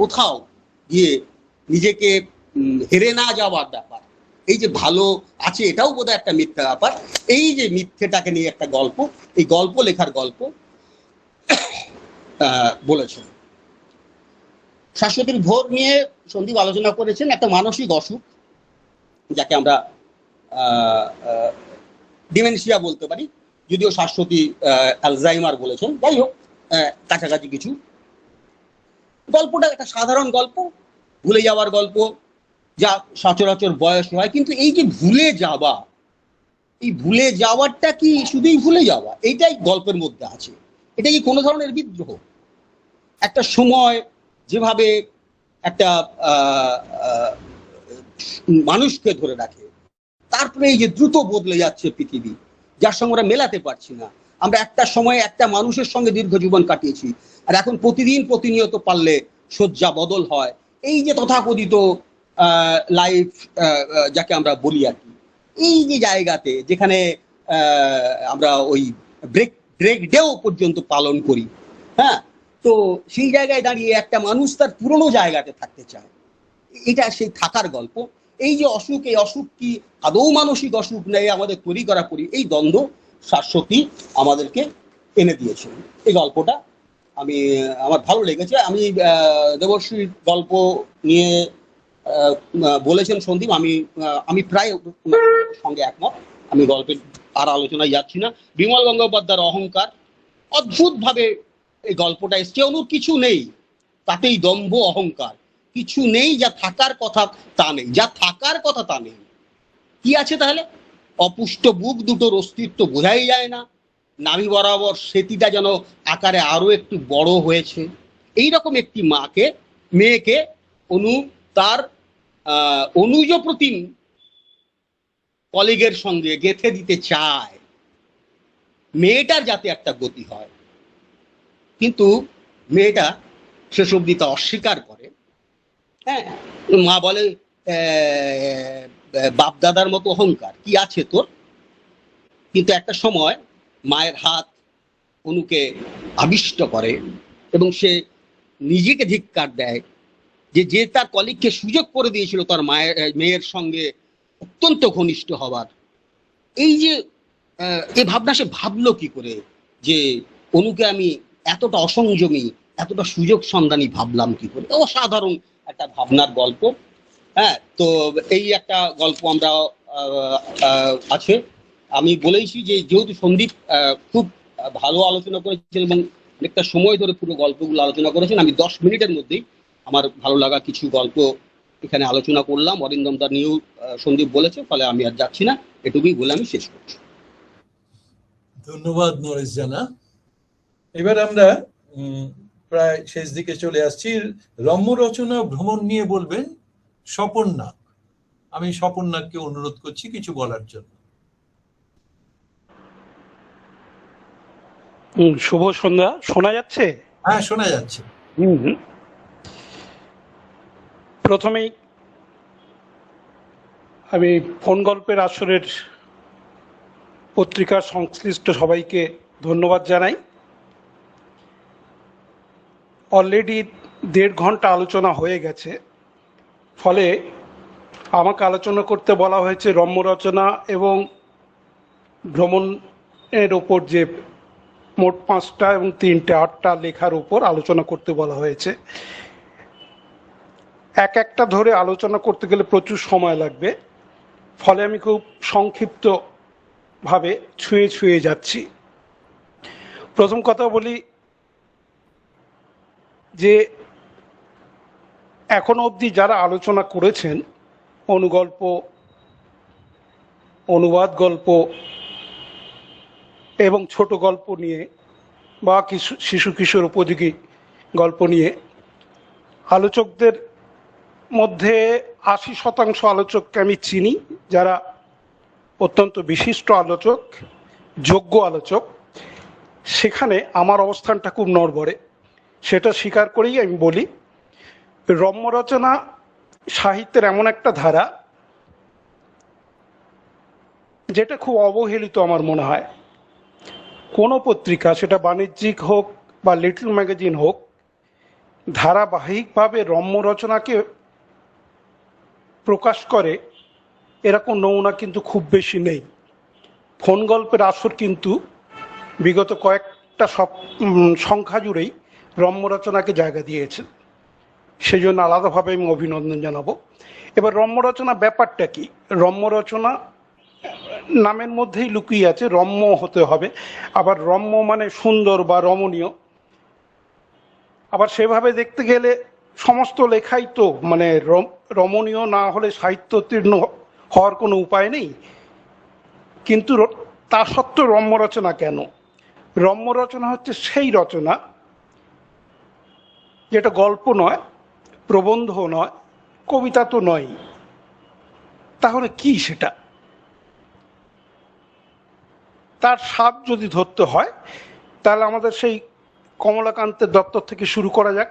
কোথাও গিয়ে নিজেকে হেরে না যাওয়ার ব্যাপার, এই যে ভালো আছে এটাও বোধহয় একটা মিথ্যা ব্যাপার, এই যে মিথ্যেটাকে নিয়ে একটা গল্প, এই গল্প লেখার গল্প বলেছেন। শাশ্বতীর ভোর নিয়ে সন্দীপ আলোচনা করেছেন, একটা মানসিক অসুখ যাকে আমরা ডিমেনশিয়া বলতে পারি, যদিও শাশ্বতী অ্যালজাইমার বলেছেন, যাই হোক কাছাকাছি কিছু। গল্পটা একটা সাধারণ গল্প, ভুলে যাওয়ার গল্প, যা সচরাচর বয়স হয়, কিন্তু এই যে ভুলে যাওয়া, এই ভুলে যাওয়াটা কি শুধুই ভুলে যাওয়া? এইটাই গল্পের মধ্যে আছে। এটা কি কোনো ধরনের বিদ্রোহ? একটা সময় যেভাবে একটা মানুষকে ধরে রাখে, তারপরে এই যে দ্রুত বদলে যাচ্ছে পৃথিবী, যার সঙ্গে আমরা মেলাতে পারছি না। আমরা একটা সময় একটা মানুষের সঙ্গে দীর্ঘ জীবন কাটিয়েছি, আর এখন প্রতিদিন প্রতিনিয়ত পারলে শয্যা বদল হয়। এই যে তথাকথিত লাইফ যাকে আমরা বলি আর কি, এই যে জায়গাতে যেখানে আমরা ওই ব্রেক ডেও পর্যন্ত পালন করি, হ্যাঁ, তো সেই জায়গায় দাঁড়িয়ে একটা মানুষ তার পুরনো জায়গাতে থাকতে চায়, এটা সেই থাকার গল্প। এই যে অসুখ, এই অসুখ কি আদৌ মানসিক অসুখ নেই, আমাদের তৈরি করা করি, এই দ্বন্দ্ব শাশ্বতী আমাদেরকে এনে দিয়েছেন। এই গল্পটা আমার ভালো লেগেছে। আমি দেবশ্রীর গল্প নিয়ে বলেছেন সন্দীপ, আমি প্রায় সঙ্গে একমত, আমি গল্পের আর আলোচনায় যাচ্ছি না। বিমল গঙ্গোপাধ্যায়ের অহংকার, অদ্ভুত ভাবে এই গল্পটা এসছে। অনুর কিছু নেই, তাতেই দম্ভ অহংকার, কিছু নেই, যা থাকার কথা তা নেই, যা থাকার কথা তা নেই। কি আছে তাহলে? অপুষ্ট বুক দুটোর অস্তিত্ব বোঝাই যায় না, নাভি বরাবর সেতিটা যেন আকারে আরো একটু বড় হয়েছে। এইরকম একটি মেয়েকে অনু তার অনুজ প্রতিম কলিগের সঙ্গে গেঁথে দিতে চায়, মেয়েটার যাতে একটা গতি হয়, কিন্তু মেয়েটা শেষ অবধি তা অস্বীকার করে। হ্যাঁ, মা বলে বাপ দাদার মতো অহংকার কি আছে তোর? কিন্তু একটা সময় মায়ের হাত অনুকে আবিষ্ট করে এবং সে নিজেকে ধিক্কার দেয় যে তার কলিগকে সুযোগ করে দিয়েছিল তার মেয়ের সঙ্গে অত্যন্ত ঘনিষ্ঠ হবার। এই যে এই ভাবনা সে ভাবলো কি করে যে অনুকে আমি এতটা অসংযমী, এতটা সুযোগ সন্ধানী ভাবলাম কি করে? অসাধারণ একটা ভাবনার গল্প। হ্যাঁ, তো এই একটা গল্প আমরা আছে। আমি বলেইছি যে যেহেতু সন্দীপ খুব ভালো আলোচনা করেছেন এবং অনেকটা সময় ধরে পুরো গল্পগুলো আলোচনা করেছেন, আমি 10 মিনিটের মধ্যেই আমার ভালো লাগা কিছু গল্প এখানে আলোচনা করলাম। অরিন্দম দা নিয়েও সন্দীপ বলেছে, ফলে আমি আর যাচ্ছি না, এটুকুই বলে আমি শেষ করছি। ধন্যবাদ নরেশ জানা। এবার আমরা প্রায় শেষ দিকে চলে আসছি। রম্য রচনা ভ্রমণ নিয়ে বলবেন স্বপন নাগ। আমি স্বপন নাগকে অনুরোধ করছি কিছু বলার জন্য। শুভ সন্ধ্যা। শোনা যাচ্ছে? হ্যাঁ, শোনা যাচ্ছে। প্রথমেই আমি ফোন গল্পের আসরের পত্রিকার সংশ্লিষ্ট সবাইকে ধন্যবাদ জানাই। অলরেডি 1.5 ঘন্টা আলোচনা হয়ে গেছে, ফলে আমাকে আলোচনা করতে বলা হয়েছে রম্য রচনা এবং ভ্রমণের ওপর, যে মোট 5টা এবং 3টে 8টা লেখার উপর আলোচনা করতে বলা হয়েছে। একটা ধরে আলোচনা করতে গেলে প্রচুর সময় লাগবে, ফলে আমি খুব সংক্ষিপ্তভাবে ছুঁয়ে যাচ্ছি। প্রথম কথা বলি যে এখনো অবধি যারা আলোচনা করেছেন অনুগল্প, অনুবাদ গল্প এবং ছোট গল্প নিয়ে বা শিশু কিশোর উপযোগী গল্প নিয়ে, আলোচকদের মধ্যে 80% আলোচককে আমি চিনি, যারা অত্যন্ত বিশিষ্ট আলোচক, যোগ্য আলোচক। সেখানে আমার অবস্থানটা খুব নড়বড়ে, সেটা স্বীকার করেই আমি বলি, রম্য রচনা সাহিত্যের এমন একটা ধারা যেটা খুব অবহেলিত আমার মনে হয়। কোনো পত্রিকা, সেটা বাণিজ্যিক হোক বা লিটল ম্যাগাজিন হোক, ধারাবাহিকভাবে রম্য রচনাকে প্রকাশ করে এরকম নমুনা কিন্তু খুব বেশি নেই। ফোন গল্পের আসর কিন্তু বিগত কয়েকটা সংখ্যা জুড়েই রম্য রচনাকে জায়গা দিয়েছে, সেই জন্য আলাদাভাবে আমি অভিনন্দন জানাবো। এবার রম্য রচনা ব্যাপারটা কি? রম্য রচনা নামের মধ্যেই লুকিয়ে আছে রম্য হতে হবে। আবার রম্য মানে সুন্দর বা রমণীয়। আবার সেভাবে দেখতে গেলে সমস্ত লেখাই তো মানে রমণীয় না হলে সাহিত্যোত্তীর্ণ হওয়ার কোনো উপায় নেই। কিন্তু তা সত্ত্বেও রম্য রচনা কেন? রম্য রচনা হচ্ছে সেই রচনা যেটা গল্প নয়, প্রবন্ধ নয়, কবিতা তো নয়। তাহলে কি সেটা? তার স্বাদ যদি ধরতে হয় তাহলে আমাদের সেই কমলাকান্তের দপ্তর থেকে শুরু করা যাক।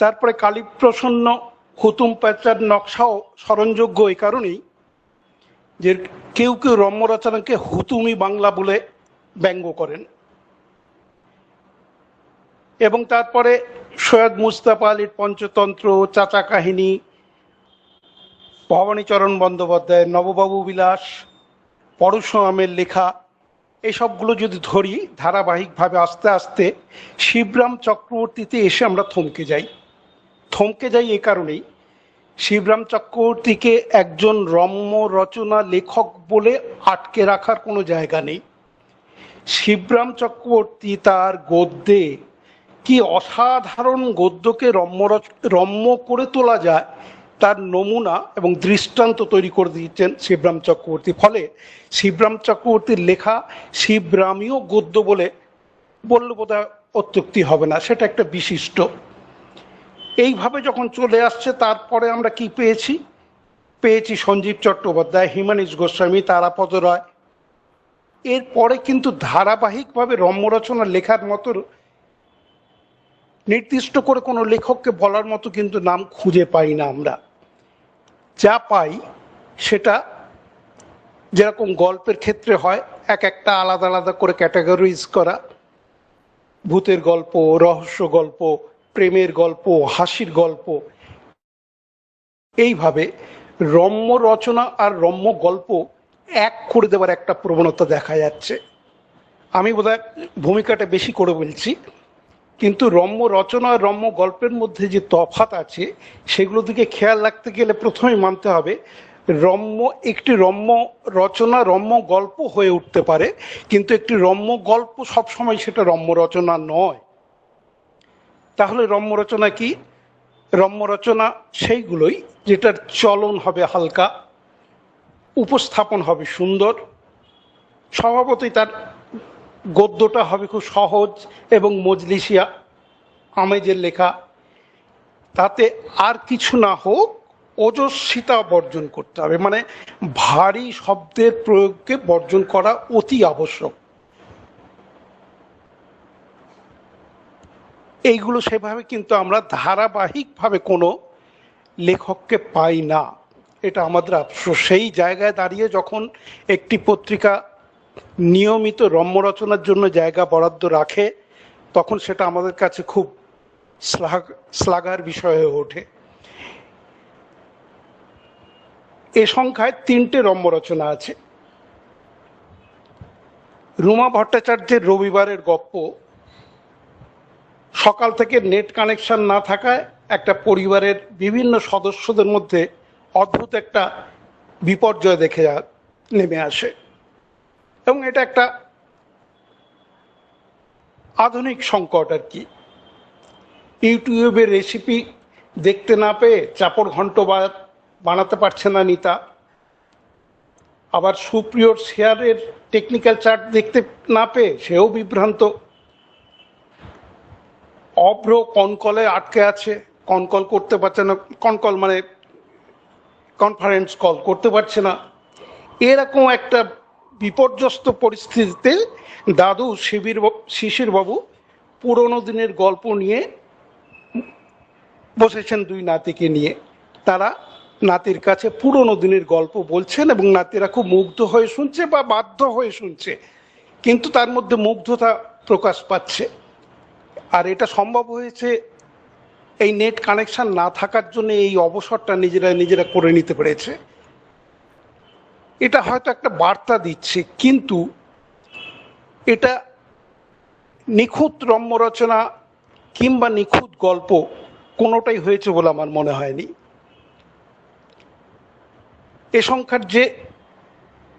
তারপরে কালীপ্রসন্ন হুতুম প্যাঁচার নকশাও স্মরণযোগ্য এই কারণেই যে কেউ কেউ রম্য রচনাকে হুতুমি বাংলা বলে ব্যঙ্গ করেন। এবং তারপরে সৈয়দ মুস্তাফা আলীর পঞ্চতন্ত্র, চাচা কাহিনী, ভবানীচরণ বন্দ্যোপাধ্যায়ের নববাবু বিলাস, পরশুরামের লেখা, এইসবগুলো যদি ধরি ধারাবাহিকভাবে আস্তে আস্তে শিবরাম চক্রবর্তীতে এসে আমরা থমকে যাই এই কারণেই, শিবরাম চক্রবর্তীকে একজন রম্য রচনা লেখক বলে আটকে রাখার কোনো জায়গা নেই। শিবরাম চক্রবর্তী তার গদ্যে কি অসাধারণ গদ্যকে রম্য করে তোলা যায় তার নমুনা এবং দৃষ্টান্ত তৈরি করে দিয়েছেন শিবরাম চক্রবর্তী। ফলে শিবরাম চক্রবর্তীর লেখা শিবরামীয় গদ্য বলে বললে বোধহয় অত্যুক্তি হবে না, সেটা একটা বিশিষ্ট। এইভাবে যখন চলে আসছে তারপরে আমরা কি পেয়েছি সঞ্জীব চট্টোপাধ্যায়, হিমানীশ গোস্বামী, তারাপদ রায়। এরপরে কিন্তু ধারাবাহিকভাবে রম্য রচনা লেখার মতো নির্দিষ্ট করে কোনো লেখককে বলার মতো কিন্তু নাম খুঁজে পাই না আমরা। যা পাই সেটা যেরকম গল্পের ক্ষেত্রে হয়, একটা আলাদা আলাদা করে ক্যাটাগরিজ করা, ভূতের গল্প, রহস্য গল্প, প্রেমের গল্প, হাসির গল্প। এইভাবে রম্য রচনা আর রম্য গল্প এক করে দেওয়ার একটা প্রবণতা দেখা যাচ্ছে। আমি বোধহয় ভূমিকাটা বেশি করে বলছি, কিন্তু রম্য রচনা আর রম্য গল্পের মধ্যে যে তফাৎ আছে সেগুলো দিকে খেয়াল রাখতে গেলে প্রথমেই মানতে হবে একটি রম্য রচনা রম্য গল্প হয়ে উঠতে পারে, কিন্তু একটি রম্য গল্প সবসময় সেটা রম্য রচনা নয়। তাহলে রম্য রচনা কি? রম্য রচনা সেইগুলোই যেটার চলন হবে হালকা, উপস্থাপন হবে সুন্দর, স্বভাবতই তার গদ্যটা হবে খুব সহজ এবং মজলিসিয়া আমেজের লেখা। তাতে আর কিছু না হোক, ওজস্বিতা বর্জন করতে হবে, মানে ভারী শব্দের প্রয়োগকে বর্জন করা অতি আবশ্যক। এইগুলো সেভাবে কিন্তু আমরা ধারাবাহিকভাবে কোনো লেখককে পাই না, এটা আমাদের আফসোস। সেই জায়গায় দাঁড়িয়ে যখন একটি পত্রিকা নিয়মিত রম্য রচনার জন্য জায়গা বরাদ্দ রাখে, তখন সেটা আমাদের কাছে খুব শ্লাঘার বিষয় হয়ে ওঠে। এ সংখ্যায় 3টে রম্য রচনা আছে। রুমা ভট্টাচার্যের রবিবারের গপ্প সকাল থেকে নেট কানেকশন না থাকায় একটা পরিবারের বিভিন্ন সদস্যদের মধ্যে অদ্ভুত একটা বিপর্যয় দেখে নেমে আসে, এবং এটা একটা আধুনিক সংকট আর কি। ইউটিউবের রেসিপি দেখতে না পেয়ে চাপড় ঘন্ট বানাতে পারছে না নিতা, আবার সুপ্রিয়র শেয়ারের টেকনিক্যাল চার্ট দেখতে না পেয়ে সেও বিভ্রান্ত। অভ্র কনকলে আটকে আছে, কনকল করতে পারছে না, কনকল মানে কনফারেন্স কল করতে পারছে না। এরকম একটা বিপর্যস্ত পরিস্থিতিতে দাদু শিশিরবাবু পুরনো দিনের গল্প নিয়ে বসেছেন দুই নাতিকে নিয়ে। তারা নাতির কাছে পুরনো দিনের গল্প বলছেন এবং নাতিরা খুব মুগ্ধ হয়ে শুনছে বা বাধ্য হয়ে শুনছে, কিন্তু তার মধ্যে মুগ্ধতা প্রকাশ পাচ্ছে। আর এটা সম্ভব হয়েছে এই নেট কানেকশন না থাকার জন্য, এই অবসরটা নিজেরা করে নিতে পেরেছে। এটা হয়তো একটা বার্তা দিচ্ছে, কিন্তু এটা নিখুঁত রম্য রচনা কিংবা নিখুঁত গল্প কোনোটাই হয়েছে বলে আমার মনে হয়নি। এ সংখ্যার যে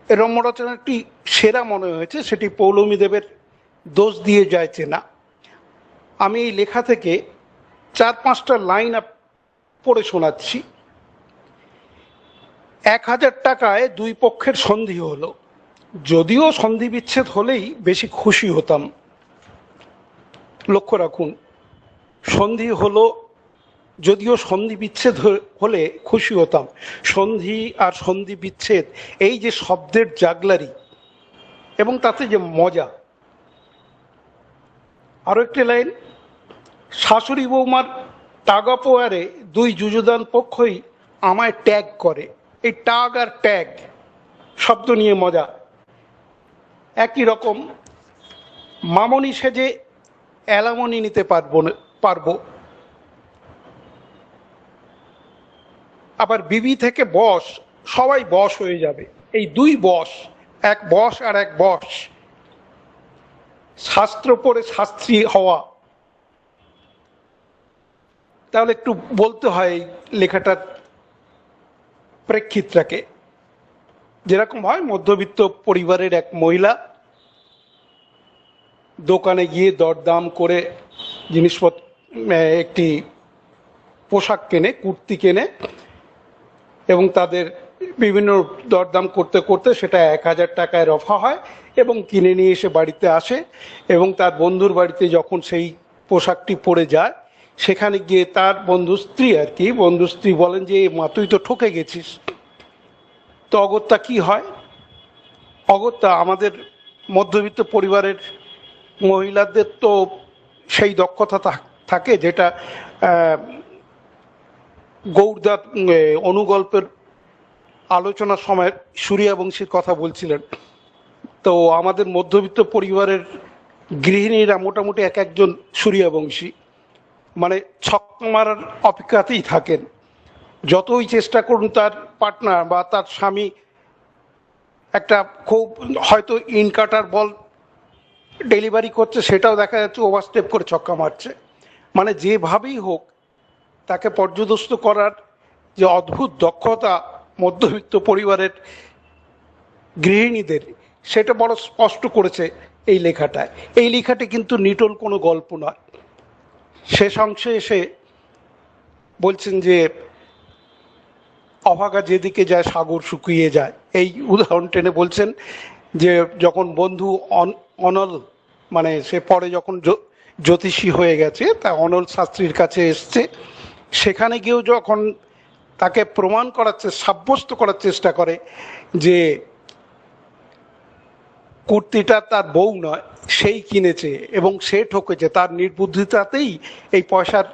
রম্য রচনাটি সেরা মনে হয়েছে সেটি পৌলমী দেবের দোষ দিয়ে যাইছে না। আমি এই লেখা থেকে 4-5টা লাইন পড়ে শোনাচ্ছি। 1000 টাকায় দুই পক্ষের সন্ধি হলো, যদিও সন্ধি বিচ্ছেদ হলেই বেশি খুশি হতাম। লক্ষ্য রাখুন, সন্ধি হলো যদিও সন্ধি বিচ্ছেদ হলে খুশি হতাম। সন্ধি আর সন্ধি বিচ্ছেদ, এই যে শব্দের জাগলারি এবং তাতে যে মজা। আরো একটি লাইন, শাশুড়ি বৌমার টাগাপোয়ারে দুই যুযুদান পক্ষই আমায় ট্যাগ করে। এই টাগ আর ট্যাগ শব্দ নিয়ে মজা। একই রকম, মামনি সেজে অ্যালামনি নিতে পারবো। আবার বিবি থেকে বস, সবাই বস হয়ে যাবে। এই দুই বস, এক বস আর এক বস। শাস্ত্র পড়ে শাস্ত্রী হওয়া। তাহলে একটু বলতে হয় লেখাটার প্রেক্ষিতটাকে। যেরকম হয়, মধ্যবিত্ত পরিবারের এক মহিলা দোকানে গিয়ে দরদাম করে জিনিসপত্র, একটি পোশাক কেনে, কুর্তি কেনে, এবং তাদের বিভিন্ন দরদাম করতে করতে সেটা 1000 টাকায় রফা হয় এবং কিনে নিয়ে এসে বাড়িতে আসে। এবং তার বন্ধুর বাড়িতে যখন সেই পোশাকটি পরে যায়, সেখানে গিয়ে তার বন্ধু স্ত্রী বলেন যে, মা তুই তো ঠকে গেছিস। তো অগত্যা কি হয়? অগত্যা আমাদের মধ্যবিত্ত পরিবারের মহিলাদের তো সেই দক্ষতা থাকে যেটা গৌরদার অনুগল্পের আলোচনার সময় সূর্যবংশীর কথা বলছিলেন। তো আমাদের মধ্যবিত্ত পরিবারের গৃহিণীরা মোটামুটি একজন সূর্যবংশী, মানে ছক্কা মারার অপেক্ষাতেই থাকেন। যতই চেষ্টা করুন তার পার্টনার বা তার স্বামী একটা খুব হয়তো ইনকাটার বল ডেলিভারি করছে, সেটাও দেখা যাচ্ছে ওভারস্টেপ করে ছক্কা মারছে। মানে যেভাবেই হোক তাকে পর্যদস্ত করার যে অদ্ভুত দক্ষতা মধ্যবিত্ত পরিবারের গৃহিণীদের, সেটা বড় স্পষ্ট করেছে এই লেখাটায়। এই লেখাটি কিন্তু নিটল কোনো গল্প নয়, শেষ অংশে এসে বলছেন যে অভাগা যেদিকে যায় সাগর শুকিয়ে যায়, এই উদাহরণ টেনে বলছেন যে যখন বন্ধু অনল, মানে সে পরে যখন জ্যোতিষী হয়ে গেছে, তা অনল শাস্ত্রীর কাছে এসছে, সেখানে গিয়েও যখন তাকে প্রমাণ সাব্যস্ত করার চেষ্টা করে যে কুর্তিটা তার বউ নয়, সেই কিনেছে এবং সে ঠকেছে, তার নির্বুদ্ধিতাতেই এই পয়সার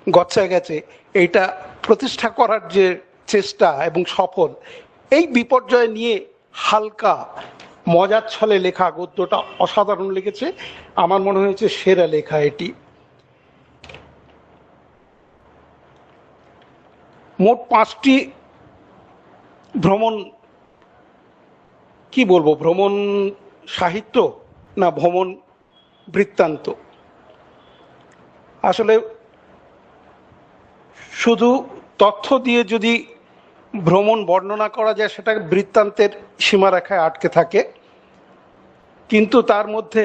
গচ্ছা গেছে, এইটা প্রতিষ্ঠা করার যে চেষ্টা এবং সফল, এই বিপর্যয় নিয়ে হালকা মজার ছলে লেখা গদ্যটা অসাধারণ লেগেছে। আমার মনে হয়েছে সেরা লেখা এটি। মোট 5টি ভ্রমণ, কি বলবো, ভ্রমণ সাহিত্য না ভ্রমণ বৃত্তান্ত। আসলে শুধু তথ্য দিয়ে যদি ভ্রমণ বর্ণনা করা যায়, সেটা বৃত্তান্তের সীমারেখায় আটকে থাকে, কিন্তু তার মধ্যে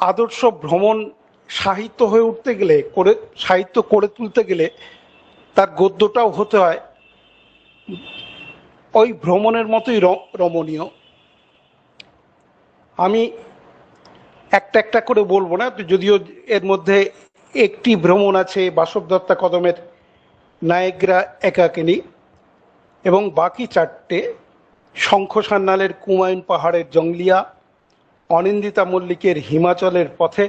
আদর্শ ভ্রমণ সাহিত্য হয়ে উঠতে গেলে, সাহিত্য করে তুলতে গেলে তার গদ্যটাও হতে হয় ওই ভ্রমণের মতোই রমণীয়। আমি একটা একটা করে বলবো না, যদিও এর মধ্যে একটি ভ্রমণ আছে বাসব দত্তা কদমের নায়েগ্রা একাকিনী, এবং বাকি 4টে শঙ্খ সান্যালের কুমায়ুন পাহাড়ের জঙ্গলিয়া, অনিন্দিতা মল্লিকের হিমাচলের পথে,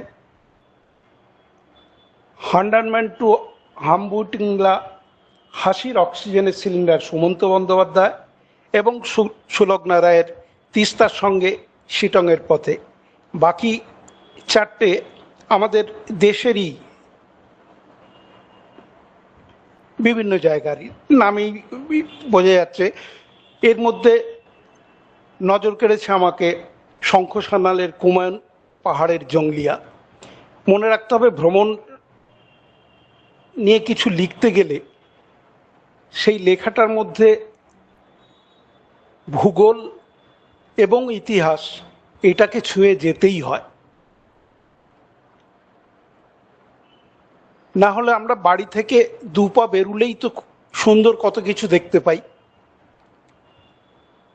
হান্ডারম্যান টু হাম্বুটিংলা হাসির অক্সিজেনের সিলিন্ডার সুমন্ত বন্দ্যোপাধ্যায়, এবং সুলগ্না রায়ের তিস্তার সঙ্গে শিটংয়ের পথে। বাকি 4টে আমাদের দেশেরই বিভিন্ন জায়গারই নামেই বোঝা যাচ্ছে। এর মধ্যে নজর কেড়েছে আমাকে শঙ্খ সান্যালের কুমায়ুন পাহাড়ের জঙ্গলিয়া। মনে রাখতে হবে, ভ্রমণ নিয়ে কিছু লিখতে গেলে সেই লেখাটার মধ্যে ভূগোল এবং ইতিহাস এটাকে ছুঁয়ে যেতেই হয়, না হলে আমরা বাড়ি থেকে 2 পা বেরুলেই তো সুন্দর কত কিছু দেখতে পাই,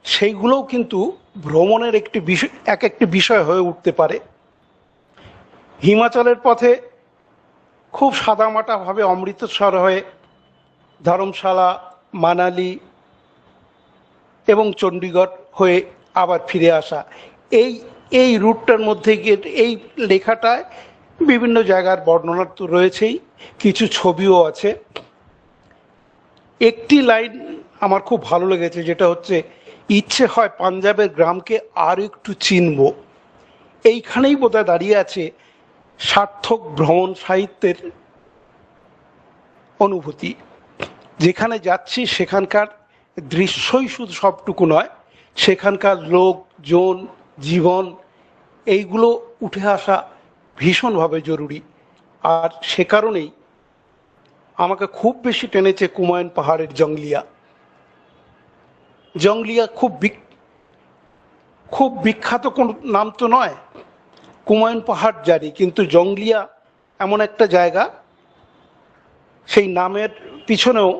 সেইগুলোও কিন্তু ভ্রমণের একটি বিষয় হয়ে উঠতে পারে। হিমাচলের পথে খুব সাদামাটাভাবে অমৃতসর হয়ে ধর্মশালা, মানালি এবং চণ্ডীগড় হয়ে আবার ফিরে আসা, এই রুটটার মধ্যে গিয়ে এই লেখাটায় বিভিন্ন জায়গার বর্ণনা তো রয়েছেই, কিছু ছবিও আছে। একটি লাইন আমার খুব ভালো লেগেছে, যেটা হচ্ছে, ইচ্ছে হয় পাঞ্জাবের গ্রামকে আর একটু চিনব। এইখানেই বোধহয় দাঁড়িয়ে আছে সার্থক ভ্রমণ সাহিত্যের অনুভূতি। যেখানে যাচ্ছি সেখানকার দৃশ্যই শুধু সবটুকু নয়, সেখানকার লোকজন, জীবন, এইগুলো উঠে আসা ভীষণভাবে জরুরি। আর সে কারণেই আমাকে খুব বেশি টেনেছে কুমায়ুন পাহাড়ের জঙ্গলিয়া। জঙ্গলিয়া খুব বিখ্যাত কোন নাম তো নয়, কুমায়ুন পাহাড় জানি, কিন্তু জঙ্গলিয়া এমন একটা জায়গা, সেই নামের পিছনেও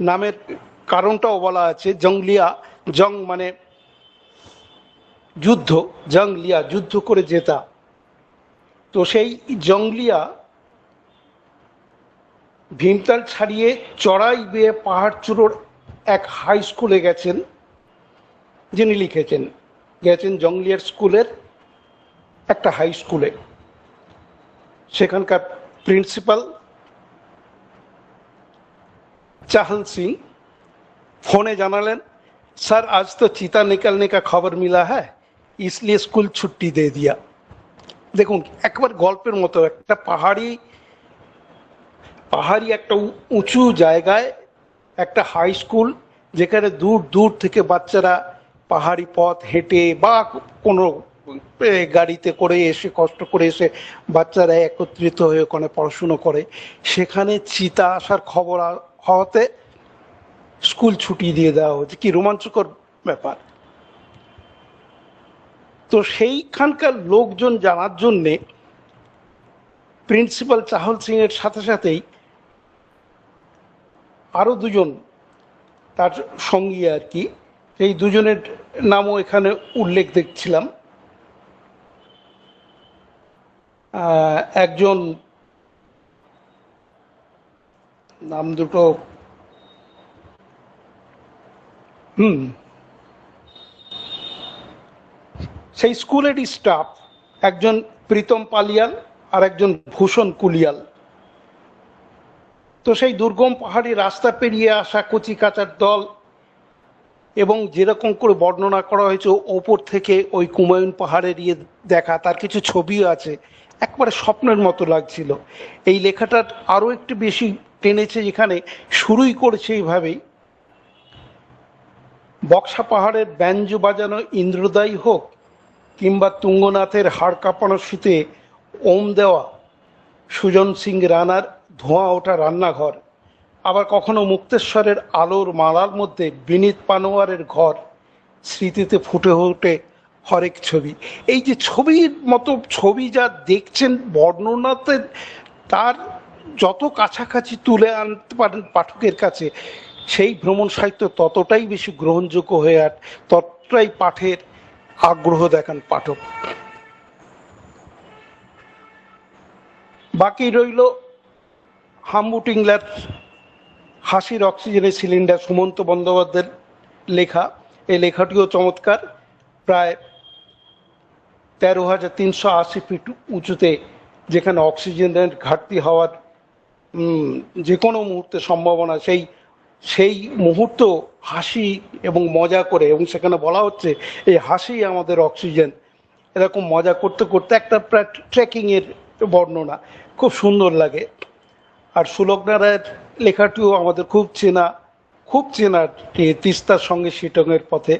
নামের কারণটাও বলা আছে। জঙ্গলিয়া, জং মানে যুদ্ধ, জঙ্গলিয়া যুদ্ধ করে জেতা। তো সেই জঙ্গলিয়া ভীমতাল ছাড়িয়ে চড়াই বেয়ে পাহাড় চূড়োর এক হাই স্কুলে গেছেন, যিনি লিখেছেন, গেছেন জঙ্গলিয়ার স্কুলের একটা হাই স্কুলে। সেখানকার প্রিন্সিপাল चाहल सिंह फोने জানালেন, सर आज तो चीता निकलने का खबर मिला है, इसलिए स्कूल छुट्टी दे दिया। দেখুন, একবার গল্পের মতো একটা পাহাড়ি একটা উঁচু জায়গায় একটা হাই স্কুল, যেখানে দূর দূর থেকে বাচ্চারা পাহাড়ি পথ হেঁটে বা কোনো গাড়িতে করে এসে, কষ্ট করে এসে বাচ্চারা একত্রিত হয়ে ওখানে পড়াশুনো করে, সেখানে চিতা আসার খবর হওয়াতে স্কুল ছুটি দিয়ে দেওয়া হচ্ছে। কি রোমাঞ্চকর ব্যাপার! তো সেইখানকার লোকজন জানার জন্যে প্রিন্সিপাল চাহল সিং এর সাথে সাথেই আরো দুজন তার সঙ্গী আর কি, এই দুজনের নামও এখানে উল্লেখ দেখছিলাম। একজন নাম দুটো সেই স্কুলেরই স্টাফ, একজন প্রীতম পালিয়াল আর একজন ভূষণ কুলিয়াল। তো সেই দুর্গম পাহাড়ি রাস্তা পেরিয়ে আসা কচি কাচার দল, এবং যেরকম করে বর্ণনা করা হয়েছে ওপর থেকে ওই কুমায়ুন পাহাড়ের দেখা, তার কিছু ছবিও আছে, একবারে স্বপ্নের মতো লাগছিল। এই লেখাটার আরো একটু বেশি টেনেছে, যেখানে শুরুই করেছে এইভাবেই, বক্সা পাহাড়ের ব্যঞ্জ বাজানো ইন্দ্রদায়ী হোক কিংবা তুঙ্গনাথের হাড় কাঁপানো শীতে ওম দেওয়া সুজন সিং রানার ধোঁয়া ওঠা রান্নাঘর, আবার কখনো মুক্তেশ্বরের আলোর মালার মধ্যে বিনীত পানোয়ারের ঘর, স্মৃতিতে ফুটে ওঠে হরেক ছবি। এই যে ছবির মতো ছবি যা দেখছেন বর্ণনাতে, তার যত কাছাকাছি তুলে আনতে পারেন পাঠকের কাছে, সেই ভ্রমণ সাহিত্য ততটাই বেশি গ্রহণযোগ্য হয়ে ততটাই পাঠের আগ্রহ দেখান পাঠক। বাকি রইল হাম্বু টিংলার হাসির অক্সিজেনের সিলিন্ডার, সুমন্ত বন্দ্যোপাধ্যায়ের লেখা। এই লেখাটিও চমৎকার। প্রায় 13,380 ফিট উঁচুতে, যেখানে অক্সিজেনের ঘাটতি হওয়ার যে কোনো মুহূর্তে সম্ভাবনা, সেই মুহূর্ত হাসি এবং মজা করে, এবং সেখানে বলা হচ্ছে এই হাসি আমাদের অক্সিজেন, এরকম মজা করতে করতে একটা প্রায় ট্রেকিংয়ের বর্ণনা, খুব সুন্দর লাগে। আর সুলগ্না রায়ের লেখাটিও আমাদের খুব চেনা, তিস্তার সঙ্গে শিটংয়ের পথে,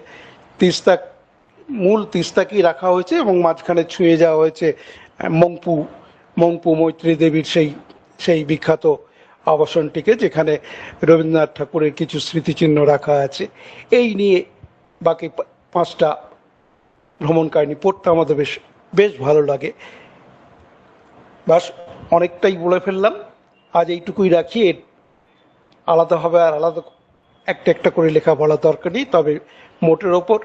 মূল তিস্তাকেই রাখা হয়েছে এবং মাঝখানে ছুঁয়ে যাওয়া হয়েছে মংপু মৈত্রী দেবীর সেই বিখ্যাত আবাসনটিকে, যেখানে রবীন্দ্রনাথ ঠাকুরের কিছু স্মৃতিচিহ্ন রাখা আছে। এই নিয়ে বাকি 5টা ভ্রমণ কাহিনী পড়তে আমাদের বেশ ভালো লাগে। বাস, অনেকটাই বলে ফেললাম, আজ এইটুকুই রাখি। আলাদাভাবে আর আলাদা একটা করে লেখা বলা দরকার নেই, তবে মোটের ওপর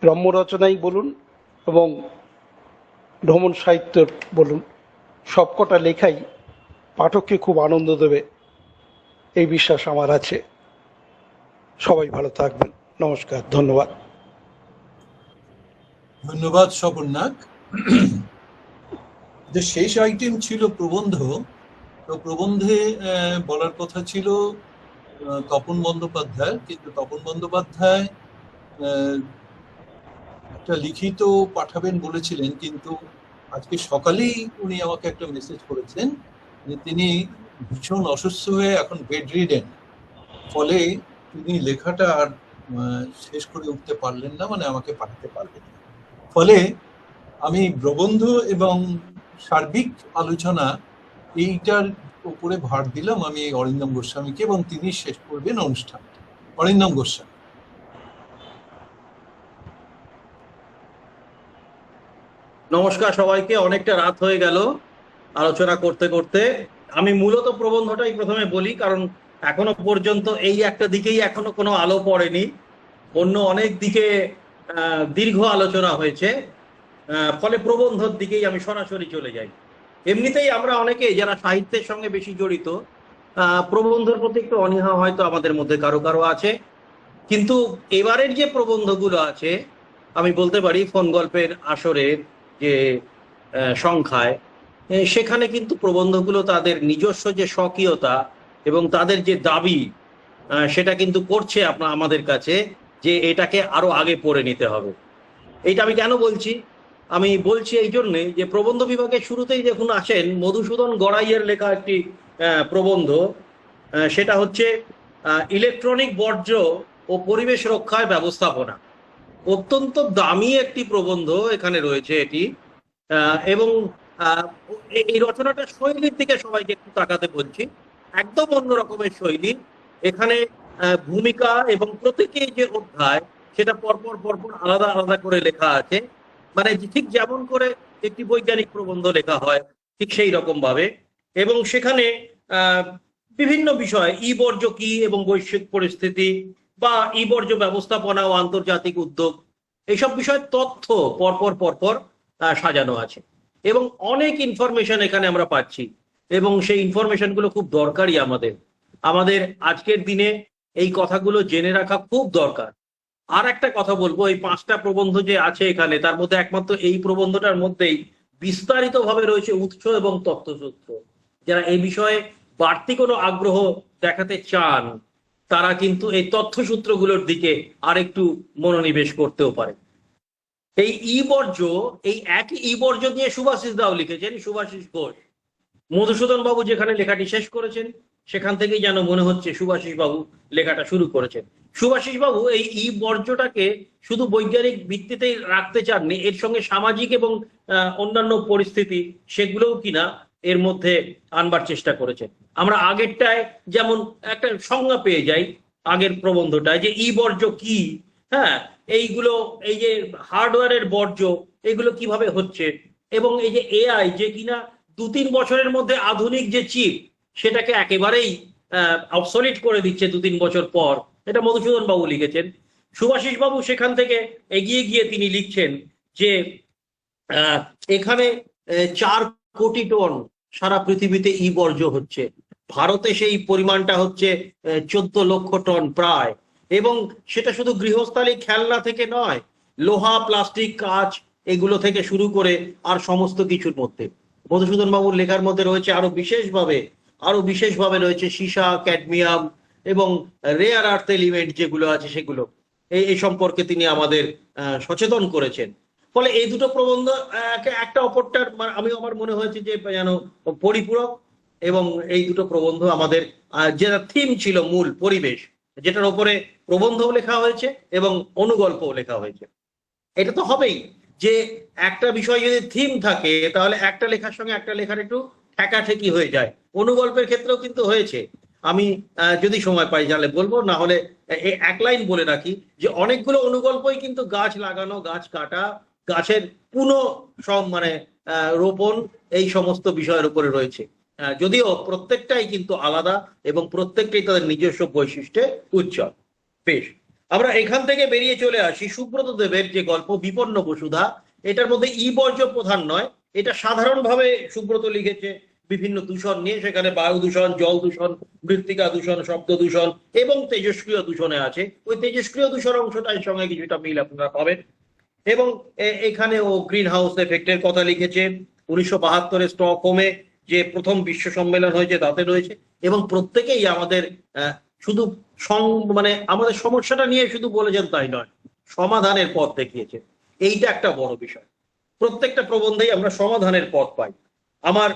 রম্য রচনাই বলুন এবং ভ্রমণ সাহিত্য বলুন, সবকটা লেখাই পাঠককে খুব আনন্দ দেবে, এই বিশ্বাস আমার আছে। সবাই ভালো থাকবেন, নমস্কার, ধন্যবাদ। ধন্যবাদ স্বপর্ণাক। যে শেষ আইটেম ছিল প্রবন্ধ, তো প্রবন্ধে বলার কথা ছিল তপন বন্দ্যোপাধ্যায়, কিন্তু তপন বন্দ্যোপাধ্যায় একটা লিখিত পাঠাবেন বলেছিলেন, কিন্তু আজকে সকালেই উনি আমাকে একটা মেসেজ করেছেন যে তিনি ভীষণ অসুস্থ হয়ে এখন বেড রিডেন, ফলে তিনি লেখাটা আর শেষ করে উঠতে পারলেন না, মানে আমাকে পাঠাতে পারলেন না। ফলে আমি প্রবন্ধ এবং সার্বিক আলোচনা এইটার উপরে ভার দিলাম আমি অরিন্দম গোস্বামীকে, এবং তিনি শেষ করবেন অনুষ্ঠান। অরিন্দম গোস্বামী। নমস্কার সবাইকে। অনেকটা রাত হয়ে গেল আলোচনা করতে করতে। আমি মূলত প্রবন্ধটাই প্রথমে বলি, কারণ এখনো পর্যন্ত এই একটা দিকেই এখনো কোনো আলো পড়েনি, অন্য অনেক দিকে দীর্ঘ আলোচনা হয়েছে, ফলে প্রবন্ধর দিকেই আমি সরাসরি চলে যাই। এমনিতেই আমরা অনেকেই যারা সাহিত্যের সঙ্গে বেশি জড়িত, প্রবন্ধের প্রতি একটু অনীহা হয়তো আমাদের মধ্যে কারো কারো আছে, কিন্তু এবারের যে প্রবন্ধগুলো আছে, আমি বলতে পারি ফোন গল্পের আসরের যে সংখ্যায়, সেখানে কিন্তু প্রবন্ধগুলো তাদের নিজস্ব যে স্বকীয়তা এবং তাদের যে দাবি, সেটা কিন্তু করছে আমাদের কাছে যে এটাকে আরো আগে পড়ে নিতে হবে। এইটা আমি কেন বলছি? আমি বলছি এই জন্যে যে প্রবন্ধ বিভাগের শুরুতেই দেখুন আসেন মধুসূদন গড়াইয়ের লেখা একটি প্রবন্ধ, সেটা হচ্ছে ইলেকট্রনিক বর্জ্য ও পরিবেশ রক্ষায় ব্যবস্থাপনা। অত্যন্ত দামি একটি প্রবন্ধ এখানে রয়েছে এটি, এবং এই রচনাটার শৈলীর দিকে সবাইকে একটু তাকাতে বলছি। একদম অন্য রকমের শৈলী। এখানে ভূমিকা এবং প্রত্যেকে যে অধ্যায় সেটা পরপর পরপর আলাদা আলাদা করে লেখা আছে, মানে ঠিক যেমন করে একটি বৈজ্ঞানিক প্রবন্ধ লেখা হয় ঠিক সেই রকম ভাবে। এবং সেখানে বিভিন্ন বিষয়, ই বর্জ্য কি এবং বৈশ্বিক পরিস্থিতি বা ই বর্জ্য ব্যবস্থাপনা ও আন্তর্জাতিক উদ্যোগ, এইসব বিষয়ের তথ্য পরপর পরপর সাজানো আছে। এবং অনেক ইনফরমেশন এখানে আমরা পাচ্ছি, এবং সেই ইনফরমেশন গুলো খুব দরকারি আমাদের আমাদের আজকের দিনে এই কথাগুলো জেনে রাখা খুব দরকার। আর একটা কথা বলবো, এই 5টা প্রবন্ধ যে আছে এখানে, তার মধ্যে একমাত্র এই প্রবন্ধটার মধ্যেই বিস্তারিত ভাবে রয়েছে উৎস এবং তথ্যসূত্র। যারা এই বিষয়ে বাড়তি কোনো আগ্রহ দেখাতে চান তারা কিন্তু এই তথ্যসূত্রগুলোর দিকে আরেকটু মনোনিবেশ করতেও পারে। এই ই বর্জ্য, এই একই ই বর্জ্য নিয়ে সুভাষিস দাও লিখেছেন, সুভাষিস ঘোষ। মধুসূদন বাবু যেখানে লেখাটি শেষ করেছেন সেখান থেকেই যেন মনে হচ্ছে সুভাষিস বাবু লেখাটা শুরু করেছেন। সুভাষিস বাবু এই ই বর্জ্যটাকে শুধু বৈজ্ঞানিক ভিত্তিতেই রাখতে চাননি, এর সঙ্গে সামাজিক এবং অন্যান্য পরিস্থিতি সেগুলোও কিনা এর মধ্যে আনবার চেষ্টা করেছেন। আমরা আগেরটায় যেমন একটা সংজ্ঞা পেয়ে যাই, আগের প্রবন্ধটায় যে ই বর্জ্য কি, হ্যাঁ, এইগুলো এই যে হার্ডওয়্যারের বর্জ্য এগুলো কিভাবে হচ্ছে, এবং এই যে এআই যে কিনা 2-3 বছরের মধ্যে আধুনিক যে চিপ সেটাকে একেবারেই অবসলিট করে দিচ্ছে 2-3 বছর পর, এটা মধুসূদন বাবু লিখেছেন। সুভাষিস বাবু সেখান থেকে এগিয়ে গিয়ে তিনি লিখছেন যে এখানে 4 কোটি টন সারা পৃথিবীতে ই বর্জ্য হচ্ছে, ভারতে সেই পরিমাণটা হচ্ছে 14 লক্ষ টন প্রায়, এবং সেটা শুধু গৃহস্থালী খেলনা থেকে নয়, লোহা, প্লাস্টিক, কাঁচ এগুলো থেকে শুরু করে আর সমস্ত কিছুর মধ্যে। মধুসূদন বাবুর লেখার মধ্যে রয়েছে আরো বিশেষভাবে রয়েছে সীসা, ক্যাডমিয়াম এবং রেয়ার আর্থ এলিমেন্ট যেগুলো আছে সেগুলো, এই সম্পর্কে তিনি আমাদের সচেতন করেছেন। ফলে এই দুটো প্রবন্ধ একটা অপরটার আমার মনে হয়েছে যে যেন পরিপূরক, এবং এই দুটো প্রবন্ধ আমাদের যেটা থিম ছিল মূল পরিবেশ, যেটার উপরে প্রবন্ধও লেখা হয়েছে এবং অনুগল্পও লেখা হয়েছে। এটা তো হবেই যে একটা বিষয় যদি থিম থাকে তাহলে একটা লেখার সঙ্গে একটা লেখার একটু ঠেকাঠেকি হয়ে যায়। অনুগল্পের ক্ষেত্রেও কিন্তু হয়েছে। আমি যদি সময় পাই জানলে বলবো, না হলে এক লাইন বলে রাখি যে অনেকগুলো অনুগল্পই কিন্তু গাছ লাগানো, গাছ কাটা, গাছের রোপণ এই সমস্ত বিষয়ের উপরে রয়েছে, যদিও প্রত্যেকটাই কিন্তু আলাদা এবং প্রত্যেকটাই তাদের নিজস্ব বৈশিষ্ট্যে উজ্জ্বল। বেশ, আমরা এখান থেকে বেরিয়ে চলে আসি সুব্রত দেবের যে গল্প বিপন্ন বসুধা। এটার মধ্যে ই বর্জ্য প্রধান নয়, এটা সাধারণভাবে সুব্রত লিখেছে বিভিন্ন দূষণ নিয়ে, সেখানে বায়ু দূষণ, জল দূষণ, মৃত্তিকা দূষণ, শব্দ দূষণ এবং তেজস্ক্রিয় দূষণে আছে। ওই তেজস্ক্রিয় দূষণ অংশটার সঙ্গে কিছুটা মিল আপনারা পাবেন। এবং এখানে ও গ্রিন হাউস এফেক্টের কথা লিখেছে। 1972 স্টকহোমে যে প্রথম বিশ্ব সম্মেলন হয়েছে তাতে রয়েছে, এবং প্রত্যেকেই আমাদের শুধু আমাদের সমস্যাটা নিয়ে শুধু বলেছেন তাই নয়, সমাধানের পথ দেখিয়েছে। এইটা একটা বড় বিষয়, প্রত্যেকটা প্রবন্ধেই আমরা সমাধানের পথ পাই। আমার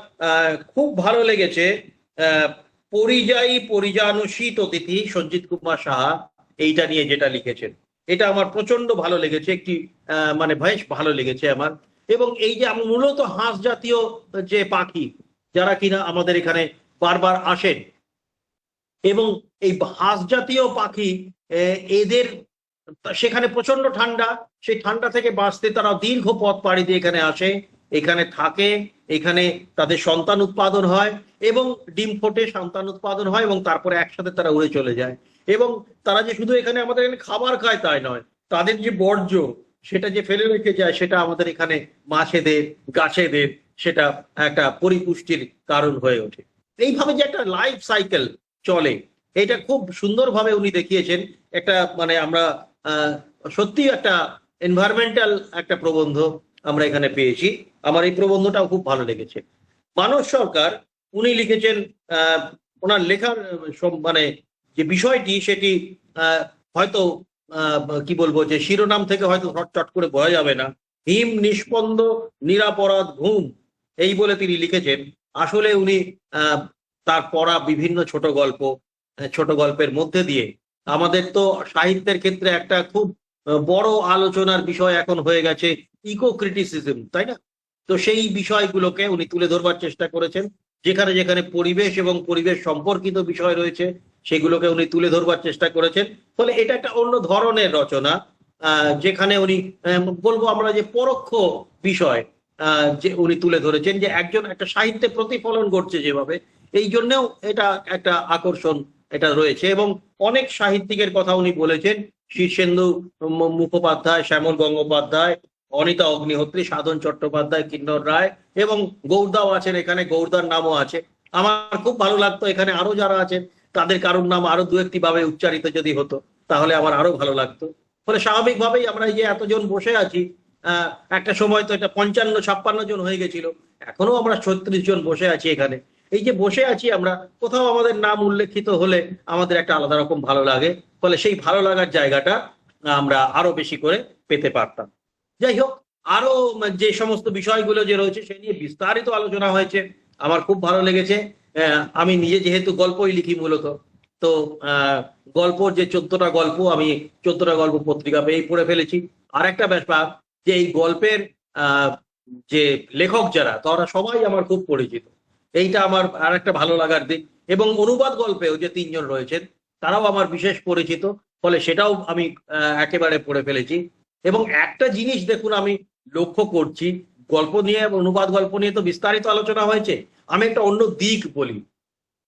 খুব ভালো লেগেছে পরিযায়ী পরিযানুষিত অতিথি সঞ্জিত কুমার সাহা এইটা নিয়ে যেটা লিখেছেন, এটা আমার প্রচন্ড ভালো লেগেছে, একটি বেশ ভালো লেগেছে আমার। এবং এই যে মূলত হাঁস জাতীয় যে পাখি যারা কিনা আমাদের এখানে বারবার আসেন, এবং এই হাঁস জাতীয় পাখি এদের সেখানে প্রচন্ড ঠান্ডা, সেই ঠান্ডা থেকে বাঁচতে তারা দীর্ঘ পথ পাড়ি দিয়ে এখানে আসে, এখানে থাকে, এখানে তাদের সন্তান উৎপাদন হয় এবং ডিম ফোটে, সন্তান উৎপাদন হয় এবং তারপরে একসাথে তারা উড়ে চলে যায়। এবং তারা যে শুধু এখানে আমাদের এখানে খাবার খায় তাই নয়, তাদের যে বর্জ্য সেটা যে ফেলে রেখে যায় সেটা আমাদের এখানে মাছেদের, গাছেদের সেটা একটা পরিপুষ্টির কারণ হয়ে ওঠে। এইভাবে যে একটা লাইফ সাইকেল চলে, এটা খুব সুন্দরভাবে উনি দেখিয়েছেন। একটা আমরা সত্যি একটা এনভায়রনমেন্টাল একটা প্রবন্ধ আমরা এখানে পেয়েছি। আমার এই প্রবন্ধটাও খুব ভালো লেগেছে। মানস সরকার উনি লিখেছেন, ওনার লেখার যে বিষয়টি সেটি হয়তো কি বলবো, যে শিরোনাম থেকে হয়তো চট করে বোঝা যাবে না, হিম নিষ্পন্দ নিরাপরাধ ঘুম, এই বলে তিনি লিখেছেন। আসলে উনি তার পড়া বিভিন্ন ছোট গল্পের মধ্যে দিয়ে আমাদের তো সাহিত্যের ক্ষেত্রে একটা খুব বড় আলোচনার বিষয় এখন হয়ে গেছে ইকো ক্রিটিসিজম, তাই না? তো সেই বিষয়গুলোকে উনি তুলে ধরবার চেষ্টা করেছেন, যেখানে যেখানে পরিবেশ এবং পরিবেশ সম্পর্কিত বিষয় রয়েছে সেগুলোকে উনি তুলে ধরবার চেষ্টা করেছেন। ফলে এটা একটা অন্য ধরনের রচনা, যেখানে উনি বলবো আমরা যে পরোক্ষ বিষয় যে উনি তুলে ধরেছেন, যে একজন একটা সাহিত্যে প্রতিফলন ঘটছে যেভাবে, এই জন্যেও এটা একটা আকর্ষণ এটা রয়েছে। এবং অনেক সাহিত্যিকের কথা উনি বলেছেন, শীর্ষেন্দু মুখোপাধ্যায়, শ্যামল গঙ্গোপাধ্যায়, অনিতা অগ্নিহোত্রী, সাধন চট্টোপাধ্যায়, কিন্নর রায়, এবং গৌরদাও আছেন এখানে, গৌরদার নামও আছে। আমার খুব ভালো লাগতো এখানে আরো যারা আছেন তাদের কারোর নাম আরো দু একটি ভাবে উচ্চারিত যদি হতো তাহলে আমার আরো ভালো লাগতো। ফলে স্বাভাবিকভাবেই আমরা এই যে এতজন বসে আছি, একটা সময় তো এটা 55-56 জন হয়ে গেছিল, এখনো আমরা 36 জন বসে আছি এখানে। এই যে বসে আছি আমরা, কোথাও আমাদের নাম উল্লেখিত হলে আমাদের একটা আলাদা রকম ভালো লাগে। ফলে সেই ভালো লাগার জায়গাটা আমরা আরো বেশি করে পেতে পারতাম। যাই হোক, আরো যে সমস্ত বিষয়গুলো যে রয়েছে সে নিয়ে বিস্তারিত আলোচনা হয়েছে, আমার খুব ভালো লেগেছে। আমি নিজে যেহেতু গল্পই লিখি মূলত, তো গল্পর যে 14টা গল্প আমি 14টা গল্প পত্রিকা পেয়েই পড়ে ফেলেছি। আর একটা ব্যাপার যে এই গল্পের যে লেখক যারা, তারা সবাই আমার খুব পরিচিত, এইটা আমার আর একটা ভালো লাগার দিক। এবং অনুবাদ গল্পেও যে 3 জন রয়েছেন তারাও আমার বিশেষ পরিচিত, ফলে সেটাও আমি একেবারে পড়ে ফেলেছি। এবং একটা জিনিস দেখুন আমি লক্ষ্য করছি, গল্প নিয়ে, অনুবাদ গল্প নিয়ে তো বিস্তারিত আলোচনা হয়েছে, আমি একটা অন্য দিক বলি।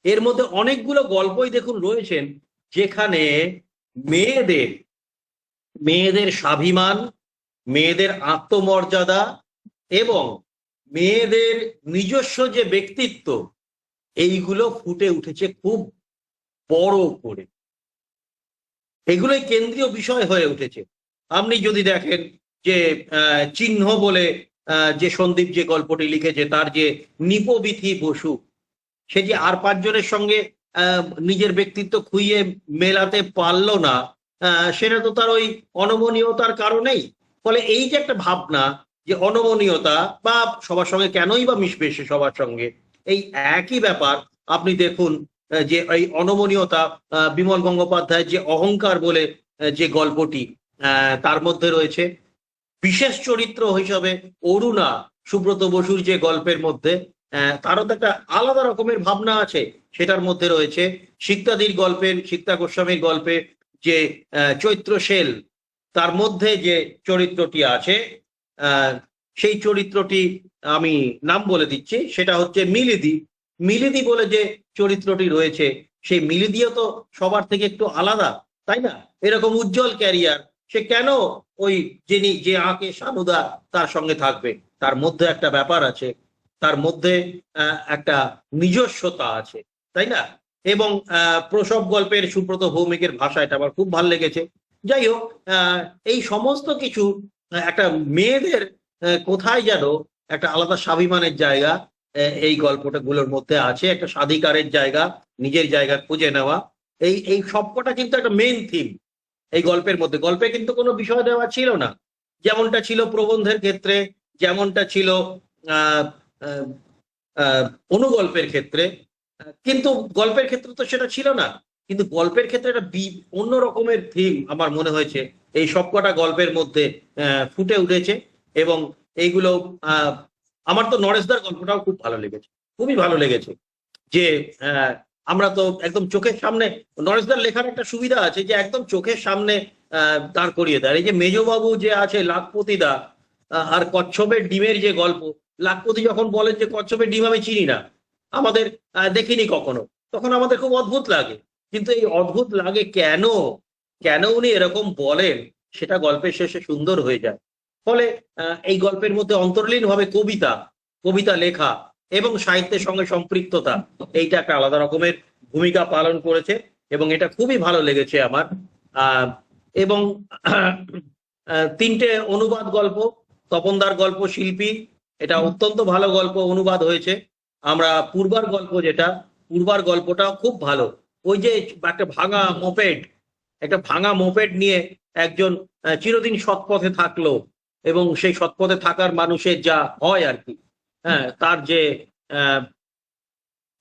এর মধ্যে অনেকগুলো গল্পই দেখুন রয়েছেন যেখানে মেয়েদের স্বাভিমান, মেয়েদের আত্মমর্যাদা এবং মেয়েদের নিজস্ব যে ব্যক্তিত্ব, এইগুলো ফুটে উঠেছে খুব বড় করে, এগুলোই কেন্দ্রীয় বিষয় হয়ে উঠেছে। আপনি যদি দেখেন যে চিহ্ন বলে যে সন্দীপ যে গল্পটি লিখেছে, তার যে নিপবিথি বসু, সে যে আর 5 জনের সঙ্গে নিজের ব্যক্তিত্ব খুইয়ে মেলাতে পারলো না, সেটা তো তার ওই অনমনীয়তার কারণেই। ফলে এই যে একটা ভাবনা যে অনমনীয়তা বা সবার সঙ্গে কেনই বা মিশবে সে সবার সঙ্গে, এই একই ব্যাপার আপনি দেখুন যে এই অনমনীয়তা, বিমল গঙ্গোপাধ্যায়ের যে অহংকার বলে যে গল্পটি, তার মধ্যে রয়েছে বিশেষ চরিত্র হিসাবে অরুণা, সুব্রত বসুর যে গল্পের মধ্যে, তারও তো একটা আলাদা রকমের ভাবনা আছে। সেটার মধ্যে রয়েছে সিক্তাদির গল্পের, সিক্তা গোস্বামীর গল্পে যে চৈত্র সেল, তার মধ্যে যে চরিত্রটি আছে, সেই চরিত্রটি আমি নাম বলে দিচ্ছি, সেটা হচ্ছে মিলিদি। মিলিদি বলে যে চরিত্রটি রয়েছে, সেই মিলিদিও তো সবার থেকে একটু আলাদা, তাই না? এরকম উজ্জ্বল ক্যারিয়ার, সে কেন ওই যিনি যে আঁকে সানুদা তার সঙ্গে থাকবে? তার মধ্যে একটা ব্যাপার আছে, তার মধ্যে একটা নিজস্বতা আছে, তাই না? এবং প্রসব গল্পের সুব্রত ভৌমিকের ভাষা, এটা আমার খুব ভালো লেগেছে। যাই হোক, এই সমস্ত কিছু একটা মেয়েদের কোথায় যেন একটা আলাদা স্বাভিমানের জায়গা এই গল্পটা গুলোর মধ্যে আছে, একটা স্বাধিকারের জায়গা, নিজের জায়গা খুঁজে নেওয়া, এই সবকটা কিন্তু একটা মেইন থিম এই গল্পের মধ্যে। গল্পে কিন্তু কোনো বিষয় দেওয়া ছিল না, যেমনটা ছিল প্রবন্ধের ক্ষেত্রে, যেমনটা ছিল অনুগল্পের ক্ষেত্রে, কিন্তু গল্পের ক্ষেত্রে তো সেটা ছিল না। কিন্তু গল্পের ক্ষেত্রে একটা অন্য রকমের থিম আমার মনে হয়েছে এই সবকটা গল্পের মধ্যে ফুটে উঠেছে। এবং এইগুলো আমার তো নরেশদার গল্পটাও খুব ভালো লেগেছে, খুবই ভালো লেগেছে। যে আমরা তো একদম চোখের সামনে, নরেশদার লেখার একটা সুবিধা আছে যে একদম চোখের সামনে দাঁড় করিয়ে দেয়। এই যে মেজবাবু যে আছে লাখপতি দা, আর কচ্ছপের ডিমের যে গল্প, লাখপতি যখন বলেন যে কচ্ছপের ডিম আমি চিনি না, আমাদের দেখিনি কখনো, তখন আমাদের খুব অদ্ভুত লাগে। কিন্তু এই অদ্ভুত লাগে কেন, কেন উনি এরকম বলেন, সেটা গল্পের শেষে সুন্দর হয়ে যায়। ফলে এই গল্পের মধ্যে অন্তর্লীন ভাবে কবিতা লেখা এবং সাহিত্যের সঙ্গে সম্পৃক্ততা, এইটা একটা আলাদা রকমের ভূমিকা পালন করেছে এবং এটা খুবই ভালো লেগেছে আমার। এবং 3টে অনুবাদ গল্প, তপনদার গল্প শিল্পী, এটা অত্যন্ত ভালো গল্প অনুবাদ হয়েছে। আমরা পূর্বার গল্পটা খুব ভালো। ওই যে একটা ভাঙা মোপেড নিয়ে একজন চিরদিন সৎপথে থাকলো এবং সেই সৎপথে থাকার মানুষের যা হয় আর কি, তার যে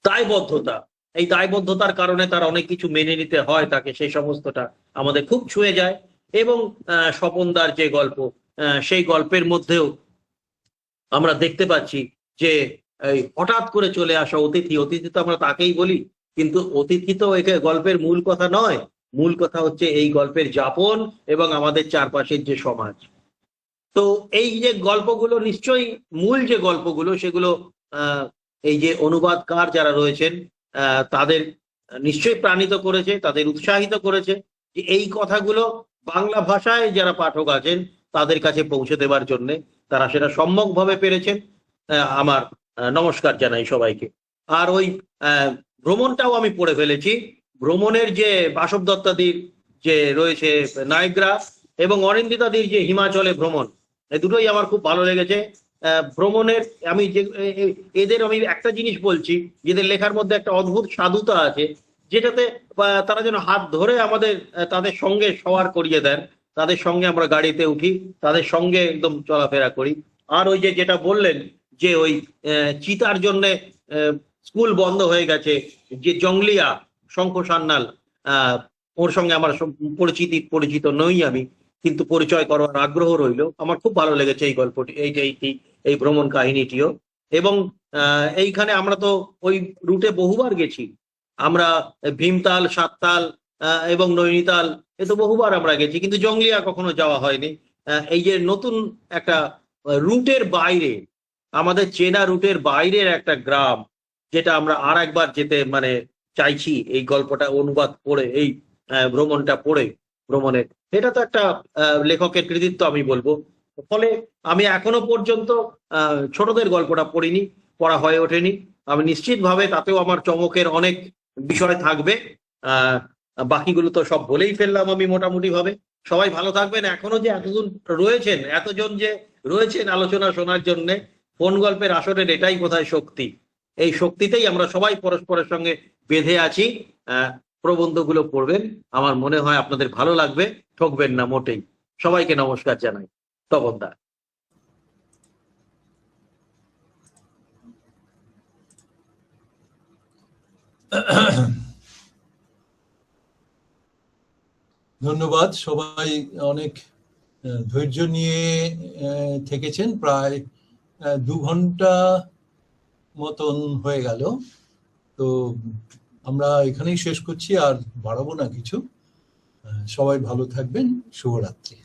দায়বদ্ধতা, এই দায়বদ্ধতার কারণে তার অনেক কিছু মেনে নিতে হয় তাকে, সেই সমস্তটা আমাদের খুব ছুঁয়ে যায়। এবং স্বপনদার যে গল্প, সেই গল্পের মধ্যেও আমরা দেখতে পাচ্ছি যে এই হঠাৎ করে চলে আসা অতিথি তো আমরা তাকেই বলি, কিন্তু অতিথি তো গল্পের মূল কথা নয়, মূল কথা হচ্ছে এই গল্পের যাপন এবং আমাদের চারপাশের যে সমাজ। তো এই যে গল্পগুলো নিশ্চয়ই মূল যে গল্পগুলো সেগুলো এই যে অনুবাদকার যারা রয়েছেন তাদের নিশ্চয়ই প্রাণিত করেছে, তাদের উৎসাহিত করেছে যে এই কথাগুলো বাংলা ভাষায় যারা পাঠক আছেন তাদের কাছে পৌঁছে দেবার জন্য তারা সেটা সম্যকভাবে পেরেছেন। আমার নমস্কার জানাই সবাইকে। আর ওই ভ্রমণটাও আমি পড়ে ফেলেছি। ভ্রমণের যে বাসব দত্তাদির যে রয়েছে নায়গ্রা এবং অরিন্দিতাদির যে হিমাচলে ভ্রমণ, এই দুটোই আমার খুব ভালো লেগেছে। ভ্রমণের আমি যে এদের আমি একটা জিনিস বলছি, এদের লেখার মধ্যে একটা অদ্ভুত সাধুতা আছে, যেটাতে তারা যেন হাত ধরে আমাদের তাদের সঙ্গে সওয়ার করিয়ে দেন, তাদের সঙ্গে আমরা গাড়িতে উঠি, তাদের সঙ্গে একদম চলাফেরা করি। আর ওই যে যেটা বললেন যে ওই চিতার জন্য স্কুল বন্ধ হয়ে গেছে, যে জঙ্গলিয়া শঙ্খ সান্যাল, ওর সঙ্গে আমার পরিচিত নই আমি, কিন্তু পরিচয় করার আগ্রহ রইল। আমার খুব ভালো লেগেছে এই গল্পটি, এই ভ্রমণ কাহিনীটিও। এবং এইখানে আমরা তো ওই রুটে বহুবার গেছি, আমরা ভীমতাল, সাততাল এবং নৈনিতাল এ তো বহুবার আমরা গেছি, কিন্তু জঙ্গলিয়া কখনো যাওয়া হয়নি। এই যে নতুন একটা রুটের বাইরে, আমাদের চেনা রুটের বাইরের একটা গ্রাম, যেটা আমরা আর একবার যেতে মানে চাইছি এই গল্পটা অনুবাদ পড়ে, এই ভ্রমণটা পড়ে, ভ্রমণের এটা তো একটা লেখকের কৃতিত্ব আমি বলবো। ফলে আমি এখনো পর্যন্ত ছোটদের গল্পটা পড়িনি, পড়া হয়ে ওঠেনি। আমি নিশ্চিতভাবে তাতেও আমার চমকের অনেক বিষয় থাকবে। বাকিগুলো তো সব বলেই ফেললাম আমি মোটামুটি ভাবে। সবাই ভালো থাকবেন। এখনো যে এতজন যে রয়েছেন আলোচনা শোনার জন্য, ফোন গল্পের আসরের এটাই বোধহয় শক্তি। এই শক্তিতেই আমরা সবাই পরস্পরের সঙ্গে বেঁধে আছি। প্রবন্ধগুলো পড়বেন, আমার মনে হয় আপনাদের ভালো লাগবে, ঠকবেন না মোটেই। সবাইকে নমস্কার জানাই। তপনদা। ধন্যবাদ। সবাই অনেক ধৈর্য নিয়ে থেকেছেন, প্রায় 2 ঘন্টা মতন হয়ে গেল। তো আমরা এখানেই শেষ করছি, আর বাড়াবো না কিছু। সবাই ভালো থাকবেন। শুভরাত্রি।